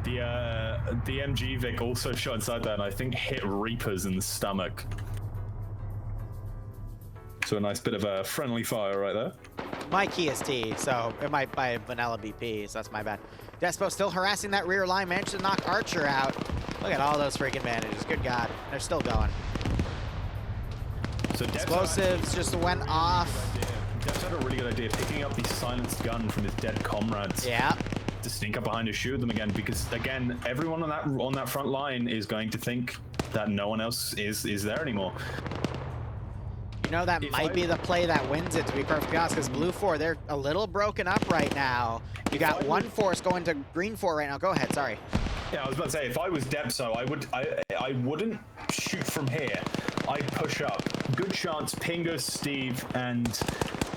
[SPEAKER 1] the MG Vic also shot inside there, and I think hit Reapers in the stomach. So a nice bit of a friendly fire right there.
[SPEAKER 2] My key is T, so it might buy vanilla BP, so that's my bad. Despo still harassing that rear line, managed to knock Archer out. Look at all those freaking bandages. Good God, they're still going.
[SPEAKER 1] So
[SPEAKER 2] Explosives just went off.
[SPEAKER 1] Debs had a really good idea, picking up the silenced gun from his dead comrades.
[SPEAKER 2] Yeah.
[SPEAKER 1] To sneak up behind and shoot them again, because again, everyone on that front line is going to think that no one else is there anymore.
[SPEAKER 2] You know, that might be the play that wins it, to be perfectly honest, because Blue 4, they're a little broken up right now. You got one force going to Green 4 right now. Go ahead, sorry.
[SPEAKER 1] Yeah, I was about to say, if I was Debso, I wouldn't shoot from here. I'd push up. Good chance, Pingus, Steve, and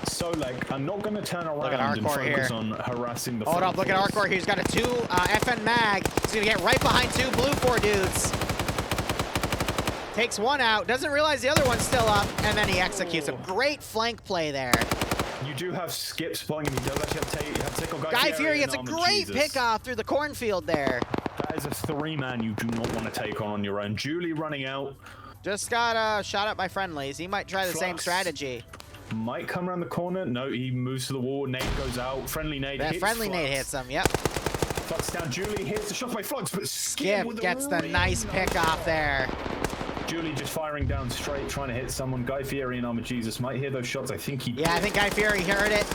[SPEAKER 1] Solek are not going to turn around and focus on harassing the
[SPEAKER 2] Hold up, look at Arcor here. He's got a 2 FN mag. He's going to get right behind 2 Blue 4 dudes. Takes one out, doesn't realize the other one's still up, and then he executes a great flank play there.
[SPEAKER 1] You do have Skip spawning him. He does actually have to take on
[SPEAKER 2] Guy Fury gets a great pick-off through the cornfield there.
[SPEAKER 1] That is a 3-man you do not want to take on your own. Julie running out.
[SPEAKER 2] Just got shot up by friendlies. He might try the same strategy.
[SPEAKER 1] Might come around the corner. No, he moves to the wall. Nade goes out. Friendly nade hits
[SPEAKER 2] friendly
[SPEAKER 1] Flux.
[SPEAKER 2] nade hits him, yep.
[SPEAKER 1] Flux down. Julie hits the shot by Flux, but
[SPEAKER 2] Skip gets the nice pick-off there.
[SPEAKER 1] Julie just firing down straight, trying to hit someone. Guy Fieri and Armor Jesus might hear those shots. I think he did.
[SPEAKER 2] I think Guy Fieri heard it.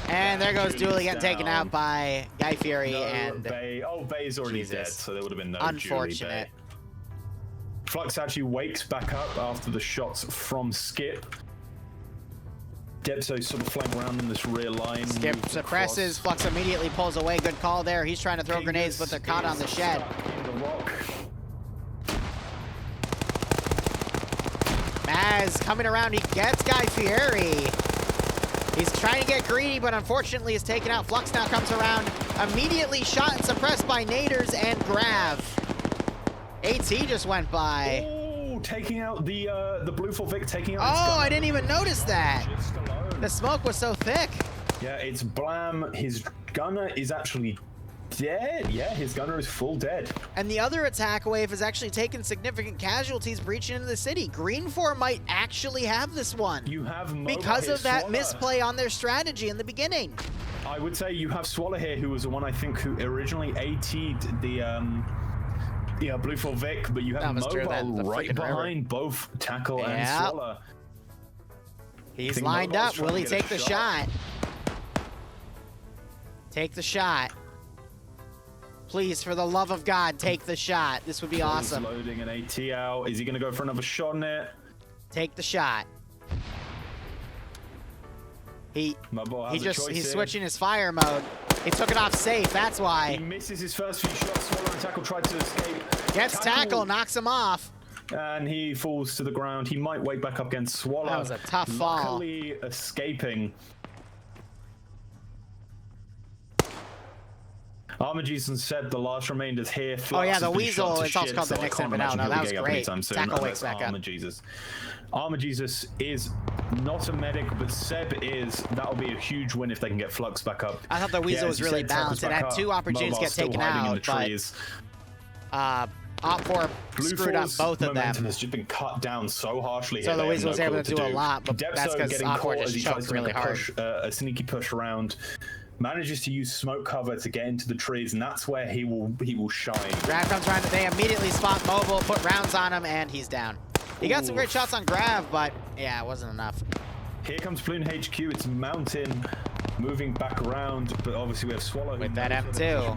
[SPEAKER 2] And there goes Julie getting taken out by Guy Fury and
[SPEAKER 1] Bay. Oh, Bay's already dead, so there would have been no
[SPEAKER 2] unfortunate.
[SPEAKER 1] Julie Bay. Flux actually wakes back up after the shots from Skip. Debso sort of flank around in this rear line.
[SPEAKER 2] Skip suppresses. Flux immediately pulls away. Good call there. He's trying to throw grenades, but they're caught on the shed.
[SPEAKER 1] In the rock.
[SPEAKER 2] Maz coming around. He gets Guy Fieri. He's trying to get greedy, but unfortunately is taken out. Flux now comes around. Immediately shot and suppressed by Naders and Grav. AT just went by.
[SPEAKER 1] Oh, taking out the Blue 4 Vic, taking out.
[SPEAKER 2] Oh, I didn't even notice that. The smoke was so thick.
[SPEAKER 1] Yeah, it's Blam. His gunner is actually dead. Yeah, his gunner is full dead.
[SPEAKER 2] And the other attack wave has actually taken significant casualties breaching into the city. Green 4 might actually have this one.
[SPEAKER 1] You have
[SPEAKER 2] because of that misplay on their strategy in the beginning.
[SPEAKER 1] I would say you have Swallow here, who was the one I think who originally AT'd the Blue 4 Vic, but you have Mobile right behind both Tackle and Swallow.
[SPEAKER 2] He's lined up. Will he take the shot? Take the shot. Please, for the love of God, take the shot. This would be awesome.
[SPEAKER 1] He's loading an AT out. Is he going to go for another shot on it?
[SPEAKER 2] Take the shot. He's switching his fire mode. He took it off safe, that's why.
[SPEAKER 1] He misses his first few shots. Swallow and Tackle tried to escape.
[SPEAKER 2] Gets Tackle, knocks him off.
[SPEAKER 1] And he falls to the ground. He might wake back up against Swallow.
[SPEAKER 2] That was a tough fall.
[SPEAKER 1] Luckily escaping. Armor Jesus said the last remainders here.
[SPEAKER 2] Oh yeah, the Weasel, it's also called the Nixon, but no, that was great. Tackle wakes back up.
[SPEAKER 1] Armor Jesus is not a medic, but Seb is. That'll be a huge win if they can get Flux back up.
[SPEAKER 2] I thought the Weasel was really balanced. It had 2 opportunities to get taken out, but Opfor screwed up both of them.
[SPEAKER 1] Has just been cut down so harshly.
[SPEAKER 2] So the Weasel was able to do a lot, but that's because Opfor just choked really hard.
[SPEAKER 1] A sneaky push around. Manages to use smoke cover to get into the trees, and that's where he will shine.
[SPEAKER 2] Grav comes around, they immediately spot Mobile, put rounds on him, and he's down. He got some great shots on Grav, but yeah, it wasn't enough.
[SPEAKER 1] Here comes Plune HQ. It's Mountain moving back around, but obviously we have Swallow
[SPEAKER 2] with that M2.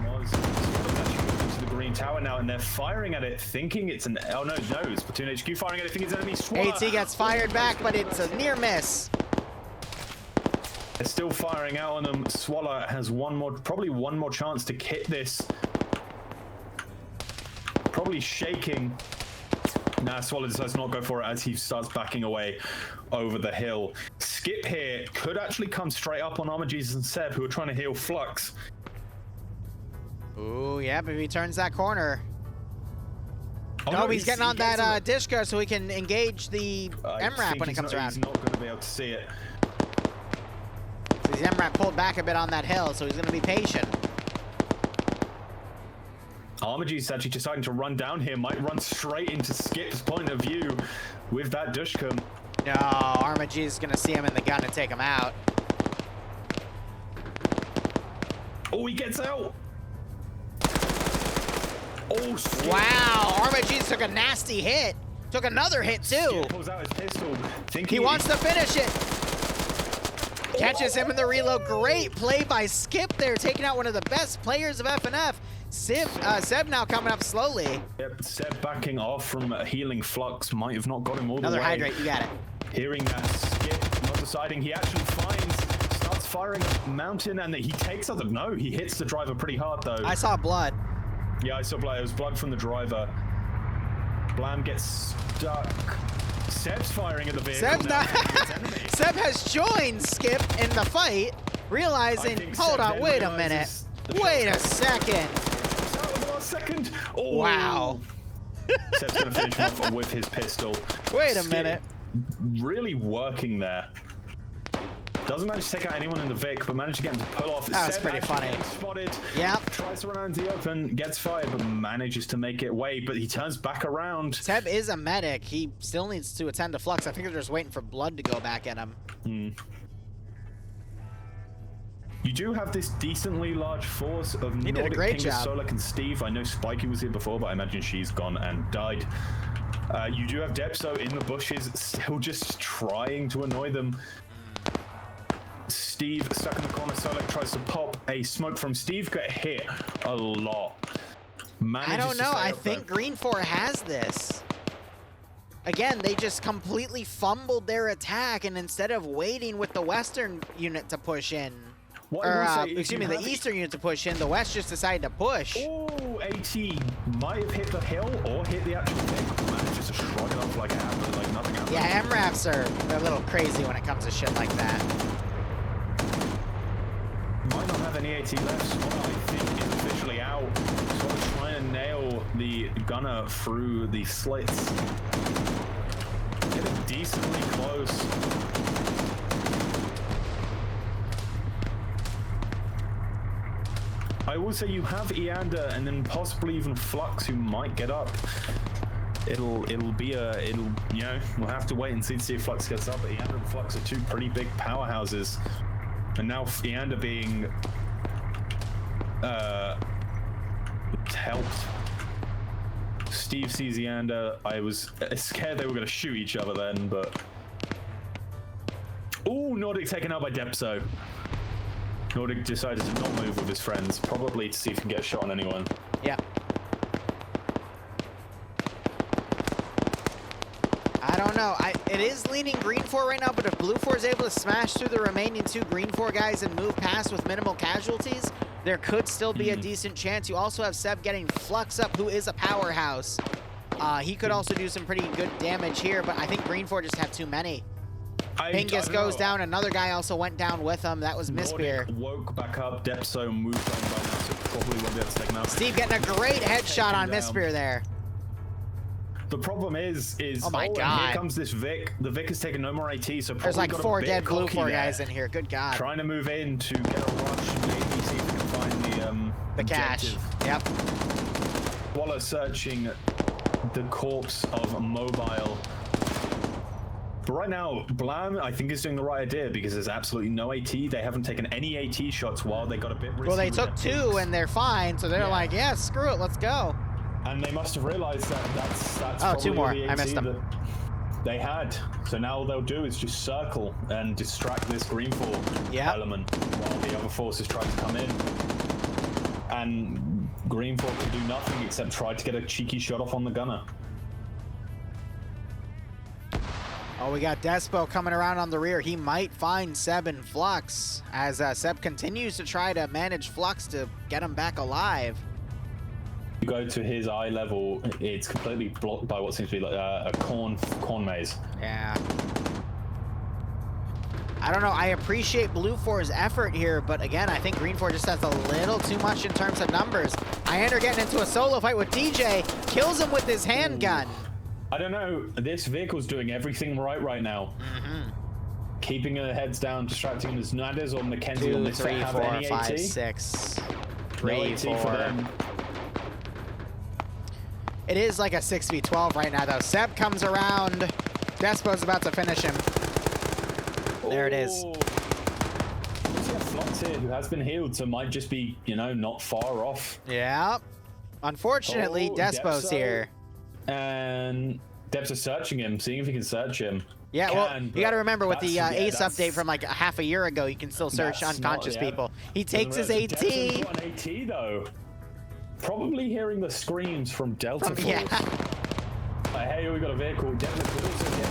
[SPEAKER 1] green tower now, and they're firing at it, thinking it's an... Oh, no, it's Platoon HQ firing at it, thinking it's enemy SWAT.
[SPEAKER 2] AT gets fired back, but it's a near miss.
[SPEAKER 1] They're still firing out on them. Swallow has probably one more chance to hit this. Probably shaking. Nah, Swallow decides not to go for it as he starts backing away over the hill. Skip here could actually come straight up on Armor Jesus and Seb, who are trying to heal Flux.
[SPEAKER 2] Ooh, yeah, maybe he turns that corner.
[SPEAKER 1] Oh,
[SPEAKER 2] no, he's getting on that Dishka so he can engage the MRAP when it comes around.
[SPEAKER 1] He's not going to be able to see it.
[SPEAKER 2] So his MRAP pulled back a bit on that hill, so he's going to be patient.
[SPEAKER 1] Armagee's actually deciding to run down here, might run straight into Skip's point of view with that Dushka.
[SPEAKER 2] No, Armagee's going to see him in the gun and take him out.
[SPEAKER 1] Oh, he gets out! Oh, Skip.
[SPEAKER 2] Wow, Armagee took a nasty hit. Took another hit, too.
[SPEAKER 1] Skip pulls out his pistol,
[SPEAKER 2] He wants to finish it. Catches him in the reload. Great play by Skip there, taking out one of the best players of FNF. Seb now coming up slowly.
[SPEAKER 1] Yep, Seb backing off from healing Flux. Might have not got him all the way.
[SPEAKER 2] Another hydrate, you got it.
[SPEAKER 1] Hearing that, Skip not deciding. He actually starts firing a mountain, and he takes out no, he hits the driver pretty hard, though.
[SPEAKER 2] I saw blood.
[SPEAKER 1] Yeah, I saw blood. It was blood from the driver. Blam gets stuck. Seb's firing at the vehicle.
[SPEAKER 2] Seb has joined Skip in the fight, realizing, hold on, wait a minute. Wait a second.
[SPEAKER 1] Second. Oh.
[SPEAKER 2] Wow.
[SPEAKER 1] Seb's gonna finish him off with his pistol.
[SPEAKER 2] Wait a minute.
[SPEAKER 1] Really working there. Doesn't manage to take out anyone in the Vic, but managed to get him to pull off.
[SPEAKER 2] That was pretty funny.
[SPEAKER 1] Spotted.
[SPEAKER 2] Yep.
[SPEAKER 1] Tries to run out into the open, gets fired, but manages to make it away. But he turns back around.
[SPEAKER 2] Seb is a medic. He still needs to attend to Flux. I think they're just waiting for blood to go back at him.
[SPEAKER 1] You do have this decently large force of
[SPEAKER 2] He did a
[SPEAKER 1] Nordic
[SPEAKER 2] great
[SPEAKER 1] King,
[SPEAKER 2] job.
[SPEAKER 1] Solak, and Steve. I know Spikey was here before, but I imagine she's gone and died. You do have Depso in the bushes, still just trying to annoy them. Steve stuck in the corner. Solak tries to pop a smoke from Steve. Got hit a lot.
[SPEAKER 2] I don't know. I think Green 4 has this. Again, they just completely fumbled their attack, and instead of waiting with the Western unit to push in, excuse me, the Eastern unit to push in, the West just decided to push.
[SPEAKER 1] Oh, AT might have hit the hill or hit the actual thing. Manages to shrug it off like it happened, like nothing happened.
[SPEAKER 2] Yeah, MRAPs they're a little crazy when it comes to shit like that.
[SPEAKER 1] Might not have any AT left. Swallow, I think, is officially out. Swallow trying to nail the gunner through the slits. Getting decently close. I will say you have Eander and then possibly even Flux who might get up. We'll have to wait and see to see if Flux gets up. But Eander and Flux are two pretty big powerhouses. And now Eander being helped. Steve sees Eander. I was scared they were going to shoot each other then, but... Oh, Nordic taken out by Depso. Nordic decided to not move with his friends, probably to see if he can get a shot on anyone.
[SPEAKER 2] Yeah. I don't know. It is leaning Green 4 right now, but if Blue 4 is able to smash through the remaining two Green 4 guys and move past with minimal casualties, there could still be a decent chance. You also have Seb getting Flux up, who is a powerhouse. He could also do some pretty good damage here, but I think Green 4 just have too many. Pingus goes down. Another guy also went down with him. That was Misbeer.
[SPEAKER 1] Woke back up. Depso moved on by now, so probably won't be able to take him out.
[SPEAKER 2] Steve getting a great headshot on Misbeer there.
[SPEAKER 1] The problem is
[SPEAKER 2] oh my God.
[SPEAKER 1] Here comes this Vic. The Vic has taken no more AT, so probably
[SPEAKER 2] there's like
[SPEAKER 1] got
[SPEAKER 2] 4
[SPEAKER 1] a bit
[SPEAKER 2] dead Blue 4
[SPEAKER 1] there.
[SPEAKER 2] guys in here. Good God.
[SPEAKER 1] Trying to move in to get a rush, maybe see if we can find
[SPEAKER 2] the cache. Yep.
[SPEAKER 1] Waller searching the corpse of Mobile. But right now, Blam, I think, is doing the right idea because there's absolutely no AT. They haven't taken any AT shots while they got a bit risky.
[SPEAKER 2] Well, they took 2 and they're fine, so they're like, yeah, screw it, let's go.
[SPEAKER 1] And they must have realized that that's
[SPEAKER 2] oh, 2 more.
[SPEAKER 1] the
[SPEAKER 2] I missed them.
[SPEAKER 1] They had. So now all they'll do is just circle and distract this Green 4 element while the other forces try to come in. and Greenford could do nothing except try to get a cheeky shot off on the gunner.
[SPEAKER 2] Oh, we got Despo coming around on the rear. He might find Seb and Flux as Seb continues to try to manage Flux to get him back alive.
[SPEAKER 1] You go to his eye level, it's completely blocked by what seems to be like a corn maze.
[SPEAKER 2] Yeah. I don't know. I appreciate Blue 4's effort here, but again, I think Green 4 just has a little too much in terms of numbers. Iander getting into a solo fight with DJ, kills him with his handgun.
[SPEAKER 1] I don't know. This vehicle's doing everything right now. Keeping their heads down, distracting them as Nadez or Mackenzie on
[SPEAKER 2] 2,
[SPEAKER 1] this
[SPEAKER 2] 3,
[SPEAKER 1] have
[SPEAKER 2] 4,
[SPEAKER 1] any
[SPEAKER 2] 5,
[SPEAKER 1] AT?
[SPEAKER 2] 6.
[SPEAKER 1] No
[SPEAKER 2] 3,
[SPEAKER 1] AT
[SPEAKER 2] 4.
[SPEAKER 1] for them.
[SPEAKER 2] It is like a 6v12 right now, though. Seb comes around. Despo's about to finish him. There it is.
[SPEAKER 1] Oh. We have Flux here, who has been healed, so might just be, you know, not far off.
[SPEAKER 2] Yeah. Unfortunately,
[SPEAKER 1] Oh,
[SPEAKER 2] Despo's
[SPEAKER 1] Depso.
[SPEAKER 2] here.
[SPEAKER 1] And Debs is searching him, seeing if he can search him.
[SPEAKER 2] Yeah, well, you got to remember with the Ace update from like half a year ago, you can still search unconscious people. He takes his AT.
[SPEAKER 1] Debs got an AT though. Probably hearing the screams from Delta Force.
[SPEAKER 2] Yeah.
[SPEAKER 1] Hey, we got a vehicle. Debs could also get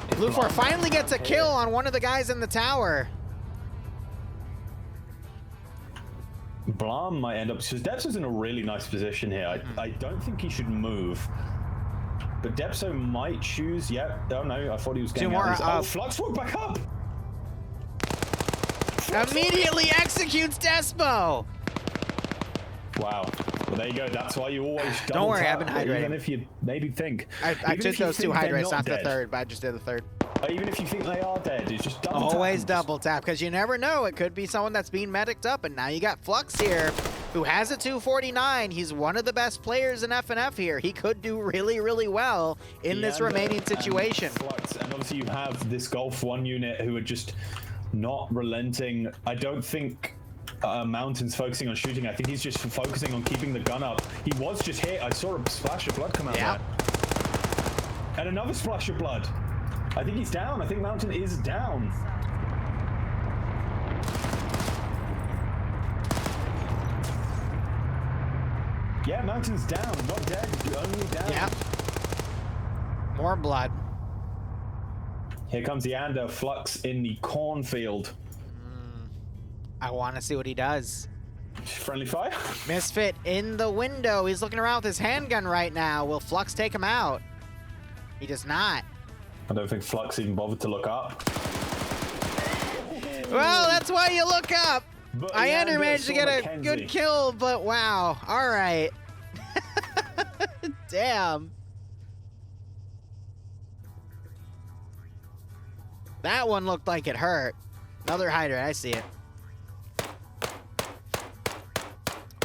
[SPEAKER 1] the
[SPEAKER 2] Blue 4 finally gets a kill on one of the guys in the tower.
[SPEAKER 1] Blam might end up, because Depso is in a really nice position here. I don't think he should move. But Depso might choose, yep. Oh no, I thought he was getting
[SPEAKER 2] Two more,
[SPEAKER 1] out. Oh, Flux walked back up!
[SPEAKER 2] Immediately executes Despo.
[SPEAKER 1] Wow. Well, there you go. That's why you always
[SPEAKER 2] Don't worry,
[SPEAKER 1] tap,
[SPEAKER 2] I've been hydrating.
[SPEAKER 1] Even if you maybe think.
[SPEAKER 2] I took those 2 hydrates, not the third, but I just did the third.
[SPEAKER 1] Even if you think they are dead, it's just double
[SPEAKER 2] Always
[SPEAKER 1] tap.
[SPEAKER 2] double tap, because you never know. It could be someone that's being medicked up, and now you got Flux here, who has a 249. He's one of the best players in FNF here. He could do really well in this remaining situation.
[SPEAKER 1] Flux, and obviously you have this Golf 1 unit who are just not relenting. I don't think Mountain's focusing on shooting. I think he's just focusing on keeping the gun up. He was just hit. I saw a splash of blood come out there. And another splash of blood. I think he's down. I think Mountain is down. Yeah, Mountain's down. Not dead, only down.
[SPEAKER 2] Yeah. More blood.
[SPEAKER 1] Here comes Yander, Flux in the cornfield.
[SPEAKER 2] I want to see what he does.
[SPEAKER 1] Friendly fire?
[SPEAKER 2] Misfit in the window. He's looking around with his handgun right now. Will Flux take him out? He does not.
[SPEAKER 1] I don't think Flux even bothered to look up.
[SPEAKER 2] Well, that's why you look up.
[SPEAKER 1] But
[SPEAKER 2] Iander
[SPEAKER 1] Yander
[SPEAKER 2] managed to
[SPEAKER 1] saw
[SPEAKER 2] get a
[SPEAKER 1] Mackenzie.
[SPEAKER 2] good kill, but wow. All right. Damn. That one looked like it hurt. Another hydrant. I see it.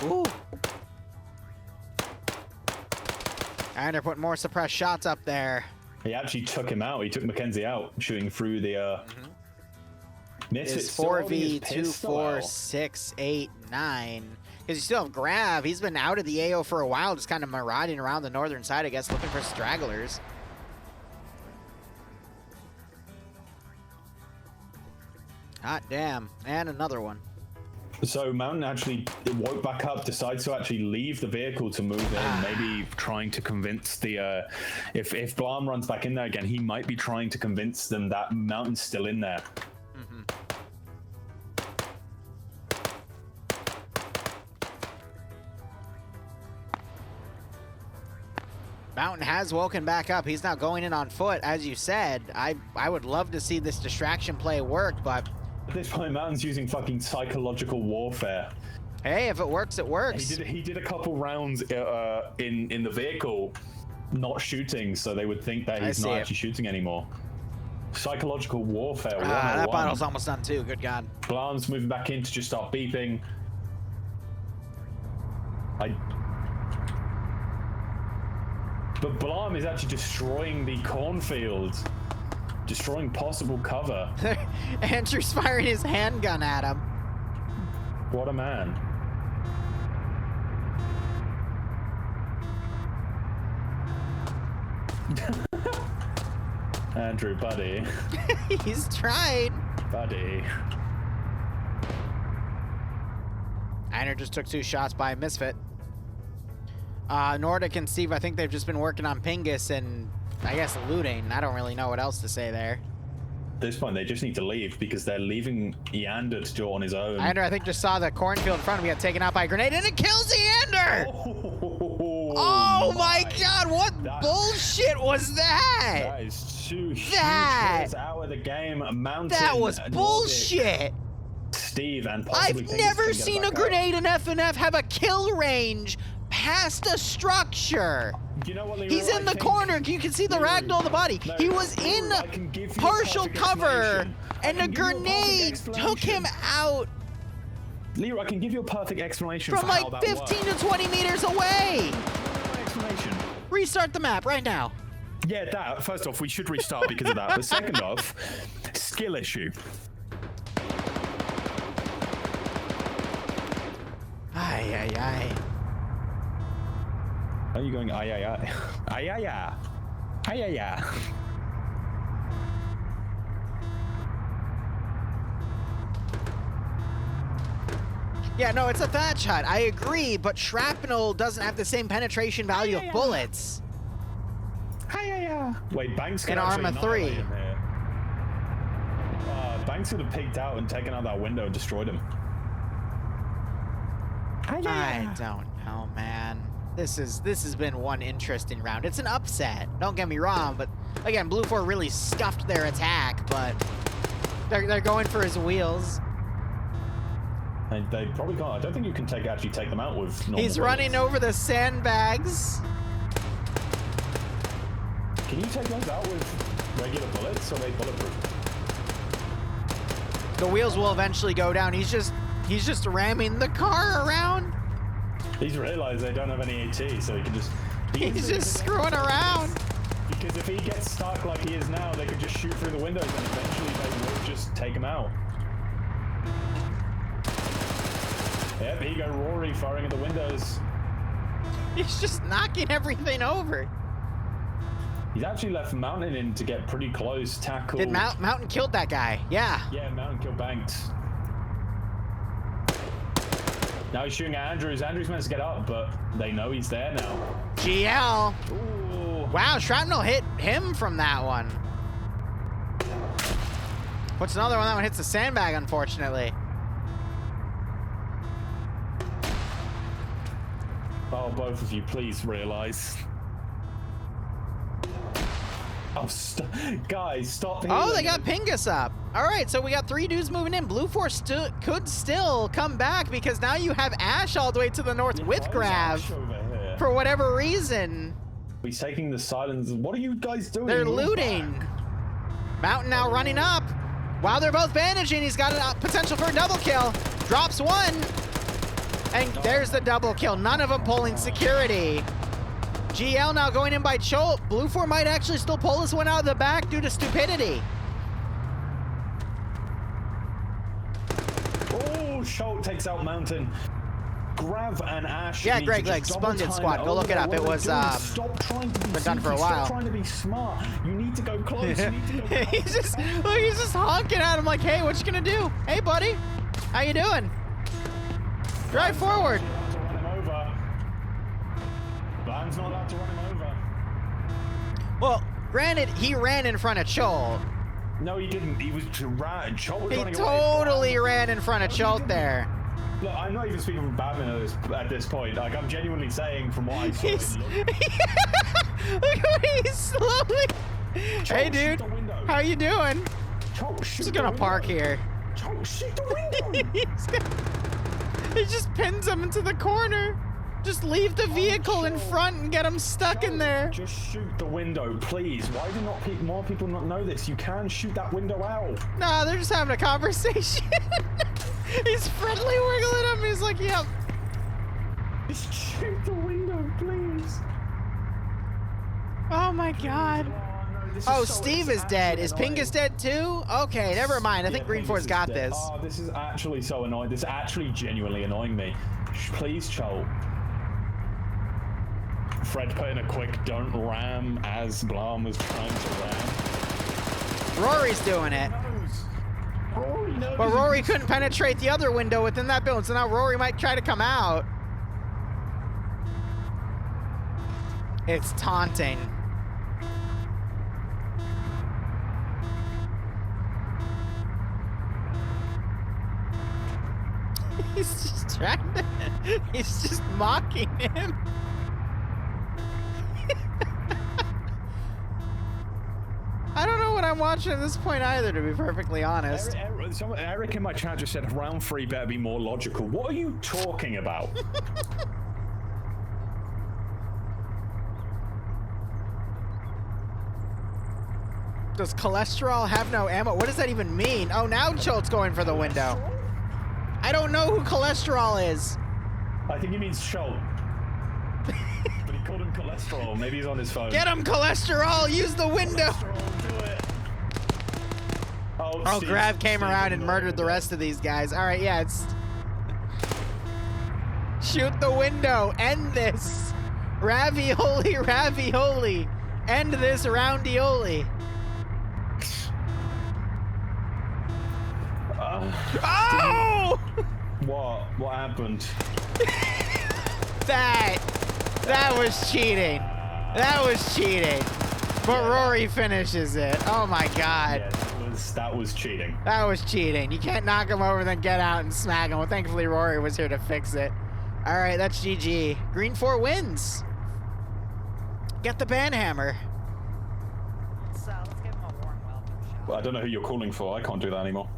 [SPEAKER 2] Ooh. Iander putting more suppressed shots up there.
[SPEAKER 1] He actually took him out. He took Mackenzie out, shooting through the Misfit.
[SPEAKER 2] Is 4v 2 4 6 8 9 because you still have Grav. He's been out of the AO for a while, just kind of marauding around the northern side, I guess, looking for stragglers. Hot damn. And another one.
[SPEAKER 1] So Mountain actually woke back up, decides to actually leave the vehicle to move in, maybe trying to convince the, if Blam runs back in there again, he might be trying to convince them that Mountain's still in there.
[SPEAKER 2] Mountain has woken back up. He's now going in on foot, as you said. I would love to see this distraction play work, but
[SPEAKER 1] At this point, Mountain's using fucking psychological warfare.
[SPEAKER 2] hey, if it works, it works.
[SPEAKER 1] He did a couple rounds in the vehicle, not shooting, so they would think that he's not actually shooting anymore. Psychological warfare.
[SPEAKER 2] That bottle's almost done too. Good God.
[SPEAKER 1] Blam's moving back in to just start beeping. But Blam is actually destroying the cornfield, destroying possible cover.
[SPEAKER 2] Andrew's firing his handgun at him.
[SPEAKER 1] What a man.
[SPEAKER 2] Uh,
[SPEAKER 1] Andrew, buddy.
[SPEAKER 2] He's trying.
[SPEAKER 1] Buddy.
[SPEAKER 2] Einer just took 2 shots by Misfit. Nordic and Steve, I think they've just been working on Pingus and, I guess, looting. I don't really know what else to say there.
[SPEAKER 1] At this point, they just need to leave because they're leaving Eander to do it on his own.
[SPEAKER 2] Einer, I think, just saw the cornfield in front of him get taken out by a grenade, and it kills Eander! Oh my god, what bullshit was that?
[SPEAKER 1] That is too huge.
[SPEAKER 2] That-
[SPEAKER 1] Players out of the game. Mountain.
[SPEAKER 2] That was
[SPEAKER 1] Nordic,
[SPEAKER 2] bullshit!
[SPEAKER 1] Steve and possibly
[SPEAKER 2] I've
[SPEAKER 1] Pingus
[SPEAKER 2] never
[SPEAKER 1] can get
[SPEAKER 2] seen
[SPEAKER 1] back
[SPEAKER 2] a
[SPEAKER 1] out.
[SPEAKER 2] grenade in FNF have a kill range past a structure.
[SPEAKER 1] You know what, Liru,
[SPEAKER 2] He's
[SPEAKER 1] I
[SPEAKER 2] in the
[SPEAKER 1] think-
[SPEAKER 2] corner. You can see the
[SPEAKER 1] Liru,
[SPEAKER 2] ragdoll on the body.
[SPEAKER 1] no,
[SPEAKER 2] He was in
[SPEAKER 1] Liru, I can give you a
[SPEAKER 2] partial
[SPEAKER 1] perfect
[SPEAKER 2] cover,
[SPEAKER 1] explanation. I
[SPEAKER 2] and a
[SPEAKER 1] can give you a perfect
[SPEAKER 2] grenade took him
[SPEAKER 1] explanation.
[SPEAKER 2] out
[SPEAKER 1] Liru, I can give you a perfect explanation
[SPEAKER 2] from
[SPEAKER 1] for how
[SPEAKER 2] like
[SPEAKER 1] that
[SPEAKER 2] 15
[SPEAKER 1] works.
[SPEAKER 2] to 20 meters away.
[SPEAKER 1] Explanation.
[SPEAKER 2] Restart the map right now.
[SPEAKER 1] Yeah, that. First off, we should restart because of that. But second off, skill issue.
[SPEAKER 2] Ay, ay, ay.
[SPEAKER 1] Are you going ay ay ay? Ay ay ay. Ay ay ay.
[SPEAKER 2] Yeah, no, it's a thatch hut. I agree, but shrapnel doesn't have the same penetration value of bullets.
[SPEAKER 1] Ay ay ay. Wait, Banks could
[SPEAKER 2] In
[SPEAKER 1] actually
[SPEAKER 2] Arma
[SPEAKER 1] annihilate
[SPEAKER 2] 3.
[SPEAKER 1] him here. Banks would have peeked out and taken out that window and destroyed him. Ay, ay,
[SPEAKER 2] I
[SPEAKER 1] ay.
[SPEAKER 2] don't know, man. This has been one interesting round. It's an upset. Don't get me wrong, but again, Blue 4 really scuffed their attack, but they're going for his wheels.
[SPEAKER 1] They probably can't. I don't think you can actually take them out with normal
[SPEAKER 2] He's running
[SPEAKER 1] bullets.
[SPEAKER 2] over the sandbags.
[SPEAKER 1] Can you take those out with regular bullets or are they bulletproof?
[SPEAKER 2] The wheels will eventually go down. He's just ramming the car around.
[SPEAKER 1] He's realized they don't have any AT, so he can just...
[SPEAKER 2] He's just screwing around.
[SPEAKER 1] Because if he gets stuck like he is now, they could just shoot through the windows and eventually they will just take him out. Yep, here you go, Rory firing at the windows.
[SPEAKER 2] He's just knocking everything over.
[SPEAKER 1] He's actually left Mountain in to get pretty close, tackle.
[SPEAKER 2] Did Mountain killed that guy? Yeah.
[SPEAKER 1] Yeah, Mountain killed Banks. Now he's shooting at Andrews. Andrews managed to get up, but they know he's there now.
[SPEAKER 2] GL.
[SPEAKER 1] Ooh.
[SPEAKER 2] Wow, shrapnel hit him from that one. What's another one? That one hits the sandbag, unfortunately.
[SPEAKER 1] Oh, both of you, please realize. Oh, guys, stop healing.
[SPEAKER 2] Oh, they got Pingus up. All right, so we got 3 dudes moving in. Blue Force could still come back because now you have Ash all the way to the north
[SPEAKER 1] Yeah,
[SPEAKER 2] with
[SPEAKER 1] why is
[SPEAKER 2] Grav
[SPEAKER 1] Ash over here?
[SPEAKER 2] for whatever reason.
[SPEAKER 1] He's taking the silence. What are you guys doing?
[SPEAKER 2] They're
[SPEAKER 1] Move
[SPEAKER 2] looting.
[SPEAKER 1] back.
[SPEAKER 2] Mountain now running up. While they're both bandaging, he's got a potential for a double kill. Drops one. And there's the double kill. None of them pulling security. GL now going in by Cholt. Blue 4 might actually still pull this one out of the back due to stupidity.
[SPEAKER 1] Oh, Schultz takes out Mountain. Grav and Ash.
[SPEAKER 2] Yeah,
[SPEAKER 1] need
[SPEAKER 2] Greg
[SPEAKER 1] to
[SPEAKER 2] Leg,
[SPEAKER 1] just
[SPEAKER 2] Splendid
[SPEAKER 1] double
[SPEAKER 2] Squad.
[SPEAKER 1] time
[SPEAKER 2] Go look it
[SPEAKER 1] over.
[SPEAKER 2] up.
[SPEAKER 1] What
[SPEAKER 2] It
[SPEAKER 1] are they
[SPEAKER 2] was,
[SPEAKER 1] doing? Stop trying to be
[SPEAKER 2] been done for a
[SPEAKER 1] sneaky.
[SPEAKER 2] while.
[SPEAKER 1] Stop trying to be smart. You need to go close. You need to go close.
[SPEAKER 2] he's just honking at him like, hey, what you gonna do? Hey, buddy, how you doing? Drive forward.
[SPEAKER 1] You're allowed to run him over. Bland's not allowed to run him over.
[SPEAKER 2] Well, granted, he ran in front of Cholt.
[SPEAKER 1] No, he didn't. He was Cholt was
[SPEAKER 2] He
[SPEAKER 1] running
[SPEAKER 2] totally
[SPEAKER 1] away.
[SPEAKER 2] ran in front of Cholt there.
[SPEAKER 1] Look, I'm not even speaking from Batman at this point. Like, I'm genuinely saying from what I saw.
[SPEAKER 2] He's,
[SPEAKER 1] it looked-
[SPEAKER 2] look how he's slowly. Hey,
[SPEAKER 1] shoot
[SPEAKER 2] dude,
[SPEAKER 1] the window.
[SPEAKER 2] how you doing?
[SPEAKER 1] Cholt, shoot
[SPEAKER 2] Just
[SPEAKER 1] the
[SPEAKER 2] gonna
[SPEAKER 1] window.
[SPEAKER 2] park here.
[SPEAKER 1] Cholt, shoot the window.
[SPEAKER 2] He just pins him into the corner. Just leave the vehicle in front and get him stuck in there.
[SPEAKER 1] Just shoot the window, please. Why do not more people not know this? You can shoot that window out.
[SPEAKER 2] Nah, they're just having a conversation. He's friendly wiggling him. He's like, yep.
[SPEAKER 1] Just shoot the window, please.
[SPEAKER 2] Oh my god.
[SPEAKER 1] No, this
[SPEAKER 2] Oh,
[SPEAKER 1] is so-
[SPEAKER 2] Steve
[SPEAKER 1] this
[SPEAKER 2] is dead. Is
[SPEAKER 1] actually
[SPEAKER 2] Pingus
[SPEAKER 1] annoying.
[SPEAKER 2] dead too? Okay, never mind. I think
[SPEAKER 1] Yeah,
[SPEAKER 2] Green
[SPEAKER 1] Pingus
[SPEAKER 2] Force
[SPEAKER 1] is
[SPEAKER 2] got
[SPEAKER 1] dead.
[SPEAKER 2] this.
[SPEAKER 1] Oh, this is actually so annoying. This is actually genuinely annoying me. Please, Cholt. Fred put in a quick don't ram as Blam was trying to ram.
[SPEAKER 2] Rory's doing it.
[SPEAKER 1] Rory, No,
[SPEAKER 2] But Rory couldn't penetrate the other window within that building, so now Rory might try to come out. It's taunting. He's just trying to... He's just mocking him. I don't know what I'm watching at this point either, to be perfectly honest.
[SPEAKER 1] Eric in my chat just said round 3 better be more logical. What are you talking about?
[SPEAKER 2] Does cholesterol have no ammo? What does that even mean? Oh, now Chult's going for the window. I don't know who cholesterol is.
[SPEAKER 1] I think he means Schult. But he called him cholesterol. Maybe he's on his phone.
[SPEAKER 2] Get him, cholesterol! Use the window!
[SPEAKER 1] Cholesterol, do it.
[SPEAKER 2] Oh,
[SPEAKER 1] Steve,
[SPEAKER 2] Grav came
[SPEAKER 1] Steve
[SPEAKER 2] around and murdered the rest of these guys. All right, yeah, it's... Shoot the window. End this. Ravioli, ravioli. End this roundioli. Oh!
[SPEAKER 1] What happened?
[SPEAKER 2] That was cheating. That was cheating. But Rory finishes it. Oh my god.
[SPEAKER 1] Yeah, that was cheating.
[SPEAKER 2] That was cheating. You can't knock him over and then get out and smack him. Well, thankfully Rory was here to fix it. All right, that's GG. Green 4 wins. Get the banhammer.
[SPEAKER 5] Let's give him a warm welcome shot.
[SPEAKER 1] Well, I don't know who you're calling for. I can't do that anymore.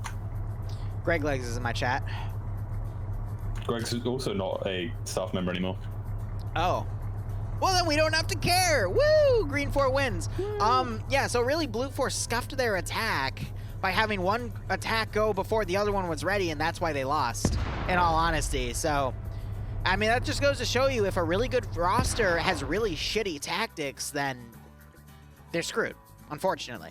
[SPEAKER 2] Greg Legs is in my chat.
[SPEAKER 1] Greg's also not a staff member anymore.
[SPEAKER 2] Oh. Well, then we don't have to care. Woo! Green 4 wins. Yeah, so really Blue 4 scuffed their attack by having one attack go before the other one was ready, and that's why they lost, in all honesty. So, I mean, that just goes to show you if a really good roster has really shitty tactics, then they're screwed, unfortunately.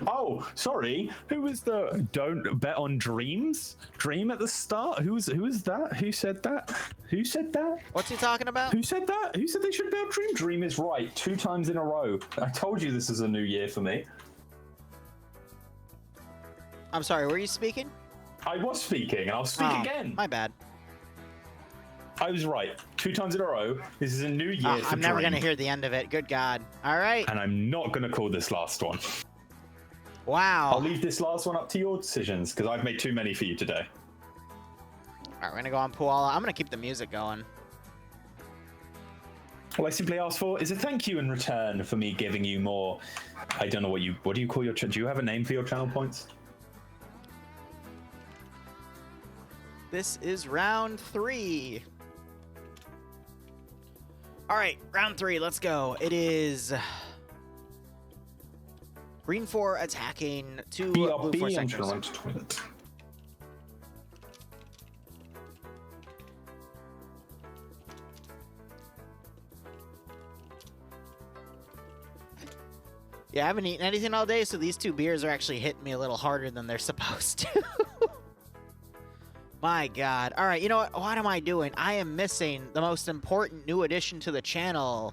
[SPEAKER 1] Oh, sorry. Who was the don't bet on dreams? Dream at the start? Who was that? Who said that? Who said that?
[SPEAKER 2] What's he talking about?
[SPEAKER 1] Who said that? Who said they should bet on Dream? Dream is right 2 times in a row. I told you this is a new year for me.
[SPEAKER 2] I'm sorry, were you speaking?
[SPEAKER 1] I was speaking, and I'll speak again.
[SPEAKER 2] My bad.
[SPEAKER 1] I was right 2 times in a row. This is a new year for
[SPEAKER 2] I'm never
[SPEAKER 1] Dream.
[SPEAKER 2] going to hear the end of it. Good God. All right.
[SPEAKER 1] And I'm not going to call this last one.
[SPEAKER 2] Wow.
[SPEAKER 1] I'll leave this last one up to your decisions, because I've made too many for you today.
[SPEAKER 2] All right, we're going to go on Puala. I'm going to keep the music going.
[SPEAKER 1] All I simply ask for is a thank you in return for me giving you more. I don't know what do you call your do you have a name for your channel points?
[SPEAKER 2] This is round 3. All right, round 3, let's go. It is Green 4 attacking 2 Blue 4 sectors. Yeah, I haven't eaten anything all day, so these 2 beers are actually hitting me a little harder than they're supposed to. My God. All right, you know what? What am I doing? I am missing the most important new addition to the channel,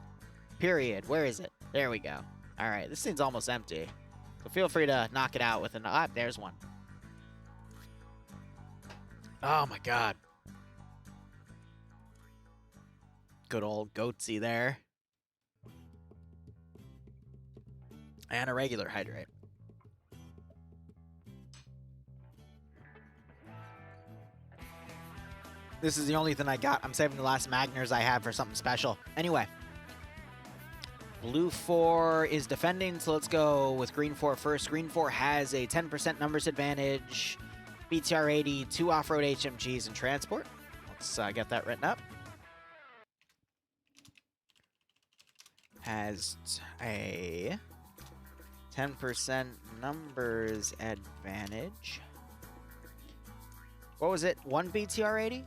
[SPEAKER 2] period. Where is it? There we go. All right, this thing's almost empty. So feel free to knock it out with an... Ah, there's one. Oh, my God. Good old goatsy there. And a regular hydrate. This is the only thing I got. I'm saving the last Magners I have for something special. Anyway. Blue 4 is defending, so let's go with Green 4 first. Green 4 has a 10% numbers advantage, BTR 80, 2 off-road HMGs, and transport. Let's get that written up. Has a 10% numbers advantage. What was it? 1 BTR 80?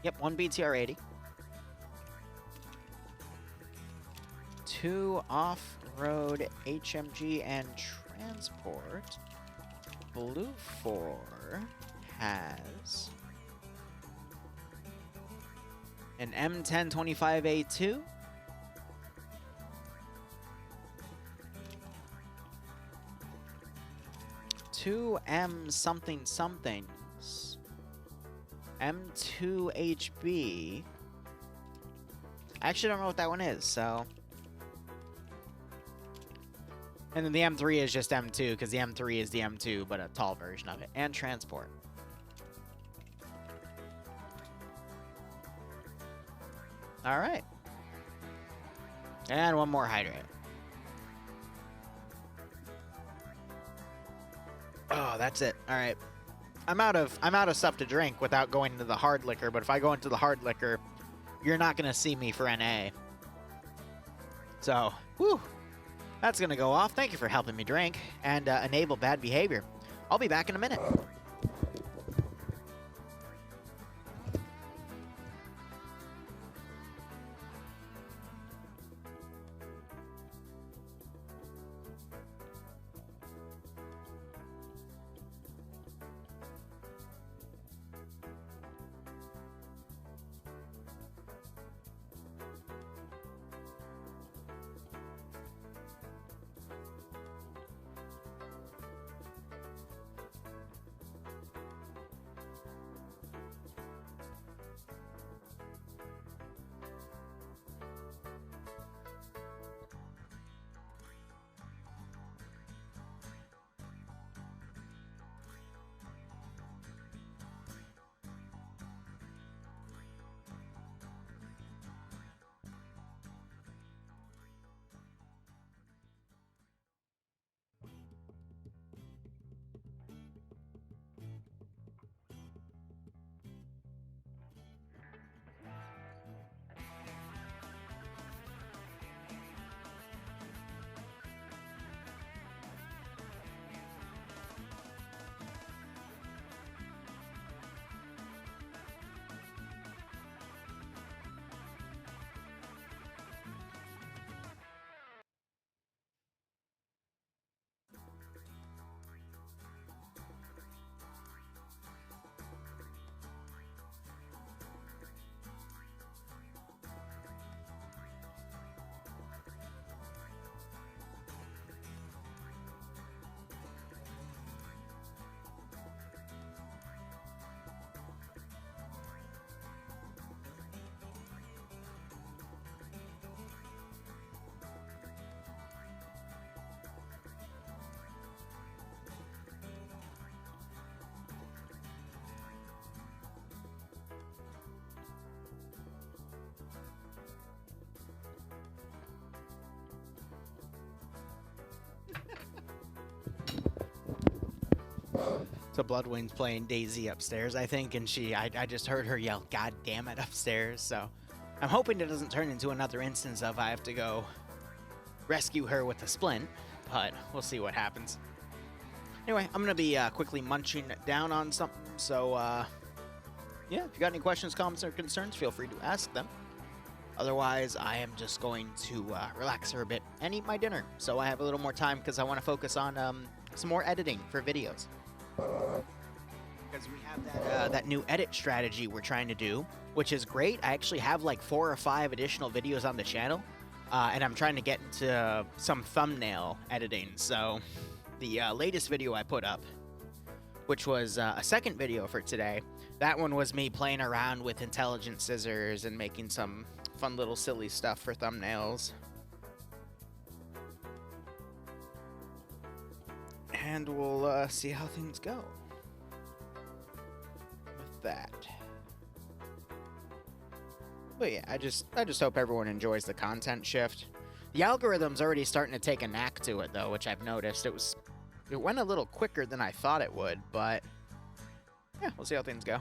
[SPEAKER 2] Yep, 1 BTR 80. 2 off-road HMG and transport. Blue 4 has an M1025A2. 2 M something somethings. M2 HB. I actually don't know what that one is, so. And then the M3 is just M2, because the M3 is the M2, but a tall version of it. And transport. Alright. And one more hydrate. Oh, that's it. Alright. I'm out of stuff to drink without going into the hard liquor, but if I go into the hard liquor, you're not gonna see me for NA. So, whew. That's gonna go off. Thank you for helping me drink and enable bad behavior. I'll be back in a minute. So Bloodwing's playing Daisy upstairs, I think, and I just heard her yell, "God damn it," upstairs, so I'm hoping it doesn't turn into another instance of I have to go rescue her with a splint, but we'll see what happens. Anyway, I'm going to be quickly munching down on something, so, yeah, if you got any questions, comments, or concerns, feel free to ask them. Otherwise, I am just going to relax for a bit and eat my dinner, so I have a little more time because I want to focus on some more editing for videos. Because we have that new edit strategy we're trying to do, which is great. I actually have like 4 or 5 additional videos on the channel, and I'm trying to get into some thumbnail editing. So the latest video I put up, which was a second video for today, that one was me playing around with intelligent scissors and making some fun little silly stuff for thumbnails. And we'll see how things go with that. But yeah, I just hope everyone enjoys the content shift. The algorithm's already starting to take a knack to it, though, which I've noticed. It went a little quicker than I thought it would, but yeah, we'll see how things go.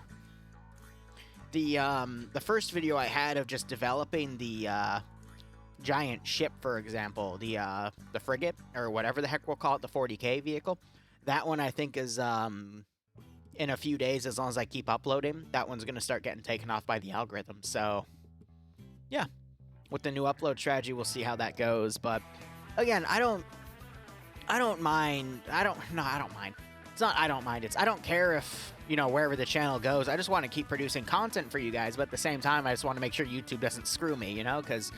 [SPEAKER 2] The first video I had of just developing the giant ship, for example, the frigate, or whatever the heck we'll call it, the 40K vehicle. That one I think is in a few days, as long as I keep uploading, that one's gonna start getting taken off by the algorithm. So yeah, with the new upload strategy, we'll see how that goes. But again, I don't mind. It's not I don't mind. It's I don't care if, you know, wherever the channel goes. I just want to keep producing content for you guys, but at the same time, I just want to make sure YouTube doesn't screw me, you know, because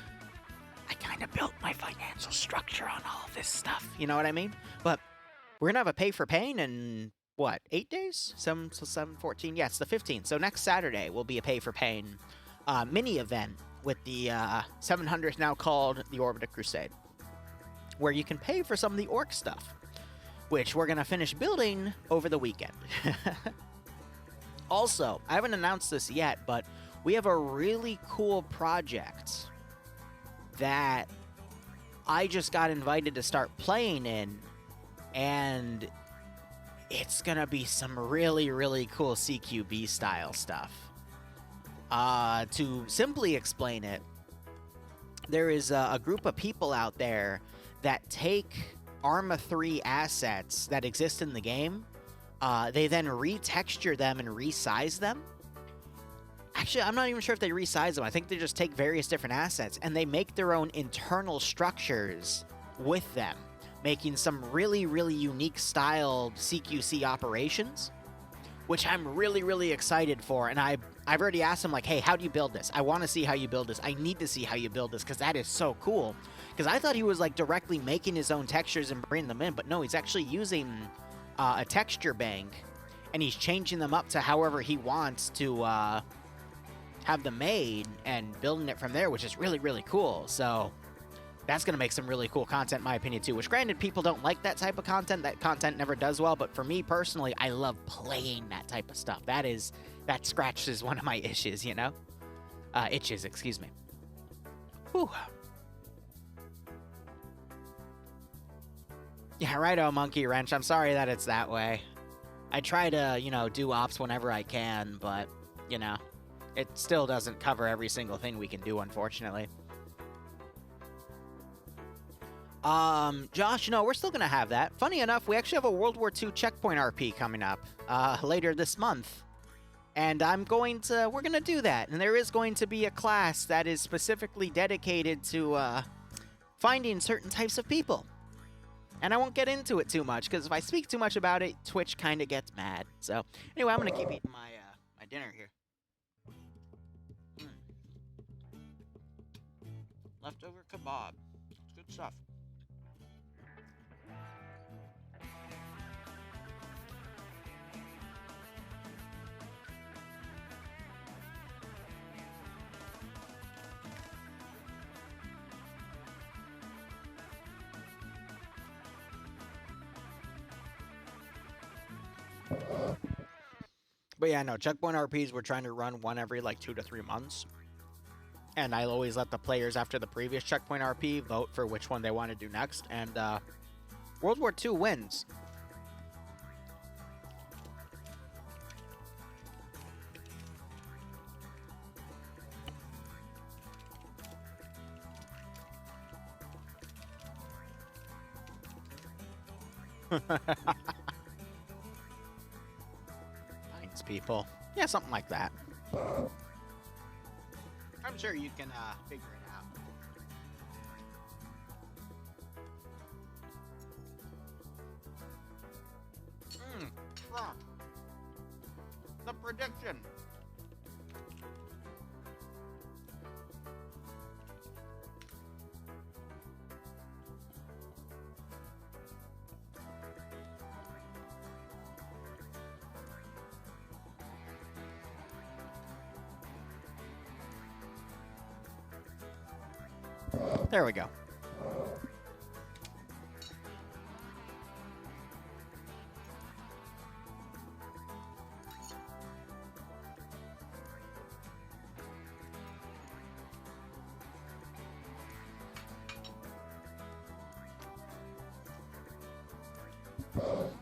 [SPEAKER 2] I kind of built my financial structure on all of this stuff. You know what I mean? But we're gonna have a pay for pain in what, 8 days? 7, so 7, 14. Yeah, it's the 15th. So next Saturday will be a pay for pain mini event with the 700th, now called the Orbiter Crusade, where you can pay for some of the orc stuff, which we're gonna finish building over the weekend. Also, I haven't announced this yet, but we have a really cool project that I just got invited to start playing in, and it's gonna be some really, really cool CQB style stuff. To simply explain it, there is a group of people out there that take Arma 3 assets that exist in the game. They then retexture them and resize them. Actually, I'm not even sure if they resize them. I think they just take various different assets and they make their own internal structures with them, making some really, really unique styled CQC operations, which I'm really, really excited for. And I've already asked him, like, hey, how do you build this? I want to see how you build this. I need to see how you build this, because that is so cool. Because I thought he was, like, directly making his own textures and bringing them in, but no, he's actually using a texture bank, and he's changing them up to however he wants to have them made and building it from there, which is really, really cool. So that's going to make some really cool content, in my opinion, too, which, granted, people don't like that type of content. That content never does well, but for me personally, I love playing that type of stuff. That scratches one of my issues, you know? Itches, excuse me. Whew. Yeah, righto, Monkey Wrench. I'm sorry that it's that way. I try to, you know, do ops whenever I can, but, you know, it still doesn't cover every single thing we can do, unfortunately. Josh, no, we're still gonna have that. Funny enough, we actually have a World War II checkpoint RP coming up, later this month. And we're gonna do that. And there is going to be a class that is specifically dedicated to, finding certain types of people. And I won't get into it too much, because if I speak too much about it, Twitch kind of gets mad. So, anyway, I'm gonna keep eating my dinner here. Leftover kebab. It's good stuff. But yeah, no, checkpoint RPs we're trying to run one every like 2 to 3 months. And I'll always let the players after the previous checkpoint RP vote for which one they want to do next. And World War II wins. Finds people. Yeah, something like that. I'm sure you can figure it out. The prediction. There we go.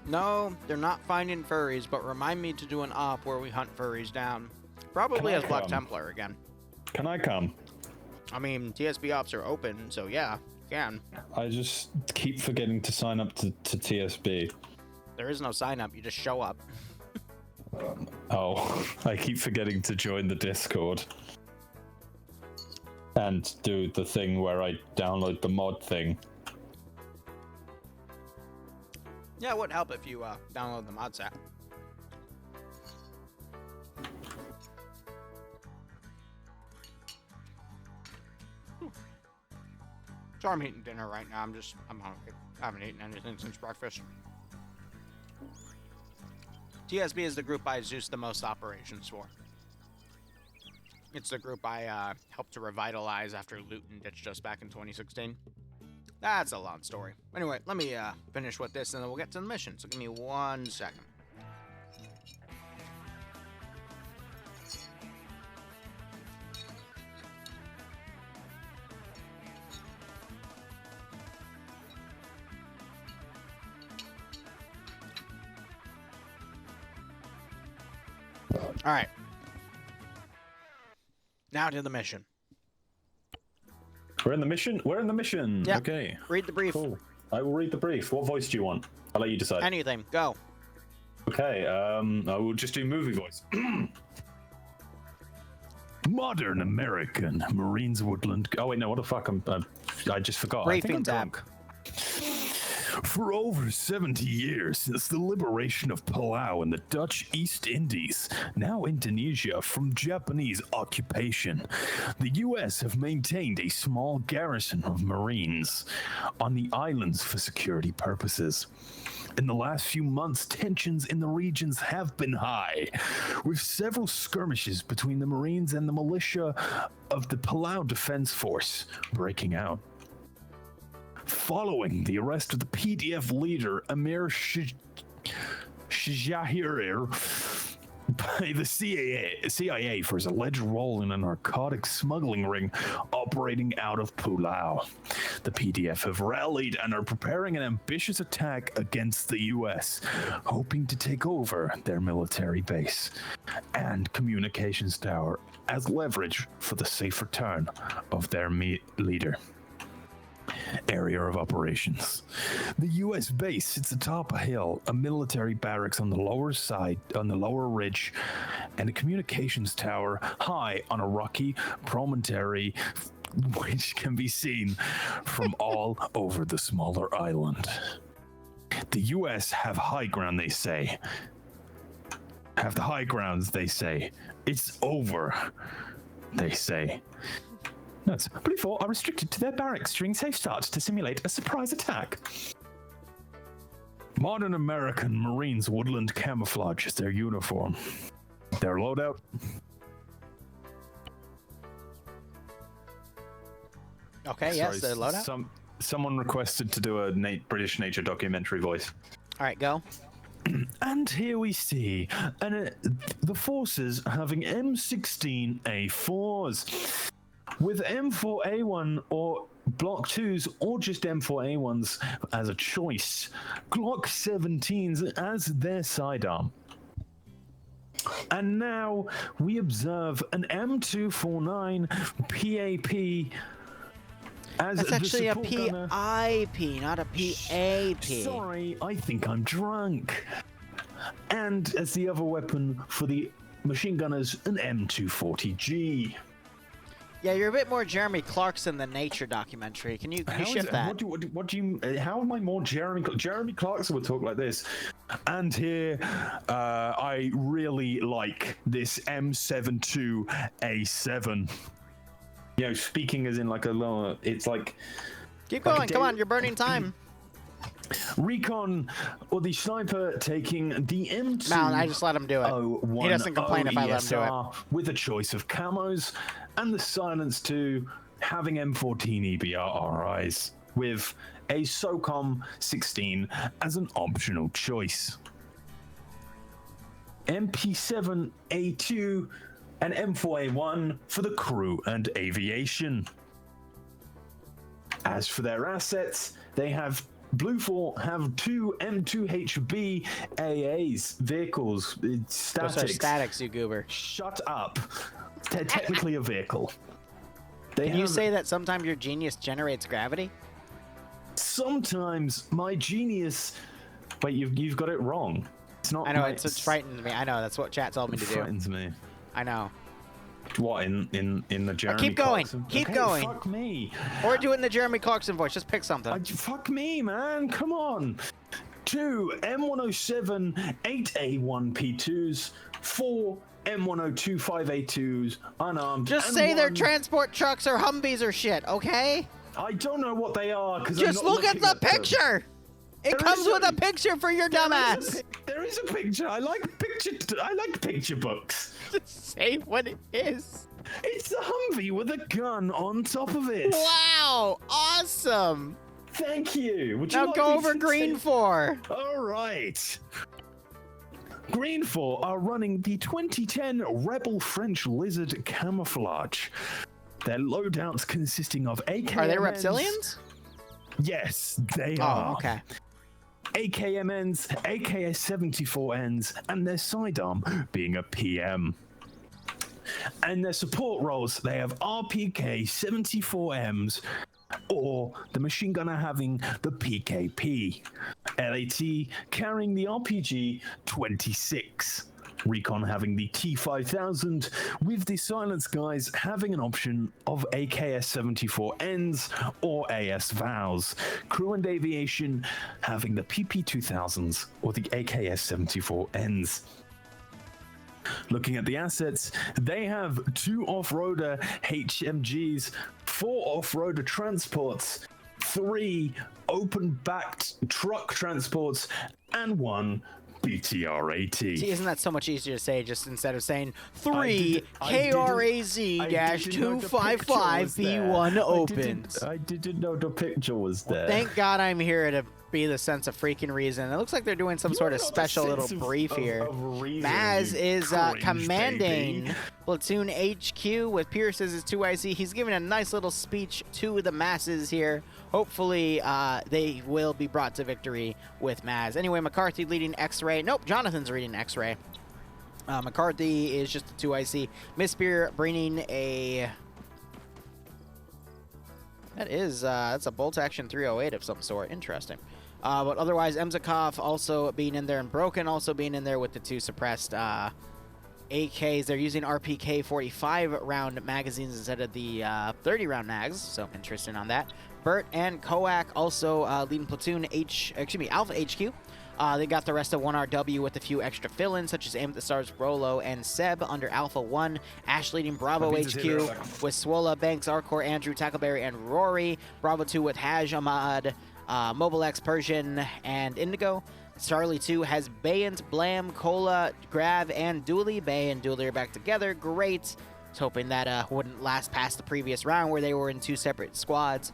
[SPEAKER 2] No, they're not finding furries, but remind me to do an op where we hunt furries down. Probably as Black Templar again.
[SPEAKER 1] Can I come?
[SPEAKER 2] I mean, TSB ops are open, so yeah, you can.
[SPEAKER 1] I just keep forgetting to sign up to TSB.
[SPEAKER 2] There is no sign up, you just show up.
[SPEAKER 1] Oh, I keep forgetting to join the Discord. And do the thing where I download the mod thing.
[SPEAKER 2] Yeah, it would help if you download the mod set. So I'm eating dinner right now. I'm hungry. I haven't eaten anything since breakfast. TSB is the group I Zeus the most operations for. It's the group I helped to revitalize after Luton ditched us back in 2016. That's a long story. Anyway, let me finish with this and then we'll get to the mission. So give me 1 second. All right. Now to the mission.
[SPEAKER 1] We're in the mission? We're in the mission.
[SPEAKER 2] Yep.
[SPEAKER 1] Okay.
[SPEAKER 2] Read the brief.
[SPEAKER 1] Cool. I will read the brief. What voice do you want? I'll let you decide.
[SPEAKER 2] Anything. Go.
[SPEAKER 1] Okay, I will just do movie voice.
[SPEAKER 4] Modern American Marines Woodland.
[SPEAKER 1] Oh wait, no, what the fuck? I just forgot. I think
[SPEAKER 2] Briefing
[SPEAKER 1] I'm
[SPEAKER 2] tab.
[SPEAKER 1] drunk.
[SPEAKER 4] For over 70 years since the liberation of Palau in the Dutch East Indies, now Indonesia, from Japanese occupation, the US have maintained a small garrison of Marines on the islands for security purposes. In the last few months, tensions in the regions have been high, with several skirmishes between the Marines and the militia of the Palau Defense Force breaking out. Following the arrest of the PDF leader Amir Shahir by the CIA for his alleged role in a narcotics smuggling ring operating out of Palau, the PDF have rallied and are preparing an ambitious attack against the US, hoping to take over their military base and communications tower as leverage for the safe return of their leader. Area of operations. The U.S. base sits atop a hill, a military barracks on the lower side, on the lower ridge, and a communications tower high on a rocky promontory which can be seen from all over the smaller island. The U.S. have high ground, they say. Have the high grounds, they say. It's over, they say. Notes. Blue 4 are restricted to their barracks during safe starts to simulate a surprise attack. Modern American Marines Woodland camouflage is their uniform. Their loadout.
[SPEAKER 2] Okay, yes, the loadout.
[SPEAKER 1] Someone requested to do a British nature documentary voice.
[SPEAKER 2] All right, go.
[SPEAKER 4] And here we see the forces having M16A4s. With M4A1 or Block 2s or just M4A1s as a choice, Glock 17s as their sidearm. And now we observe an M249 PAP as
[SPEAKER 2] That's
[SPEAKER 4] the
[SPEAKER 2] actually a
[SPEAKER 4] support gunner.
[SPEAKER 2] PIP, not a PAP.
[SPEAKER 4] Sorry, I think I'm drunk. And as the other weapon for the machine gunners, an M240G.
[SPEAKER 2] Yeah, you're a bit more Jeremy Clarkson than Nature documentary. Can you shift that?
[SPEAKER 1] What do you? How am I more Jeremy? Jeremy Clarkson would talk like this.
[SPEAKER 4] And here, I really like this M72A7.
[SPEAKER 1] You know, speaking as in like a lower. It's like.
[SPEAKER 2] Keep
[SPEAKER 1] like
[SPEAKER 2] going. Come on, you're burning time.
[SPEAKER 4] Recon, or the sniper taking the M2.
[SPEAKER 2] No, I just let him do it. He doesn't complain if I let him do it.
[SPEAKER 4] With a choice of camos, and the Silence 2 having M14 EBR RIs with a SOCOM 16 as an optional choice. MP7A2 and M4A1 for the crew and aviation. As for their assets, they have Blue 4 have two M2HB AAs vehicles. It's statics.
[SPEAKER 2] Those are statics, you goober.
[SPEAKER 4] Shut up. They're technically a vehicle.
[SPEAKER 2] Can you say that sometimes your genius generates gravity?
[SPEAKER 4] Sometimes my genius.
[SPEAKER 1] Wait, you've got it wrong. It's not.
[SPEAKER 2] I know, it's frightening me. I know, that's what chat told me to do.
[SPEAKER 1] Frightens me.
[SPEAKER 2] I know.
[SPEAKER 1] What, in the Jeremy
[SPEAKER 2] keep going.
[SPEAKER 1] Clarkson?
[SPEAKER 2] Keep
[SPEAKER 1] Okay,
[SPEAKER 2] going.
[SPEAKER 1] Fuck me.
[SPEAKER 2] Or do it in the Jeremy Clarkson voice. Just pick something.
[SPEAKER 1] Fuck me, man. Come on.
[SPEAKER 4] 2 M107 8A1P2s, 4 M1025A2s unarmed.
[SPEAKER 2] Just
[SPEAKER 4] and
[SPEAKER 2] say they're
[SPEAKER 4] 1
[SPEAKER 2] transport trucks or Humvees or shit, okay?
[SPEAKER 4] I don't know what they are because
[SPEAKER 2] Just look at the picture. It comes with a picture for your dumbass.
[SPEAKER 4] There is a picture. I like picture books.
[SPEAKER 2] Just say what it is.
[SPEAKER 4] It's the Humvee with a gun on top of it.
[SPEAKER 2] Wow, awesome.
[SPEAKER 4] Thank you. Would you
[SPEAKER 2] Now
[SPEAKER 4] like
[SPEAKER 2] go
[SPEAKER 4] me
[SPEAKER 2] over
[SPEAKER 4] to
[SPEAKER 2] green
[SPEAKER 4] take-
[SPEAKER 2] 4.
[SPEAKER 4] All right. Green 4 are running the 2010 Rebel French Lizard camouflage. Their loadouts consisting of AKMNs.
[SPEAKER 2] Are they reptilians?
[SPEAKER 4] Yes, they are.
[SPEAKER 2] Oh, okay.
[SPEAKER 4] AKMNs, AKS-74Ns, and their sidearm being a PM. And their support roles, they have RPK-74Ms, or the machine gunner having the PKP. LAT carrying the RPG-26. Recon having the T5000, with the silence guys having an option of AKS-74Ns or AS VODs. Crew and aviation having the PP2000s or the AKS-74Ns. Looking at the assets, they have 2 off-roader HMGs, 4 off-roader transports, 3 open-backed truck transports, and 1 BTR-AT.
[SPEAKER 2] See, isn't that so much easier to say just instead of saying 3
[SPEAKER 4] I didn't know the picture was there.
[SPEAKER 2] KRAZ-255B1 opens?
[SPEAKER 1] I didn't know the picture was there.
[SPEAKER 2] Thank God I'm here to be the sense of freaking reason. It looks like they're doing some sort of special little brief here. Maz is commanding
[SPEAKER 4] baby.
[SPEAKER 2] Platoon HQ with Pierce as his 2IC. He's giving a nice little speech to the masses here. Hopefully, they will be brought to victory with Maz. Anyway, McCarthy leading X-Ray. Nope, Jonathan's reading X-Ray. McCarthy is just a 2IC. Miss Spear bringing a... that's a bolt action 308 of some sort. Interesting. But otherwise, Emzakov also being in there, and Broken also being in there with the 2 suppressed AKs. They're using RPK 45 round magazines instead of the 30 round mags, so interesting on that. Burt and Koak also leading platoon Alpha HQ. They got the rest of 1RW with a few extra fill-ins, such as Aim at the Stars, Rolo, and Seb under Alpha 1. Ash leading Bravo HQ with Swola, Banks, Arcor, Andrew, Tackleberry, and Rory. Bravo 2 with Haj, Ahmad, Mobile X, Persian, and Indigo. Charlie 2 has Bayant, Blam, Cola, Grav, and Dooley. Bay and Dooley are back together. Great. I was hoping that wouldn't last past the previous round where they were in 2 separate squads.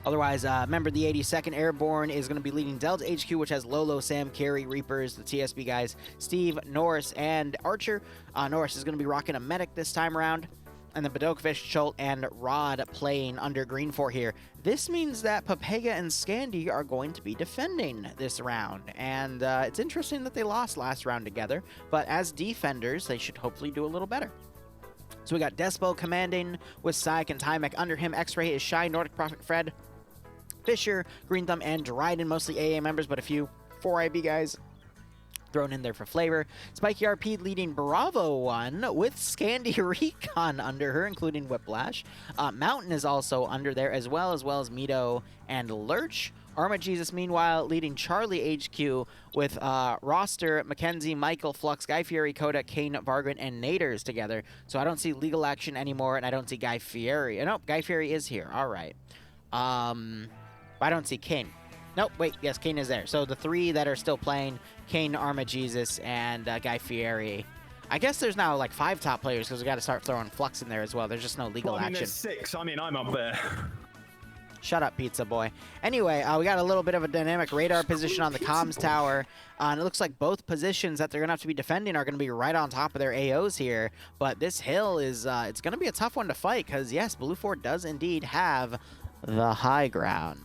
[SPEAKER 2] Otherwise, remember the 82nd Airborne is going to be leading Delta HQ, which has Lolo, Sam, Carey, Reapers, the TSB guys, Steve, Norris, and Archer. Norris is going to be rocking a medic this time around. And then Bedokovic, Schult, and Rod playing under Green 4 here. This means that Papega and Scandy are going to be defending this round. And it's interesting that they lost last round together. But as defenders, they should hopefully do a little better. So we got Despo commanding with Syke and Tymek under him. X-Ray is Shy, Nordic Prophet Fred, Fisher, Green Thumb, and Dryden, mostly AA members, but a few 4IB guys thrown in there for flavor. Spiky RP leading Bravo 1 with Scandy Recon under her, including Whiplash. Mountain is also under there, as well as Mito and Lurch. Arma Jesus, meanwhile, leading Charlie HQ with Roster, Mackenzie, Michael, Flux, Guy Fieri, Coda, Kane, Vargran, and Naders together. So I don't see Legal Action anymore, and I don't see Guy Fieri. Nope, Guy Fieri is here. All right. I don't see Kane. Nope, wait, yes, Kane is there. So the 3 that are still playing, Kane, Arma Jesus, and Guy Fieri. I guess there's now like 5 top players because we got to start throwing Flux in there as well. There's just no legal action.
[SPEAKER 1] There's 6. I mean, I'm up there.
[SPEAKER 2] Shut up, pizza boy. Anyway, we got a little bit of a dynamic radar position on the comms tower. And it looks like both positions that they're going to have to be defending are going to be right on top of their AOs here. But this hill is, it's going to be a tough one to fight because, yes, Blue Fort does indeed have the high ground.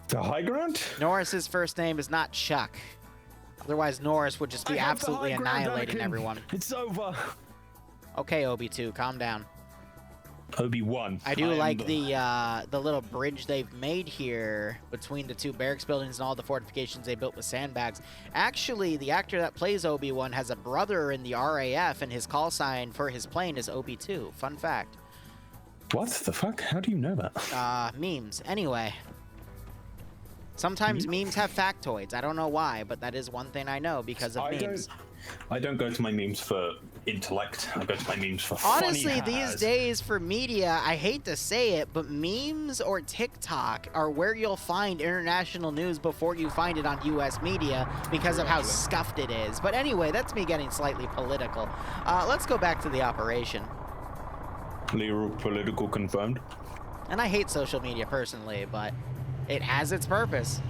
[SPEAKER 1] The high ground?
[SPEAKER 2] Norris's first name is not Chuck. Otherwise, Norris would just be absolutely annihilating everyone.
[SPEAKER 1] It's over.
[SPEAKER 2] Okay, Obi-2, calm down.
[SPEAKER 1] Obi-1.
[SPEAKER 2] I do like the little bridge they've made here between the 2 barracks buildings and all the fortifications they built with sandbags. Actually, the actor that plays Obi-1 has a brother in the RAF, and his call sign for his plane is Obi-2. Fun fact.
[SPEAKER 1] What the fuck? How do you know that?
[SPEAKER 2] Memes. Anyway. Sometimes memes have factoids. I don't know why, but that is one thing I know because of memes.
[SPEAKER 1] I don't go to my memes for intellect. I go to my memes for
[SPEAKER 2] Honestly,
[SPEAKER 1] funny
[SPEAKER 2] these
[SPEAKER 1] has.
[SPEAKER 2] days for media, I hate to say it, but memes or TikTok are where you'll find international news before you find it on U.S. media because of how scuffed it is. But anyway, that's me getting slightly political. Let's go back to the operation.
[SPEAKER 1] Liru political confirmed.
[SPEAKER 2] And I hate social media personally, but it has its purpose.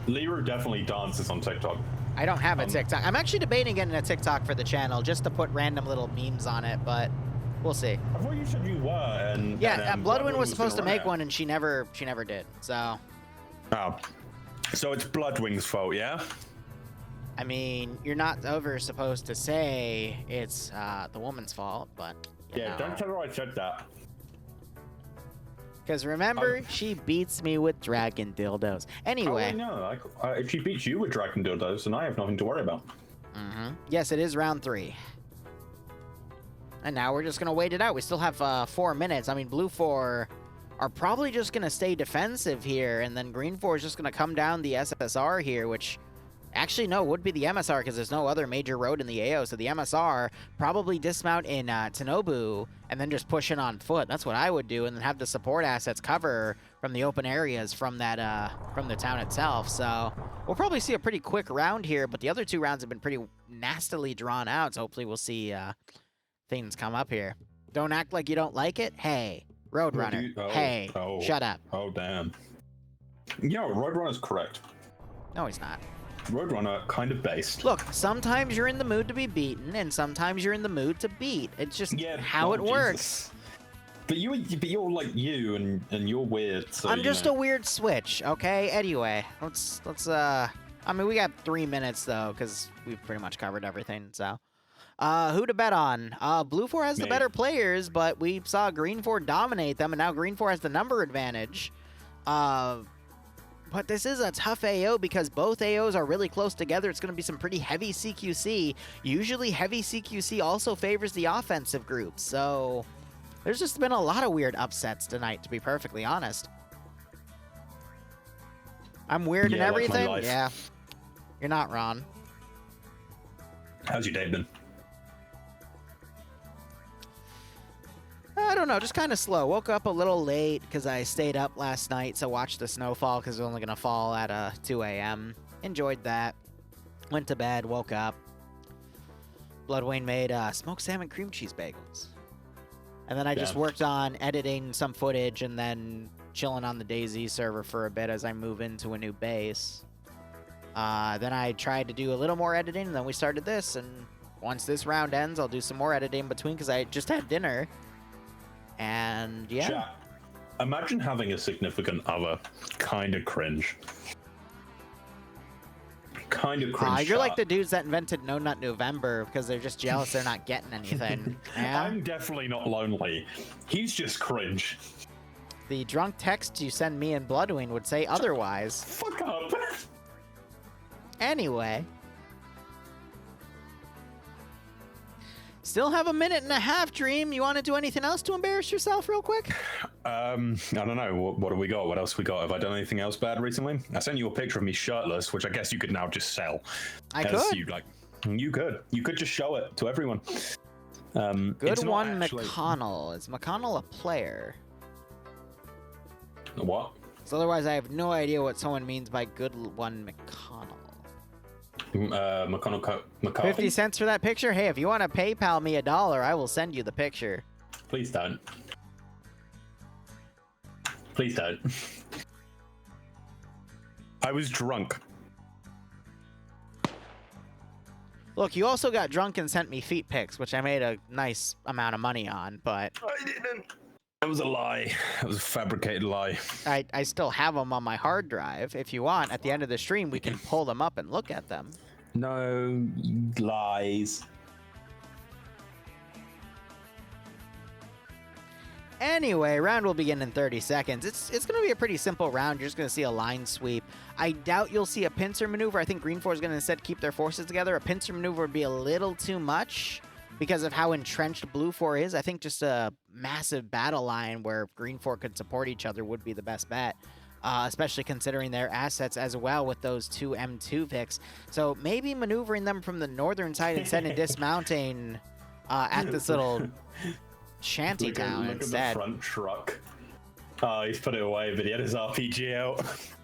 [SPEAKER 1] Liru definitely dances on TikTok.
[SPEAKER 2] I don't have a TikTok. I'm actually debating getting a TikTok for the channel just to put random little memes on it, but we'll see.
[SPEAKER 1] I thought you said you were, and
[SPEAKER 2] Yeah, Bloodwind was supposed to
[SPEAKER 1] gonna
[SPEAKER 2] make
[SPEAKER 1] run
[SPEAKER 2] one, and she never did. So,
[SPEAKER 1] it. Oh, so it's Bloodwing's fault, yeah?
[SPEAKER 2] I mean, you're not ever supposed to say it's the woman's fault, but you
[SPEAKER 1] Yeah,
[SPEAKER 2] know.
[SPEAKER 1] don't tell her I said that.
[SPEAKER 2] Because remember, she beats me with dragon dildos. Anyway.
[SPEAKER 1] Oh, no. If she beats you with dragon dildos, then I have nothing to worry about.
[SPEAKER 2] Yes, it is round 3. And now we're just going to wait it out. We still have 4 minutes. I mean, Blue 4 are probably just going to stay defensive here, and then Green 4 is just going to come down the SSR here, which... Actually, no, would be the MSR because there's no other major road in the AO, so the MSR probably dismount in Tanobu and then just push in on foot. That's what I would do, and then have the support assets cover from the open areas from that from the town itself. So we'll probably see a pretty quick round here, but the other 2 rounds have been pretty nastily drawn out, so hopefully we'll see things come up here. Don't act like you don't like it. Hey, Roadrunner. Hey, shut up.
[SPEAKER 1] Oh, damn. Yeah, Roadrunner's correct.
[SPEAKER 2] No, he's not.
[SPEAKER 1] Roadrunner kind of based.
[SPEAKER 2] Look, sometimes you're in the mood to be beaten, and sometimes you're in the mood to beat. It's just how it works.
[SPEAKER 1] But you're like you, and you're weird. So
[SPEAKER 2] I'm just a weird switch, okay? Anyway, let's. I mean, we got 3 minutes though, because we've pretty much covered everything. So, who to bet on? Blue 4 has the better players, but we saw Green 4 dominate them, and now Green 4 has the number advantage. But this is a tough AO because both AOs are really close together. It's going to be some pretty heavy CQC. Usually heavy CQC also favors the offensive group. So there's just been a lot of weird upsets tonight, to be perfectly honest. I'm weird and everything?
[SPEAKER 1] Like my life.
[SPEAKER 2] Yeah. You're not wrong.
[SPEAKER 1] How's your day been?
[SPEAKER 2] I don't know, just kind of slow. Woke up a little late because I stayed up last night, so watched the snowfall because it was only going to fall at 2 a.m. Enjoyed that. Went to bed, woke up. Bloodwayne made smoked salmon cream cheese bagels. And then I just worked on editing some footage and then chilling on the DayZ server for a bit as I move into a new base. Then I tried to do a little more editing, and then we started this. And once this round ends, I'll do some more editing in between because I just had dinner. And yeah.
[SPEAKER 1] Chat. Imagine having a significant other. Kind of cringe. Kind of cringe.
[SPEAKER 2] You're like the dudes that invented No Nut November because they're just jealous they're not getting anything. Yeah?
[SPEAKER 1] I'm definitely not lonely. He's just cringe.
[SPEAKER 2] The drunk text you send me and Bloodwing would say otherwise.
[SPEAKER 1] Fuck up.
[SPEAKER 2] Anyway. Still have a minute and a half, Dream. You want to do anything else to embarrass yourself real quick?
[SPEAKER 1] I don't know. What have we got? What else we got? Have I done anything else bad recently? I sent you a picture of me shirtless, which I guess you could now just sell.
[SPEAKER 2] I could.
[SPEAKER 1] You could. You could just show it to everyone.
[SPEAKER 2] Good one, McConnell. Is McConnell a player?
[SPEAKER 1] What?
[SPEAKER 2] So otherwise, I have no idea what someone means by good one, McConnell.
[SPEAKER 1] McConnell.
[SPEAKER 2] 50 cents for that picture? Hey, if you want to PayPal me $1, I will send you the picture.
[SPEAKER 1] Please don't. Please don't. I was drunk.
[SPEAKER 2] Look, you also got drunk and sent me feet pics, which I made a nice amount of money on, but...
[SPEAKER 1] I didn't. That was a lie. It was a fabricated lie.
[SPEAKER 2] I still have them on my hard drive. If you want, at the end of the stream, we can pull them up and look at them.
[SPEAKER 1] No lies.
[SPEAKER 2] Anyway, round will begin in 30 seconds. It's going to be a pretty simple round. You're just going to see a line sweep. I doubt you'll see a pincer maneuver. I think Green 4 is going to instead keep their forces together. A pincer maneuver would be a little too much because of how entrenched Blue 4 is. I think just a massive battle line where Green 4 could support each other would be the best bet. especially considering their assets as well with those 2 M2 Vics. So maybe maneuvering them from the northern side instead and dismounting at this little shanty town instead.
[SPEAKER 1] Look at the front truck. Oh, he's put it away, but he had his RPG out.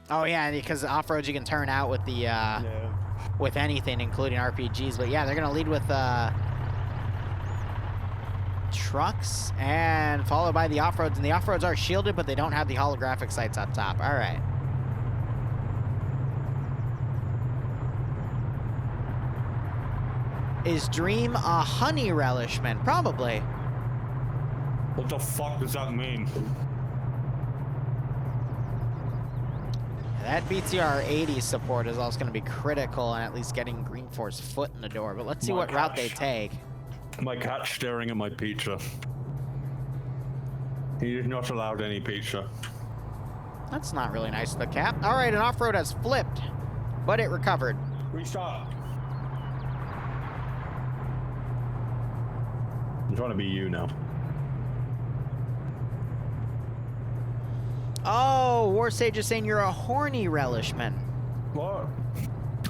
[SPEAKER 2] Oh yeah, because off-road you can turn out with the with anything, including RPGs. But yeah, they're gonna lead with trucks and followed by the off-roads, and the off-roads are shielded, but they don't have the holographic sights up top. All right. Is Dream a honey relishment? Probably.
[SPEAKER 1] What the fuck does that mean?
[SPEAKER 2] That BTR 80 support is also going to be critical in at least getting Green Force foot in the door. But let's see what route they take.
[SPEAKER 1] My cat's staring at my pizza. He is not allowed any pizza.
[SPEAKER 2] That's not really nice of the cap. All right, an off-road has flipped, but it recovered.
[SPEAKER 1] Restart. I'm trying to be you now.
[SPEAKER 2] Oh, War Sage is saying you're a horny relishman.
[SPEAKER 1] What?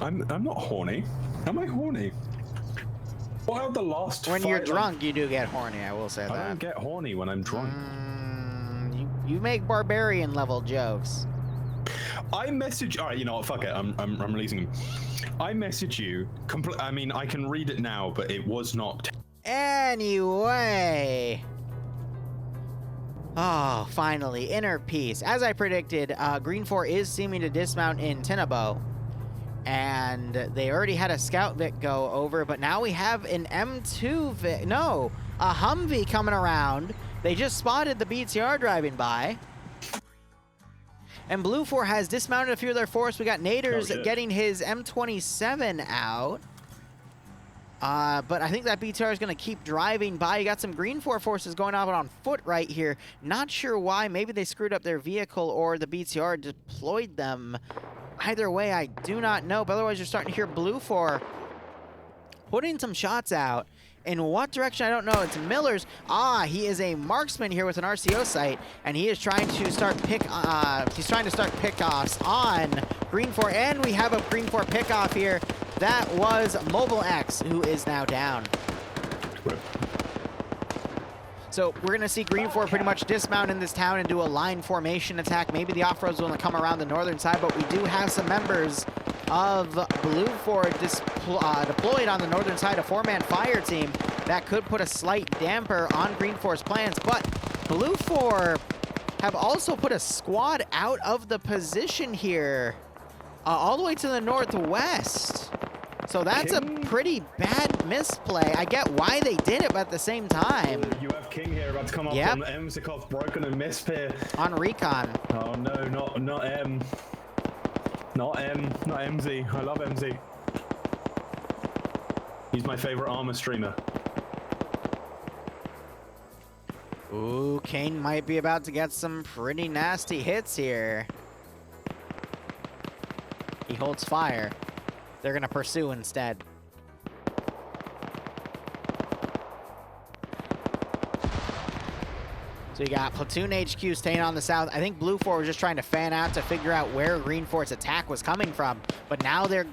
[SPEAKER 1] I'm not horny. Am I horny? What are the last
[SPEAKER 2] When
[SPEAKER 1] fight
[SPEAKER 2] you're drunk, you do get horny, I will say that.
[SPEAKER 1] I don't get horny when I'm drunk.
[SPEAKER 2] You make barbarian level jokes.
[SPEAKER 1] I message. All right, you know what? Fuck it. I'm releasing him. I message you. I mean, I can read it now, but it was not.
[SPEAKER 2] Anyway. Oh, finally, inner peace. As I predicted, Green 4 is seeming to dismount in Tinnabo. And they already had a Scout Vic go over, but now we have an M2 Vic. No, a Humvee coming around. They just spotted the BTR driving by. And Blue 4 has dismounted a few of their force. We got Naders getting his M27 out. But I think that BTR is going to keep driving by. You got some Green 4 forces going out on foot right here. Not sure why. Maybe they screwed up their vehicle or the BTR deployed them. Either way, I do not know. But otherwise, you're starting to hear Blue 4 putting some shots out. In what direction? I don't know. It's Miller's. He is a marksman here with an RCO sight, and he is trying to start pickoffs on Green 4, and we have a Green 4 pickoff here. That was Mobile X, who is now down. So we're going to see Green 4 pretty much dismount in this town and do a line formation attack. Maybe the off-roads will come around the northern side, but we do have some members of Blue 4 deployed on the northern side, a 4-man fire team that could put a slight damper on Green 4's plans. But Blue 4 have also put a squad out of the position here, all the way to the northwest. So that's a pretty bad misplay. I get why they did it, but at the same time.
[SPEAKER 1] You have King here about to come up on Emzikov, broken and miss here.
[SPEAKER 2] On recon.
[SPEAKER 1] Oh no, not M. Not M, not MZ. I love MZ. He's my favorite armor streamer.
[SPEAKER 2] Ooh, Kane might be about to get some pretty nasty hits here. He holds fire. They're going to pursue instead. So you got Platoon HQ staying on the south. I think Blue 4 was just trying to fan out to figure out where Green 4's attack was coming from. But now that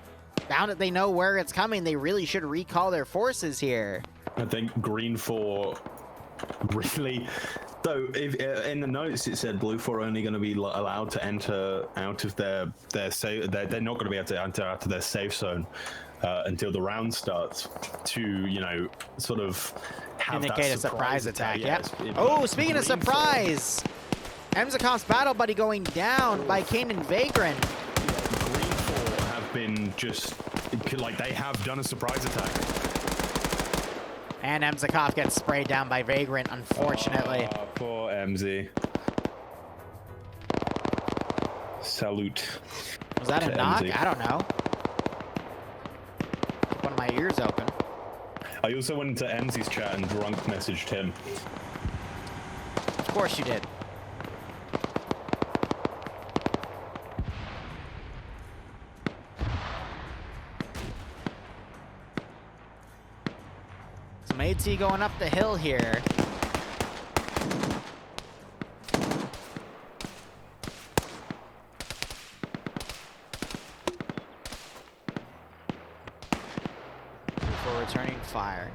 [SPEAKER 2] they know where it's coming, they really should recall their forces here.
[SPEAKER 1] I think Green 4 really... So if, in the notes it said Blue 4 are only going to be allowed to enter out of their safe. They're not going to be able to enter out of their safe zone until the round starts. To sort of have
[SPEAKER 2] indicate
[SPEAKER 1] that
[SPEAKER 2] a surprise attack.
[SPEAKER 1] Yeah,
[SPEAKER 2] Yep. Oh, speaking of surprise, Emzikov's battle buddy going down by Kane and Vagrant.
[SPEAKER 1] Green 4 have been just like they have done a surprise attack.
[SPEAKER 2] And Emzikov gets sprayed down by Vagrant, unfortunately.
[SPEAKER 1] Poor MZ. Salute.
[SPEAKER 2] Was that a knock?
[SPEAKER 1] MZ.
[SPEAKER 2] I don't know. Keep one of my ears open.
[SPEAKER 1] I also went into MZ's chat and drunk messaged him.
[SPEAKER 2] Of course you did. Some AT going up the hill here. returning fire.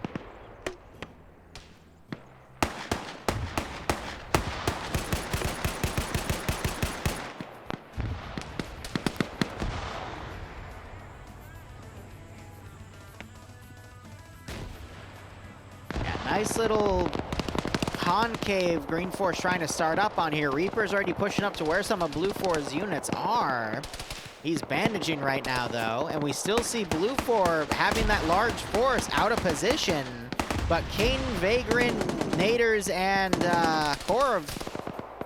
[SPEAKER 2] Yeah, nice little concave Green Force trying to start up on here. Reaper's already pushing up to where some of Blue 4's units are. He's bandaging right now, though, and we still see Blue 4 having that large force out of position. But Kane, Vagrant, Naders, and Korv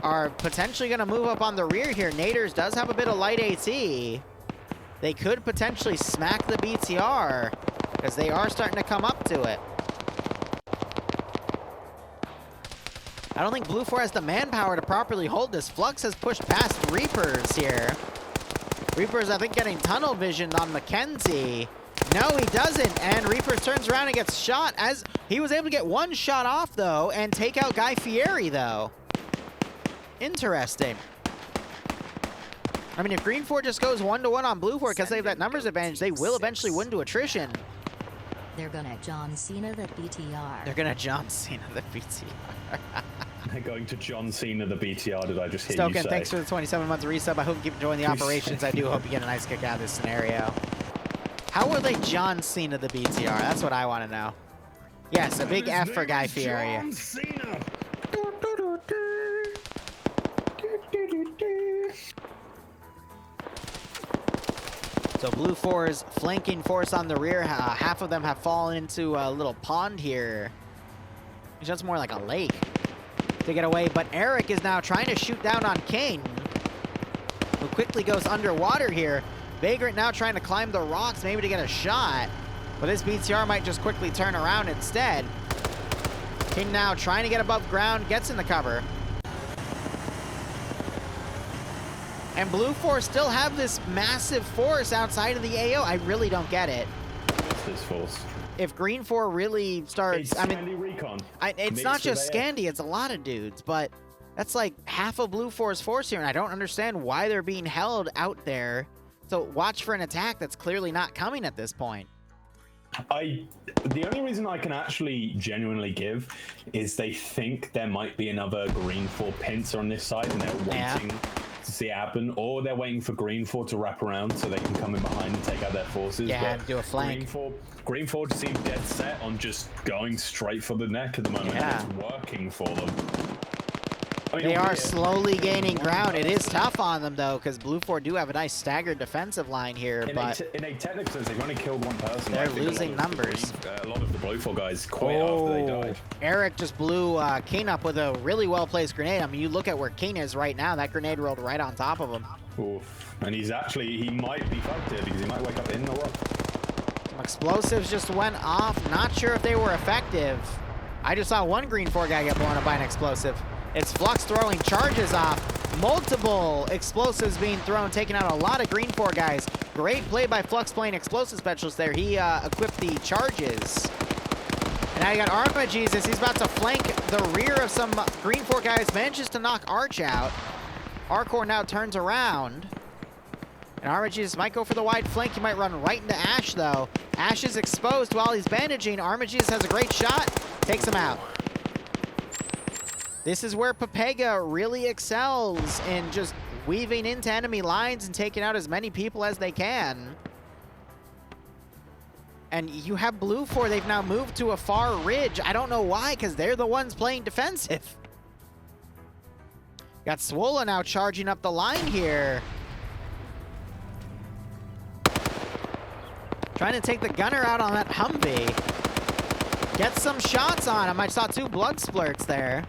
[SPEAKER 2] are potentially going to move up on the rear here. Naders does have a bit of light AT. They could potentially smack the BTR, because they are starting to come up to it. I don't think Blue 4 has the manpower to properly hold this. Flux has pushed past Reapers here. Reapers, I think, getting tunnel visioned on Mackenzie. No, he doesn't, and Reapers turns around and gets shot. As he was able to get one shot off, though, and take out Guy Fieri, though. Interesting. I mean, if Green 4 just goes 1-to-1 on Blue 4 because they have that numbers advantage, they will eventually win to attrition.
[SPEAKER 6] They're gonna John Cena the BTR.
[SPEAKER 2] They're gonna John Cena the BTR.
[SPEAKER 1] They're going to John Cena the BTR, did I just hear you
[SPEAKER 2] Stoken,
[SPEAKER 1] say?
[SPEAKER 2] thanks for the 27-month resub. I hope you keep enjoying the operations. I do hope you get a nice kick out of this scenario. How were they John Cena the BTR? That's what I want to know. Yes, a big F for Guy Fieri.
[SPEAKER 4] John Cena.
[SPEAKER 2] So Blue 4's flanking force on the rear. Half of them have fallen into a little pond here. It's just more like a lake to get away. But Eric is now trying to shoot down on Kane, who quickly goes underwater here. Vagrant now trying to climb the rocks, maybe to get a shot. But this BTR might just quickly turn around instead. King now trying to get above ground, gets in the cover. And Blue 4 still have this massive force outside of the AO. I really don't get it.
[SPEAKER 1] What's this force?
[SPEAKER 2] If Green 4 really starts,
[SPEAKER 1] It's
[SPEAKER 2] I mean,
[SPEAKER 1] Scandi Recon.
[SPEAKER 2] it's
[SPEAKER 1] Mixed
[SPEAKER 2] not
[SPEAKER 1] with
[SPEAKER 2] just
[SPEAKER 1] AO.
[SPEAKER 2] Scandi, it's a lot of dudes, but that's like half of Blue 4's force here, and I don't understand why they're being held out there. So watch for an attack that's clearly not coming at this point.
[SPEAKER 1] The only reason I can actually genuinely give is they think there might be another Green 4 pincer on this side, and they're waiting to see it happen, or they're waiting for Green 4 to wrap around so they can come in behind and take out their forces.
[SPEAKER 2] Yeah,
[SPEAKER 1] but
[SPEAKER 2] do a flank.
[SPEAKER 1] Green 4 just seem dead set on just going straight for the neck at the moment.
[SPEAKER 2] Yeah.
[SPEAKER 1] And it's working for them. I mean,
[SPEAKER 2] They are
[SPEAKER 1] albeit
[SPEAKER 2] slowly gaining
[SPEAKER 1] one
[SPEAKER 2] ground. It is
[SPEAKER 1] person.
[SPEAKER 2] tough on them, though, because Blue 4 do have a nice staggered defensive line here, but
[SPEAKER 1] In a technical sense, they've only killed one person.
[SPEAKER 2] They're
[SPEAKER 1] I think a lot
[SPEAKER 2] losing
[SPEAKER 1] of the
[SPEAKER 2] numbers.
[SPEAKER 1] a lot of the Blue 4 guys quit after they died.
[SPEAKER 2] Eric just blew Kane up with a really well-placed grenade. I mean, you look at where Kane is right now, that grenade rolled right on top of him.
[SPEAKER 1] Oof. And he might be fucked here because he might wake up in the rock.
[SPEAKER 2] Some explosives just went off. Not sure if they were effective. I just saw one Green 4 guy get blown up by an explosive. It's Flux throwing charges off. Multiple explosives being thrown, taking out a lot of Green 4 guys. Great play by Flux playing explosive specialist there. He equipped the charges. And now you got Arma Jesus. He's about to flank the rear of some Green 4 guys. Manages to knock Arch out. Arcor now turns around. And Arma Jesus might go for the wide flank. He might run right into Ash, though. Ash is exposed while he's bandaging. Arma Jesus has a great shot. Takes him out. This is where Pepega really excels in just weaving into enemy lines and taking out as many people as they can. And you have Blue 4, they've now moved to a far ridge. I don't know why, because they're the ones playing defensive. Got Swola now charging up the line here. Trying to take the gunner out on that Humvee. Get some shots on him. I saw 2 blood splurts there.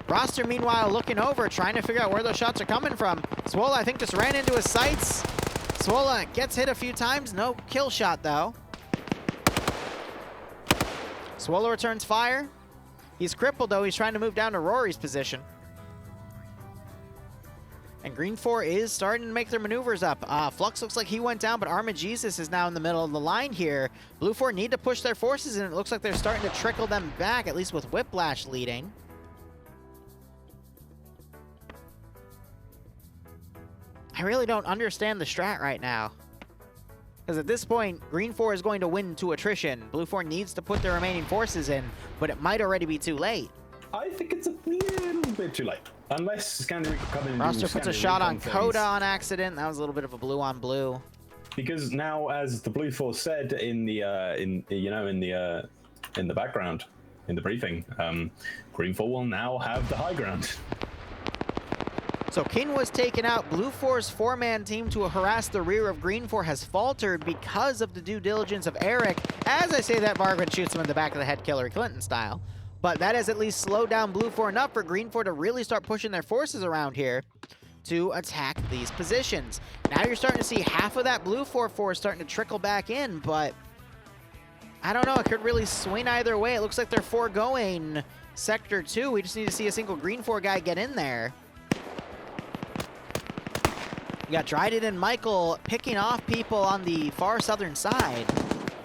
[SPEAKER 2] Roster, meanwhile, looking over, trying to figure out where those shots are coming from. Swola, I think, just ran into his sights. Swola gets hit a few times. No kill shot, though. Swola returns fire. He's crippled, though. He's trying to move down to Rory's position. And Green 4 is starting to make their maneuvers up. Flux looks like he went down, but Arma Jesus is now in the middle of the line here. Blue 4 need to push their forces, and it looks like they're starting to trickle them back, at least with Whiplash leading. I really don't understand the strat right now. Because at this point, Green 4 is going to win to attrition. Blue 4 needs to put their remaining forces in, but it might already be too late.
[SPEAKER 1] I think it's a little bit too late. Unless Scandary could come in and
[SPEAKER 2] Roster
[SPEAKER 1] do
[SPEAKER 2] puts a
[SPEAKER 1] Scandary
[SPEAKER 2] shot on
[SPEAKER 1] recon
[SPEAKER 2] Coda
[SPEAKER 1] things.
[SPEAKER 2] on accident. That was a little bit of a blue on blue.
[SPEAKER 1] Because now, as the Blue Force said in the in the background, in the briefing, Green 4 will now have the high ground.
[SPEAKER 2] So Kin was taken out. Blue 4's 4-man team to harass the rear of Green 4 has faltered because of the due diligence of Eric. As I say that, Vargren shoots him in the back of the head, Hillary Clinton style. But that has at least slowed down Blue 4 enough for Green 4 to really start pushing their forces around here to attack these positions. Now you're starting to see half of that Blue 4 force starting to trickle back in, but I don't know. It could really swing either way. It looks like they're foregoing Sector 2. We just need to see a single Green 4 guy get in there. You got Dryden and Michael picking off people on the far southern side.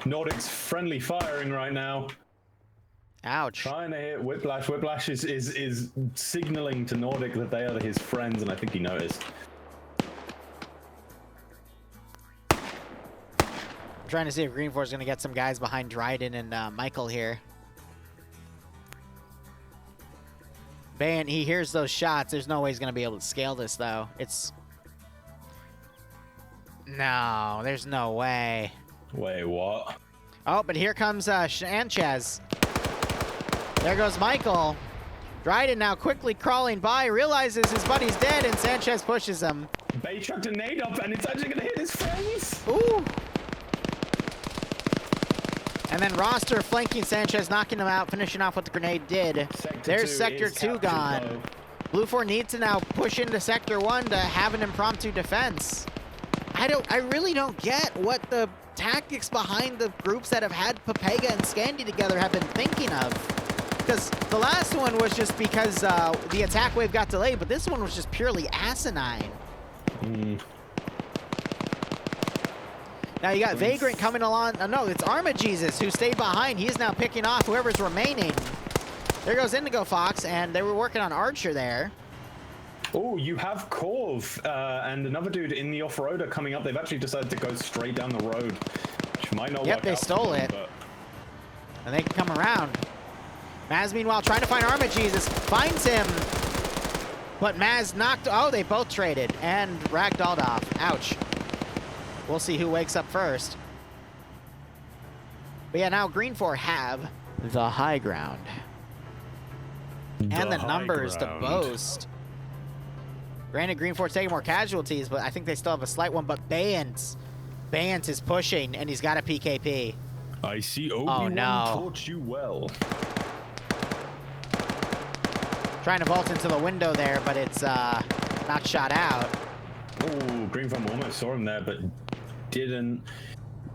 [SPEAKER 1] Nordic's friendly firing right now.
[SPEAKER 2] Ouch.
[SPEAKER 1] Trying to hit Whiplash. Whiplash is signaling to Nordic that they are his friends, and I think he noticed.
[SPEAKER 2] I'm trying to see if Green 4 is going to get some guys behind Dryden and Michael here. Ban, he hears those shots. There's no way he's going to be able to scale this, though. No, there's no way.
[SPEAKER 1] Wait, what?
[SPEAKER 2] Oh, but here comes Sanchez. There goes Michael. Dryden now quickly crawling by, realizes his buddy's dead, and Sanchez pushes him.
[SPEAKER 1] Bay chucked a nade up, and it's actually going to hit his friends.
[SPEAKER 2] Ooh. And then Roster flanking Sanchez, knocking him out, finishing off what the grenade did. There's Sector 2 gone.
[SPEAKER 1] Though.
[SPEAKER 2] Blue 4 needs to now push into Sector 1 to have an impromptu defense. I really don't get what the tactics behind the groups that have had Papega and Scandy together have been thinking of. Because the last one was just because the attack wave got delayed, but this one was just purely asinine. Now you got Vagrant coming along. No, it's Armagesus who stayed behind. He's now picking off whoever's remaining. There goes Indigo Fox, and they were working on Archer there.
[SPEAKER 1] Oh, you have Corv and another dude in the off-roader coming up. They've actually decided to go straight down the road, which might not
[SPEAKER 2] Yep,
[SPEAKER 1] work
[SPEAKER 2] they
[SPEAKER 1] out for
[SPEAKER 2] stole
[SPEAKER 1] them,
[SPEAKER 2] it.
[SPEAKER 1] but-
[SPEAKER 2] And they can come around. Maz, meanwhile, trying to find Armagesus. Finds him. But Maz knocked... Oh, they both traded. And ragdolled off. Ouch. We'll see who wakes up first. But yeah, now Green 4 have the high ground. And the
[SPEAKER 1] high
[SPEAKER 2] numbers to
[SPEAKER 1] ground.
[SPEAKER 2] boast. Granted, Green 4's taking more casualties, but I think they still have a slight one. But Bant is pushing, and he's got a PKP.
[SPEAKER 4] I see Obi-Wan
[SPEAKER 2] no.
[SPEAKER 4] taught you well.
[SPEAKER 2] Trying to vault into the window there, but it's not shot out.
[SPEAKER 1] Oh, Green Farm almost saw him there, but didn't.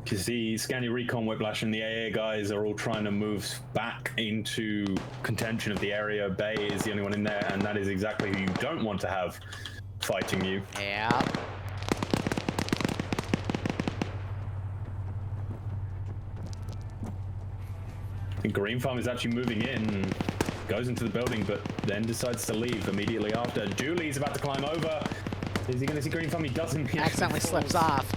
[SPEAKER 1] Because the Scanny Recon, Whiplash, and the AA guys are all trying to move back into contention of the area. Bay is the only one in there, and that is exactly who you don't want to have fighting you.
[SPEAKER 2] Yeah.
[SPEAKER 1] Green Farm is actually moving in, goes into the building, but then decides to leave immediately after. Julie's about to climb over. Is he going to see Green Farm? He doesn't. He
[SPEAKER 2] Accidentally slips
[SPEAKER 1] falls.
[SPEAKER 2] off.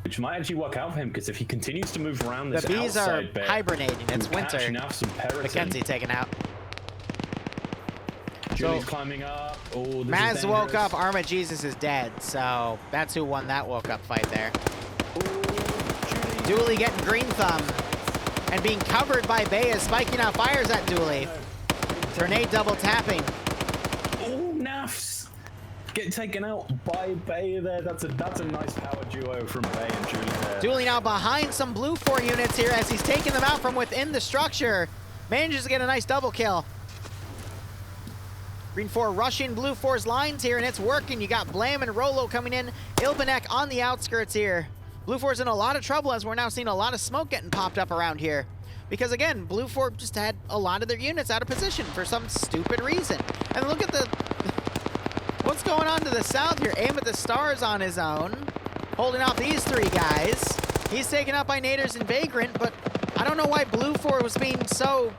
[SPEAKER 1] Which might actually work out for him, because if he continues to move around this
[SPEAKER 2] The bees are
[SPEAKER 1] outside bit,
[SPEAKER 2] hibernating. It's
[SPEAKER 1] he'll catch
[SPEAKER 2] winter.
[SPEAKER 1] enough some Periton.
[SPEAKER 2] Mackenzie taken out.
[SPEAKER 1] Julie's
[SPEAKER 2] So-
[SPEAKER 1] climbing up. Oh, this is
[SPEAKER 2] Maz woke
[SPEAKER 1] dangerous.
[SPEAKER 2] up. Armagesus is dead. So that's who won that woke up fight there. Dooley getting green thumb. And being covered by Bay as spiking out fires at Dooley. Grenade double tapping.
[SPEAKER 1] Oh, Nafs get taken out by Bay there. That's a nice power duo from Bay and Julie there.
[SPEAKER 2] Dooley now behind some blue 4 units here as he's taking them out from within the structure. Manages to get a nice double kill. Green 4 rushing blue 4's lines here, and it's working. You got Blam and Rolo coming in. Ilbanek on the outskirts here. Blue 4's in a lot of trouble as we're now seeing a lot of smoke getting popped up around here. Because again, Blue 4 just had a lot of their units out of position for some stupid reason. And look at what's going on to the south here. Aim at the stars on his own. Holding off these 3 guys. He's taken out by Naders and Vagrant, but I don't know why Blue 4 was being so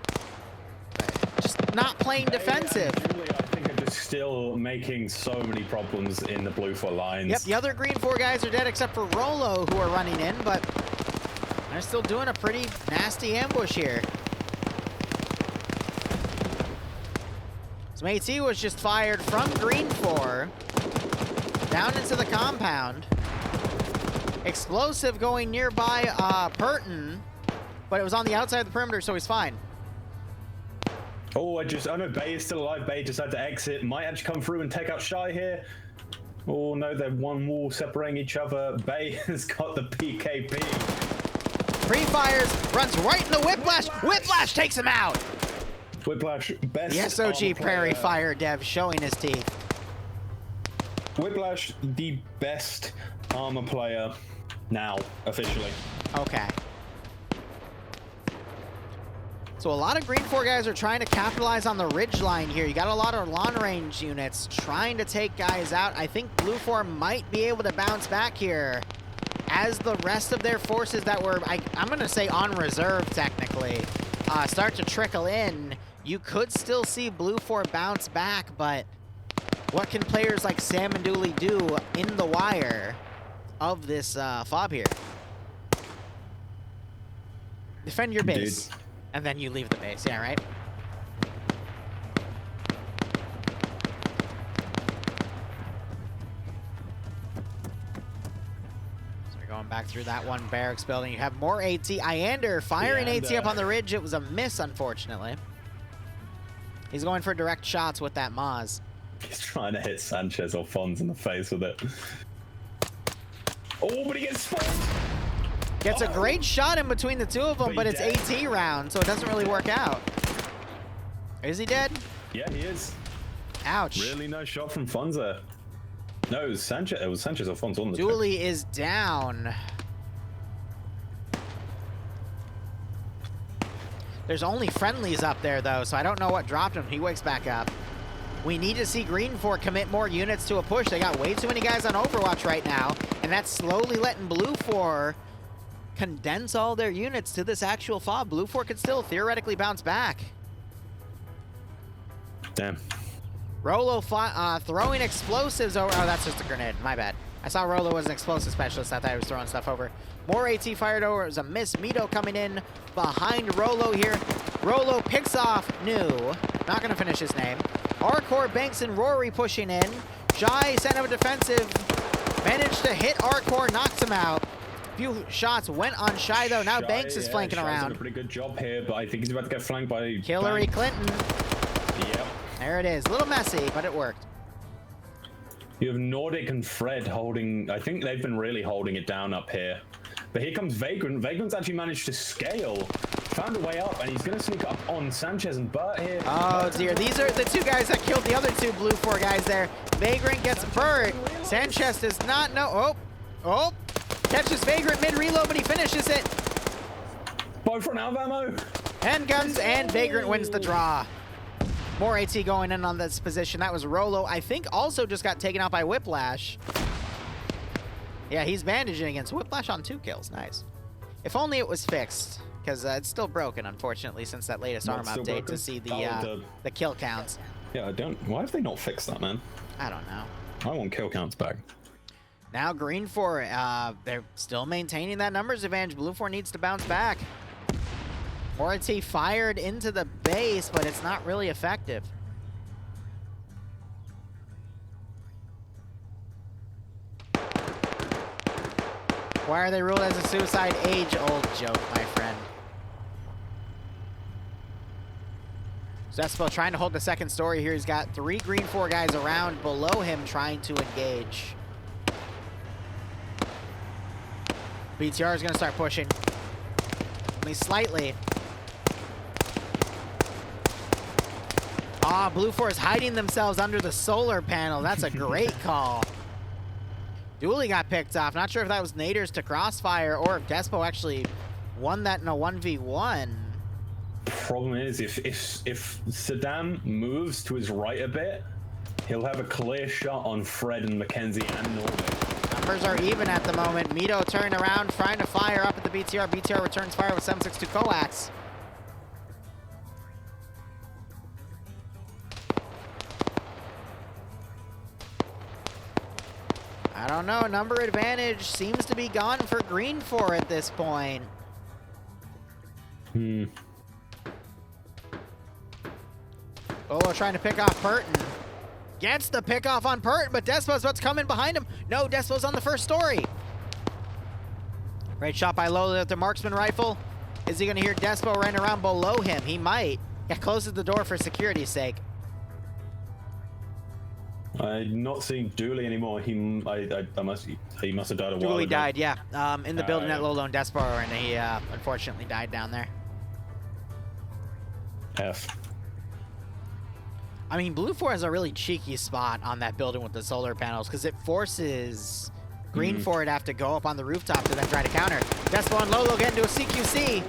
[SPEAKER 2] just not playing defensive.
[SPEAKER 1] Julie, I think, are still making so many problems in the blue 4 lines.
[SPEAKER 2] Yep, the other green 4 guys are dead except for Rolo, who are running in, but they're still doing a pretty nasty ambush here. Some AT was just fired from green 4 down into the compound. Explosive going nearby Burton, but it was on the outside of the perimeter, so he's fine.
[SPEAKER 1] Oh, no, Bay is still alive. Bay just had to exit. Might actually come through and take out Shy here. Oh no, they're one wall separating each other. Bay has got the PKP.
[SPEAKER 2] Pre-fires, runs right in the Whiplash. Whiplash takes him out.
[SPEAKER 1] Whiplash, best
[SPEAKER 2] The SOG
[SPEAKER 1] armor
[SPEAKER 2] Prairie
[SPEAKER 1] player.
[SPEAKER 2] Fire dev showing his teeth.
[SPEAKER 1] Whiplash, the best armor player now, officially.
[SPEAKER 2] Okay. So a lot of green 4 guys are trying to capitalize on the ridge line here. You got a lot of long range units trying to take guys out. I think blue 4 might be able to bounce back here as the rest of their forces that were, I'm going to say on reserve technically, start to trickle in. You could still see blue 4 bounce back, but what can players like Sam and Dooley do in the wire of this fob here? Defend your base.
[SPEAKER 1] Dude.
[SPEAKER 2] And then you leave the base, yeah, right? So we're going back through that one barracks building. You have more AT. Iander firing AT up on the ridge. It was a miss, unfortunately. He's going for direct shots with that Maz.
[SPEAKER 1] He's trying to hit Sanchez or Fons in the face with it. Oh, but he gets spotted!
[SPEAKER 2] Gets a great shot in between the two of them, but it's AT round, so it doesn't really work out. Is he dead?
[SPEAKER 1] Yeah, he is.
[SPEAKER 2] Ouch.
[SPEAKER 1] Really nice shot from Fonza. No, it was Sanchez. It was Sanchez or Fons on the
[SPEAKER 2] Dooley is down. There's only friendlies up there, though, so I don't know what dropped him. He wakes back up. We need to see green 4 commit more units to a push. They got way too many guys on Overwatch right now, and that's slowly letting blue 4 condense all their units to this actual fob. Blue 4 could still theoretically bounce back.
[SPEAKER 1] Damn.
[SPEAKER 2] Rolo throwing explosives over. Oh, that's just a grenade. My bad. I saw Rolo was an explosive specialist. I thought he was throwing stuff over. More AT fired over. It was a miss. Mito coming in behind Rolo here. Rolo picks off New. Not going to finish his name. Arcor, Banks, and Rory pushing in. Shy sent up a defensive. Managed to hit Arcor, knocks him out. Few shots went on Shy, though. Now
[SPEAKER 1] Shy,
[SPEAKER 2] Banks is flanking
[SPEAKER 1] Shy's
[SPEAKER 2] around.
[SPEAKER 1] done a pretty good job here, but I think he's about to get flanked by
[SPEAKER 2] Hillary
[SPEAKER 1] Banks.
[SPEAKER 2] Clinton.
[SPEAKER 1] Yep.
[SPEAKER 2] There it is. A little messy, but it worked.
[SPEAKER 1] You have Nordic and Fred holding. I think they've been really holding it down up here. But here comes Vagrant. Vagrant's actually managed to scale. Found a way up, and he's going to sneak up on Sanchez and Burt here.
[SPEAKER 2] Oh, dear. These are the two guys that killed the other two blue 4 guys there. Vagrant gets Burt. Sanchez does not know. Oh. Catches Vagrant mid-reload, but he finishes it.
[SPEAKER 1] Both run out of ammo.
[SPEAKER 2] Handguns, and Vagrant wins the draw. More AT going in on this position. That was Rolo. I think also just got taken out by Whiplash. Yeah, he's bandaging against Whiplash on 2 kills. Nice. If only it was fixed, because it's still broken, unfortunately, since that latest ARM
[SPEAKER 1] Still
[SPEAKER 2] update
[SPEAKER 1] broken?
[SPEAKER 2] to see
[SPEAKER 1] Oh,
[SPEAKER 2] the kill counts.
[SPEAKER 1] Yeah, I don't. Why have they not fixed that, man?
[SPEAKER 2] I don't know.
[SPEAKER 1] I want kill counts back.
[SPEAKER 2] Now green 4, they're still maintaining that numbers advantage. Blue 4 needs to bounce back. More AT fired into the base, but it's not really effective. Why are they ruled as a suicide? Age-old joke, my friend. Zespo trying to hold the second story here. He's got 3 green 4 guys around below him trying to engage. BTR is going to start pushing. Only slightly. Ah, Blue 4 is hiding themselves under the solar panel. That's a great call. Dooley got picked off. Not sure if that was naders to Crossfire or if Despo actually won that in a 1v1.
[SPEAKER 1] Problem is, if Saddam moves to his right a bit, he'll have a clear shot on Fred and Mackenzie and Nordic.
[SPEAKER 2] Numbers are even at the moment. Mito turning around, trying to fire up at the BTR. BTR returns fire with 7.62 coax. don't know. Number advantage seems to be gone for Green 4 at this point. Lolo trying to pick off Burton. Gets the pick off on Burton, but Despo's about to come in behind him. No, Despo's on the first story. Great shot by Lolo with the marksman rifle. Is he going to hear Despo running around below him? He might. Yeah, closes the door for security's sake.
[SPEAKER 1] I'm not seeing Dooley anymore. He must have died a while
[SPEAKER 2] Dooley
[SPEAKER 1] ago.
[SPEAKER 2] died, yeah. In the building that Lolo and Despo are in. He unfortunately died down there.
[SPEAKER 1] F.
[SPEAKER 2] I mean, Blue 4 has a really cheeky spot on that building with the solar panels because it forces Green 4 to have to go up on the rooftop to then try to counter. Despo and Lolo get into a CQC.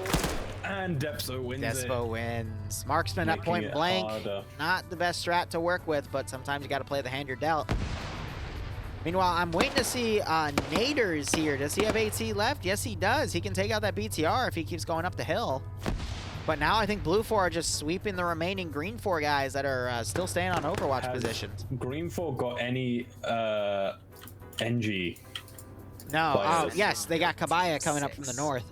[SPEAKER 1] And Depso wins
[SPEAKER 2] Despo wins. Marksman at
[SPEAKER 1] Making
[SPEAKER 2] point
[SPEAKER 1] it
[SPEAKER 2] blank.
[SPEAKER 1] harder.
[SPEAKER 2] Not the best strat to work with, but sometimes you got to play the hand you're dealt. Meanwhile, I'm waiting to see Naders here. Does he have AT left? Yes, he does. He can take out that BTR if he keeps going up the hill. But now I think Blue 4 are just sweeping the remaining Green 4 guys that are still staying on Overwatch
[SPEAKER 1] Has
[SPEAKER 2] positions.
[SPEAKER 1] Green 4 got any NG?
[SPEAKER 2] No. Oh,
[SPEAKER 1] players?
[SPEAKER 2] yes. They got Kabaya coming up from the north.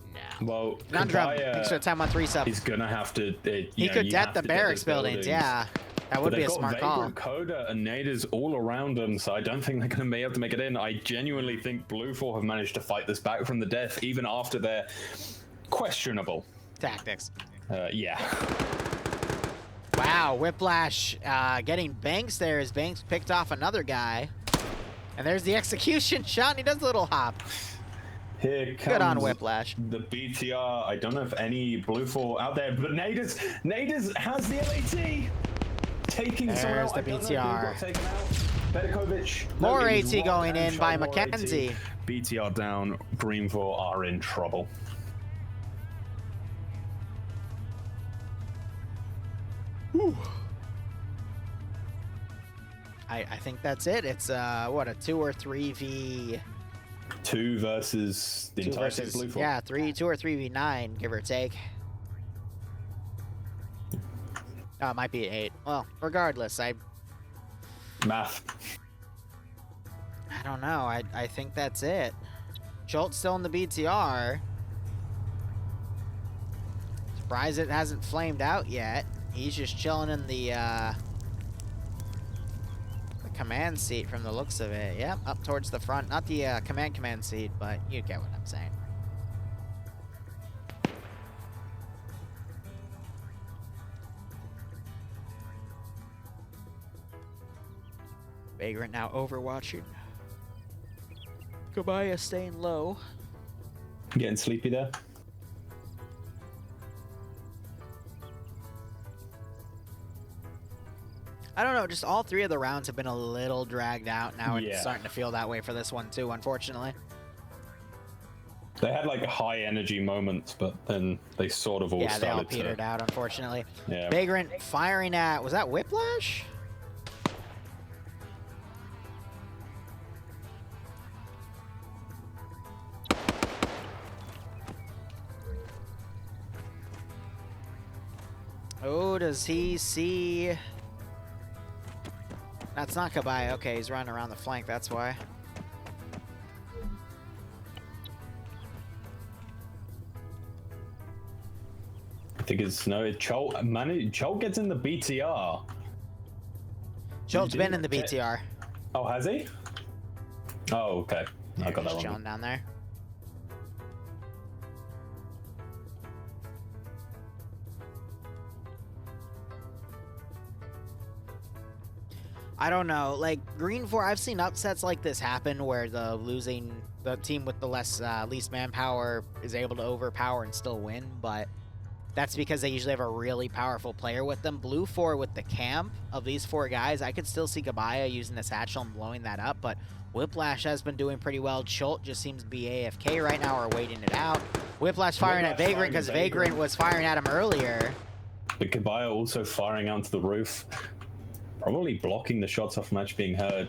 [SPEAKER 1] Well,
[SPEAKER 2] Conundrum.
[SPEAKER 1] Kabaya,
[SPEAKER 2] Thanks for the time on 3 sub.
[SPEAKER 1] he's gonna have to.
[SPEAKER 2] He could debt the barracks buildings. Yeah. That would be a smart call.
[SPEAKER 1] Vagrant, Coda, and Naders all around them, so I don't think they're going to be able to make it in. I genuinely think Blue 4 have managed to fight this back from the death, even after their questionable
[SPEAKER 2] Tactics.
[SPEAKER 1] yeah.
[SPEAKER 2] Wow, Whiplash getting Banks there as Banks picked off another guy. And there's the execution shot, and he does a little hop.
[SPEAKER 1] Here comes
[SPEAKER 2] Good on Whiplash.
[SPEAKER 1] the BTR. I don't know if any Blue 4 out there, but Naders has the LAT. Taking someone
[SPEAKER 2] There's
[SPEAKER 1] out.
[SPEAKER 2] the
[SPEAKER 1] I don't know who
[SPEAKER 2] BTR.
[SPEAKER 1] got taken out. Bedekovic.
[SPEAKER 2] More
[SPEAKER 1] it was
[SPEAKER 2] AT
[SPEAKER 1] one
[SPEAKER 2] going in
[SPEAKER 1] shot,
[SPEAKER 2] by
[SPEAKER 1] more AT.
[SPEAKER 2] Mackenzie.
[SPEAKER 1] BTR down. Green 4 are in trouble.
[SPEAKER 2] I think that's it. It's what, a 2 or 3v
[SPEAKER 1] 2 versus the
[SPEAKER 2] 2
[SPEAKER 1] entire
[SPEAKER 2] versus
[SPEAKER 1] Blue 4.
[SPEAKER 2] yeah, 2 or 3v9, give or take. Oh, it might be 8. Well, regardless, I
[SPEAKER 1] Math.
[SPEAKER 2] don't know. I think that's it. Schultz still in the BTR. Surprised it hasn't flamed out yet. He's just chilling in the command seat from the looks of it. Yep, up towards the front. Not the command seat, but you get what I'm saying. Vagrant now overwatching. Kabaya staying low.
[SPEAKER 1] Getting sleepy there.
[SPEAKER 2] I don't know, just all 3 of the rounds have been a little dragged out now.
[SPEAKER 1] Yeah.
[SPEAKER 2] It's starting to feel that way for this one too, unfortunately.
[SPEAKER 1] They had like high energy moments, but then they sort of all
[SPEAKER 2] Yeah, they all
[SPEAKER 1] started
[SPEAKER 2] petered
[SPEAKER 1] to.
[SPEAKER 2] out, unfortunately.
[SPEAKER 1] Yeah.
[SPEAKER 2] Vagrant firing at, was that Whiplash? Oh, does he see? That's not Kabaya. Okay, he's running around the flank, that's why.
[SPEAKER 1] I think it's no. Chol gets in the BTR.
[SPEAKER 2] Schultz
[SPEAKER 1] did
[SPEAKER 2] been in the
[SPEAKER 1] get-
[SPEAKER 2] BTR.
[SPEAKER 1] Oh, has he? Oh, okay. I got that
[SPEAKER 2] Just
[SPEAKER 1] wrong.
[SPEAKER 2] chilling down there. I don't know. Like, Green 4, I've seen upsets like this happen where the team with the least manpower is able to overpower and still win, but that's because they usually have a really powerful player with them. Blue 4 with the camp of these 4 guys, I could still see Kabaya using the satchel and blowing that up, but Whiplash has been doing pretty well. Schultz just seems to be AFK right now or waiting it out. Whiplash firing at Vagrant because Vagrant was firing at him earlier.
[SPEAKER 1] But Kabaya also firing onto the roof. Probably blocking the shots off match being heard.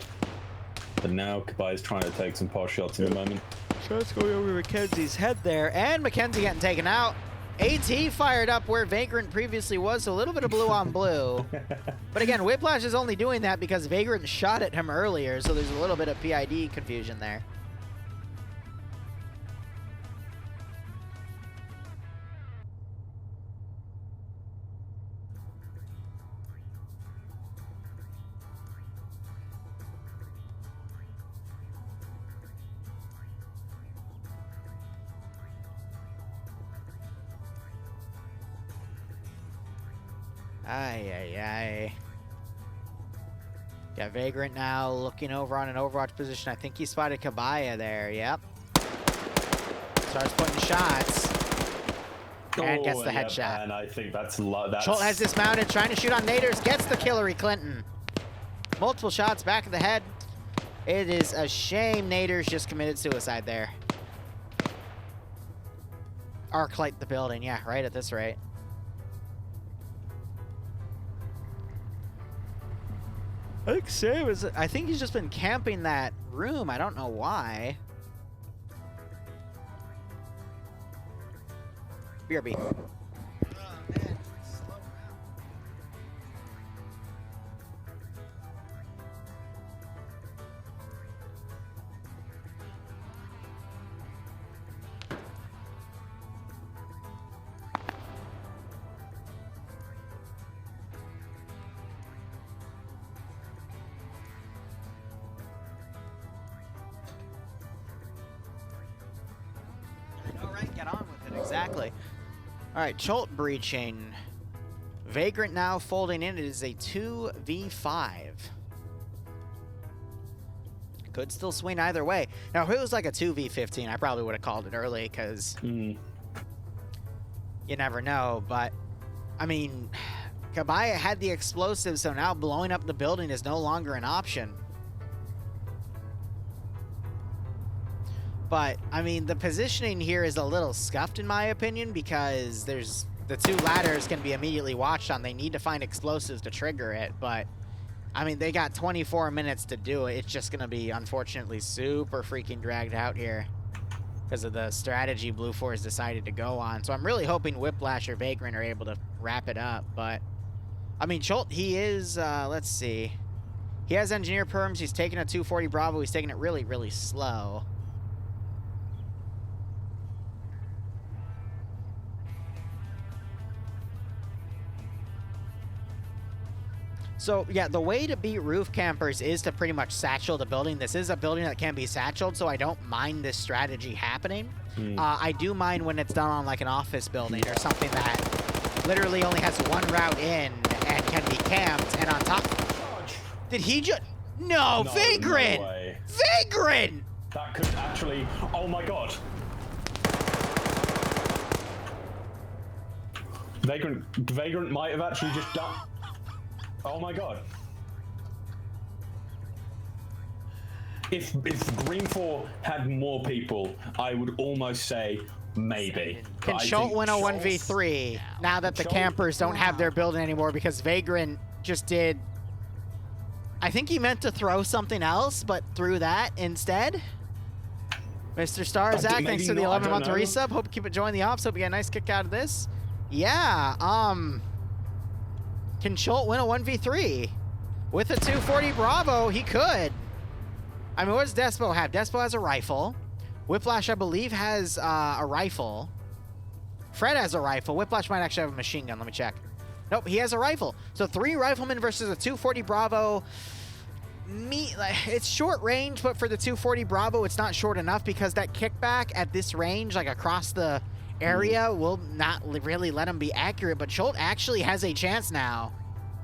[SPEAKER 1] But now Kabaya's trying to take some pot shots in the moment.
[SPEAKER 2] Shots going over Mackenzie's head there, and Mackenzie getting taken out. AT fired up where Vagrant previously was, so a little bit of blue on blue. But again, Whiplash is only doing that because Vagrant shot at him earlier, so there's a little bit of PID confusion there. Ay. Got Vagrant now looking over on an Overwatch position. I think he spotted Kabaya there. Yep. Starts putting shots. And gets the headshot.
[SPEAKER 1] And I think that's...
[SPEAKER 2] Schult has dismounted, trying to shoot on Naders. Gets the Hillary Clinton. Multiple shots back of the head. It is a shame Naders just committed suicide there. Arclight the building. Yeah, right at this rate. I think Sam is. I think he's just been camping that room. I don't know why. BRB. Get on with it, exactly. All right, Schult breaching. Vagrant now folding in. It is a 2v5. Could still swing either way. Now, if it was like a 2v15, I probably would have called it early because you never know. But, I mean, Kabaya had the explosives, so now blowing up the building is no longer an option. But, I mean, the positioning here is a little scuffed in my opinion because there's the two ladders can be immediately watched on. They need to find explosives to trigger it, but, I mean, they got 24 minutes to do it. It's just going to be, unfortunately, super freaking dragged out here because of the strategy Blue Force decided to go on. So I'm really hoping Whiplash or Vagrant are able to wrap it up, but, I mean, Schult, he is, let's see. He has engineer perms. He's taking a 240 Bravo. He's taking it really, really slow. So, yeah, the way to beat roof campers is to pretty much satchel the building. This is a building that can be satcheled, so I don't mind this strategy happening. I do mind when it's done on, like, an office building or something that literally only has one route in and can be camped. And on top... Did he just... No, Vagrant!
[SPEAKER 1] No way.
[SPEAKER 2] Vagrant!
[SPEAKER 1] That could actually... Oh, my God. Vagrant might have actually just done... Oh my God. If Green 4 had more people, I would almost say maybe.
[SPEAKER 2] Can Schult win a 1v3 now that the campers don't have their building anymore because Vagrant just did... I think he meant to throw something else, but threw that instead. Mr. Starzak, thanks to the 11-month resub. Hope you keep enjoying the ops. Hope you get a nice kick out of this. Yeah, Can Schult win a 1v3? With a 240 Bravo, he could. I mean, what does Despo have? Despo has a rifle. Whiplash, I believe, has a rifle. Fred has a rifle. Whiplash might actually have a machine gun. Let me check. Nope, he has a rifle. So 3 riflemen versus a 240 Bravo. It's short range, but for the 240 Bravo, it's not short enough because that kickback at this range, like across the area, will not really let him be accurate, but Schult actually has a chance now.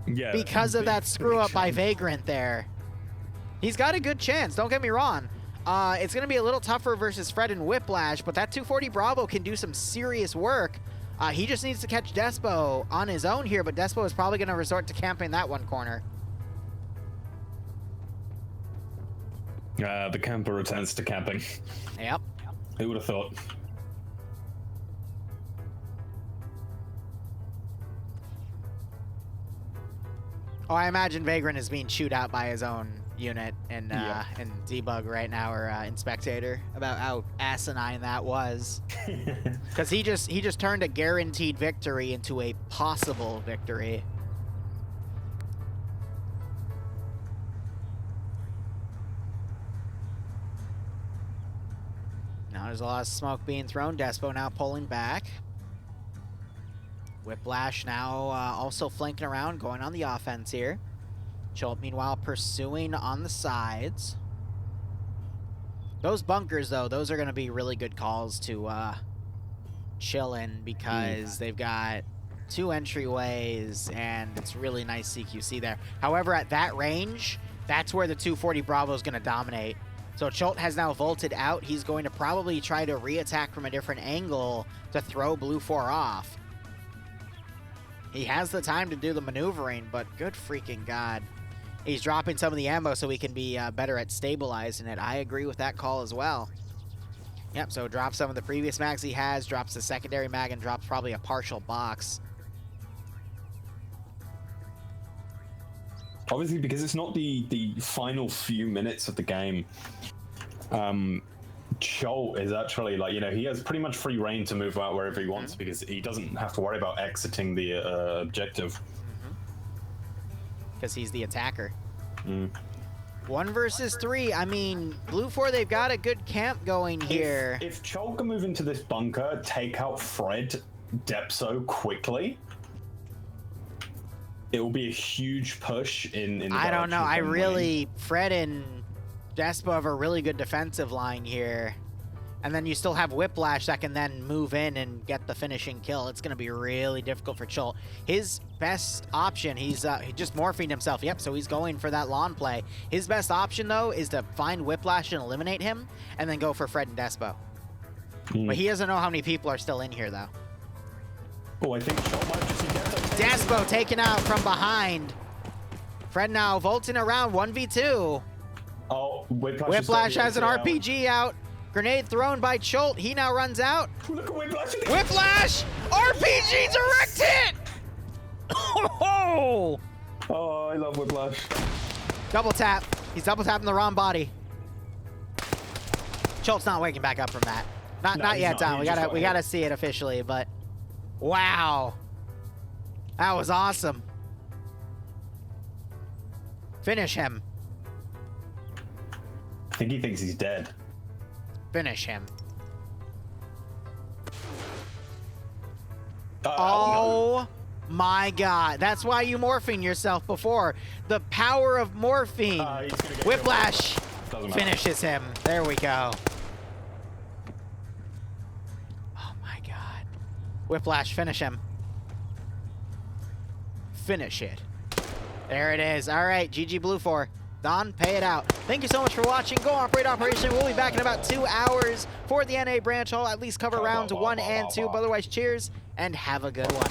[SPEAKER 1] Yeah.
[SPEAKER 2] Because of that screw up by Vagrant there. He's got a good chance, don't get me wrong. It's going to be a little tougher versus Fred and Whiplash, but that 240 Bravo can do some serious work. He just needs to catch Despo on his own here, but Despo is probably going to resort to camping that one corner.
[SPEAKER 1] The camper returns to camping.
[SPEAKER 2] Yep.
[SPEAKER 1] Who would have thought?
[SPEAKER 2] Oh, I imagine Vagrant is being chewed out by his own unit in debug right now, or in spectator, about how asinine that was. Because he just turned a guaranteed victory into a possible victory. Now there's a lot of smoke being thrown. Despo now pulling back. Whiplash now also flanking around, going on the offense here. Chult, meanwhile, pursuing on the sides. Those bunkers, though, those are going to be really good calls to chill in, because they've got 2 entryways, and it's really nice CQC there. However, at that range, that's where the 240 Bravo is going to dominate. So Chult has now vaulted out. He's going to probably try to re-attack from a different angle to throw Blue 4 off. He has the time to do the maneuvering, but good freaking God. He's dropping some of the ammo so he can be better at stabilizing it. I agree with that call as well. Yep, so drops some of the previous mags he has, drops the secondary mag, and drops probably a partial box.
[SPEAKER 1] Obviously, because it's not the final few minutes of the game, Chult is actually, like, you know, he has pretty much free reign to move out wherever he wants, because he doesn't have to worry about exiting the objective.
[SPEAKER 2] Because he's the attacker. 1 versus 3. I mean, Blue 4, they've got a good camp going here.
[SPEAKER 1] If Chult can move into this bunker, take out Fred Depso quickly, it will be a huge push in the
[SPEAKER 2] I don't know. I
[SPEAKER 1] direction of
[SPEAKER 2] really... Fred and Despo have a really good defensive line here. And then you still have Whiplash that can then move in and get the finishing kill. It's going to be really difficult for Chult. His best option, he just morphing himself. Yep, so he's going for that lawn play. His best option, though, is to find Whiplash and eliminate him, and then go for Fred and Despo. But he doesn't know how many people are still in here, though.
[SPEAKER 1] Oh, I think Chult might just see
[SPEAKER 2] Despo taken out from behind. Fred now vaulting around 1v2.
[SPEAKER 1] Oh,
[SPEAKER 2] Whiplash has an RPG out. Grenade thrown by Chult. He now runs out.
[SPEAKER 1] Look at Whiplash!
[SPEAKER 2] Whiplash! RPG direct hit! Oh!
[SPEAKER 1] Oh, I love Whiplash.
[SPEAKER 2] Double tap. He's double tapping the wrong body. Chult's not waking back up from that. Not yet, Tom. We gotta see it officially, but wow. That was awesome. Finish him.
[SPEAKER 1] I think he thinks he's dead.
[SPEAKER 2] Finish him.
[SPEAKER 1] Oh
[SPEAKER 2] my God. That's why you morphing yourself before. The power of morphine. Whiplash finishes him. There we go. Oh my God. Whiplash, finish him. Finish it. There it is. All right, GG Blue 4. Don, pay it out. Thank you so much for watching. Go Operate Operation. We'll be back in about 2 hours for the NA branch. I'll at least cover rounds 1 and 2. But otherwise, cheers and have a good one.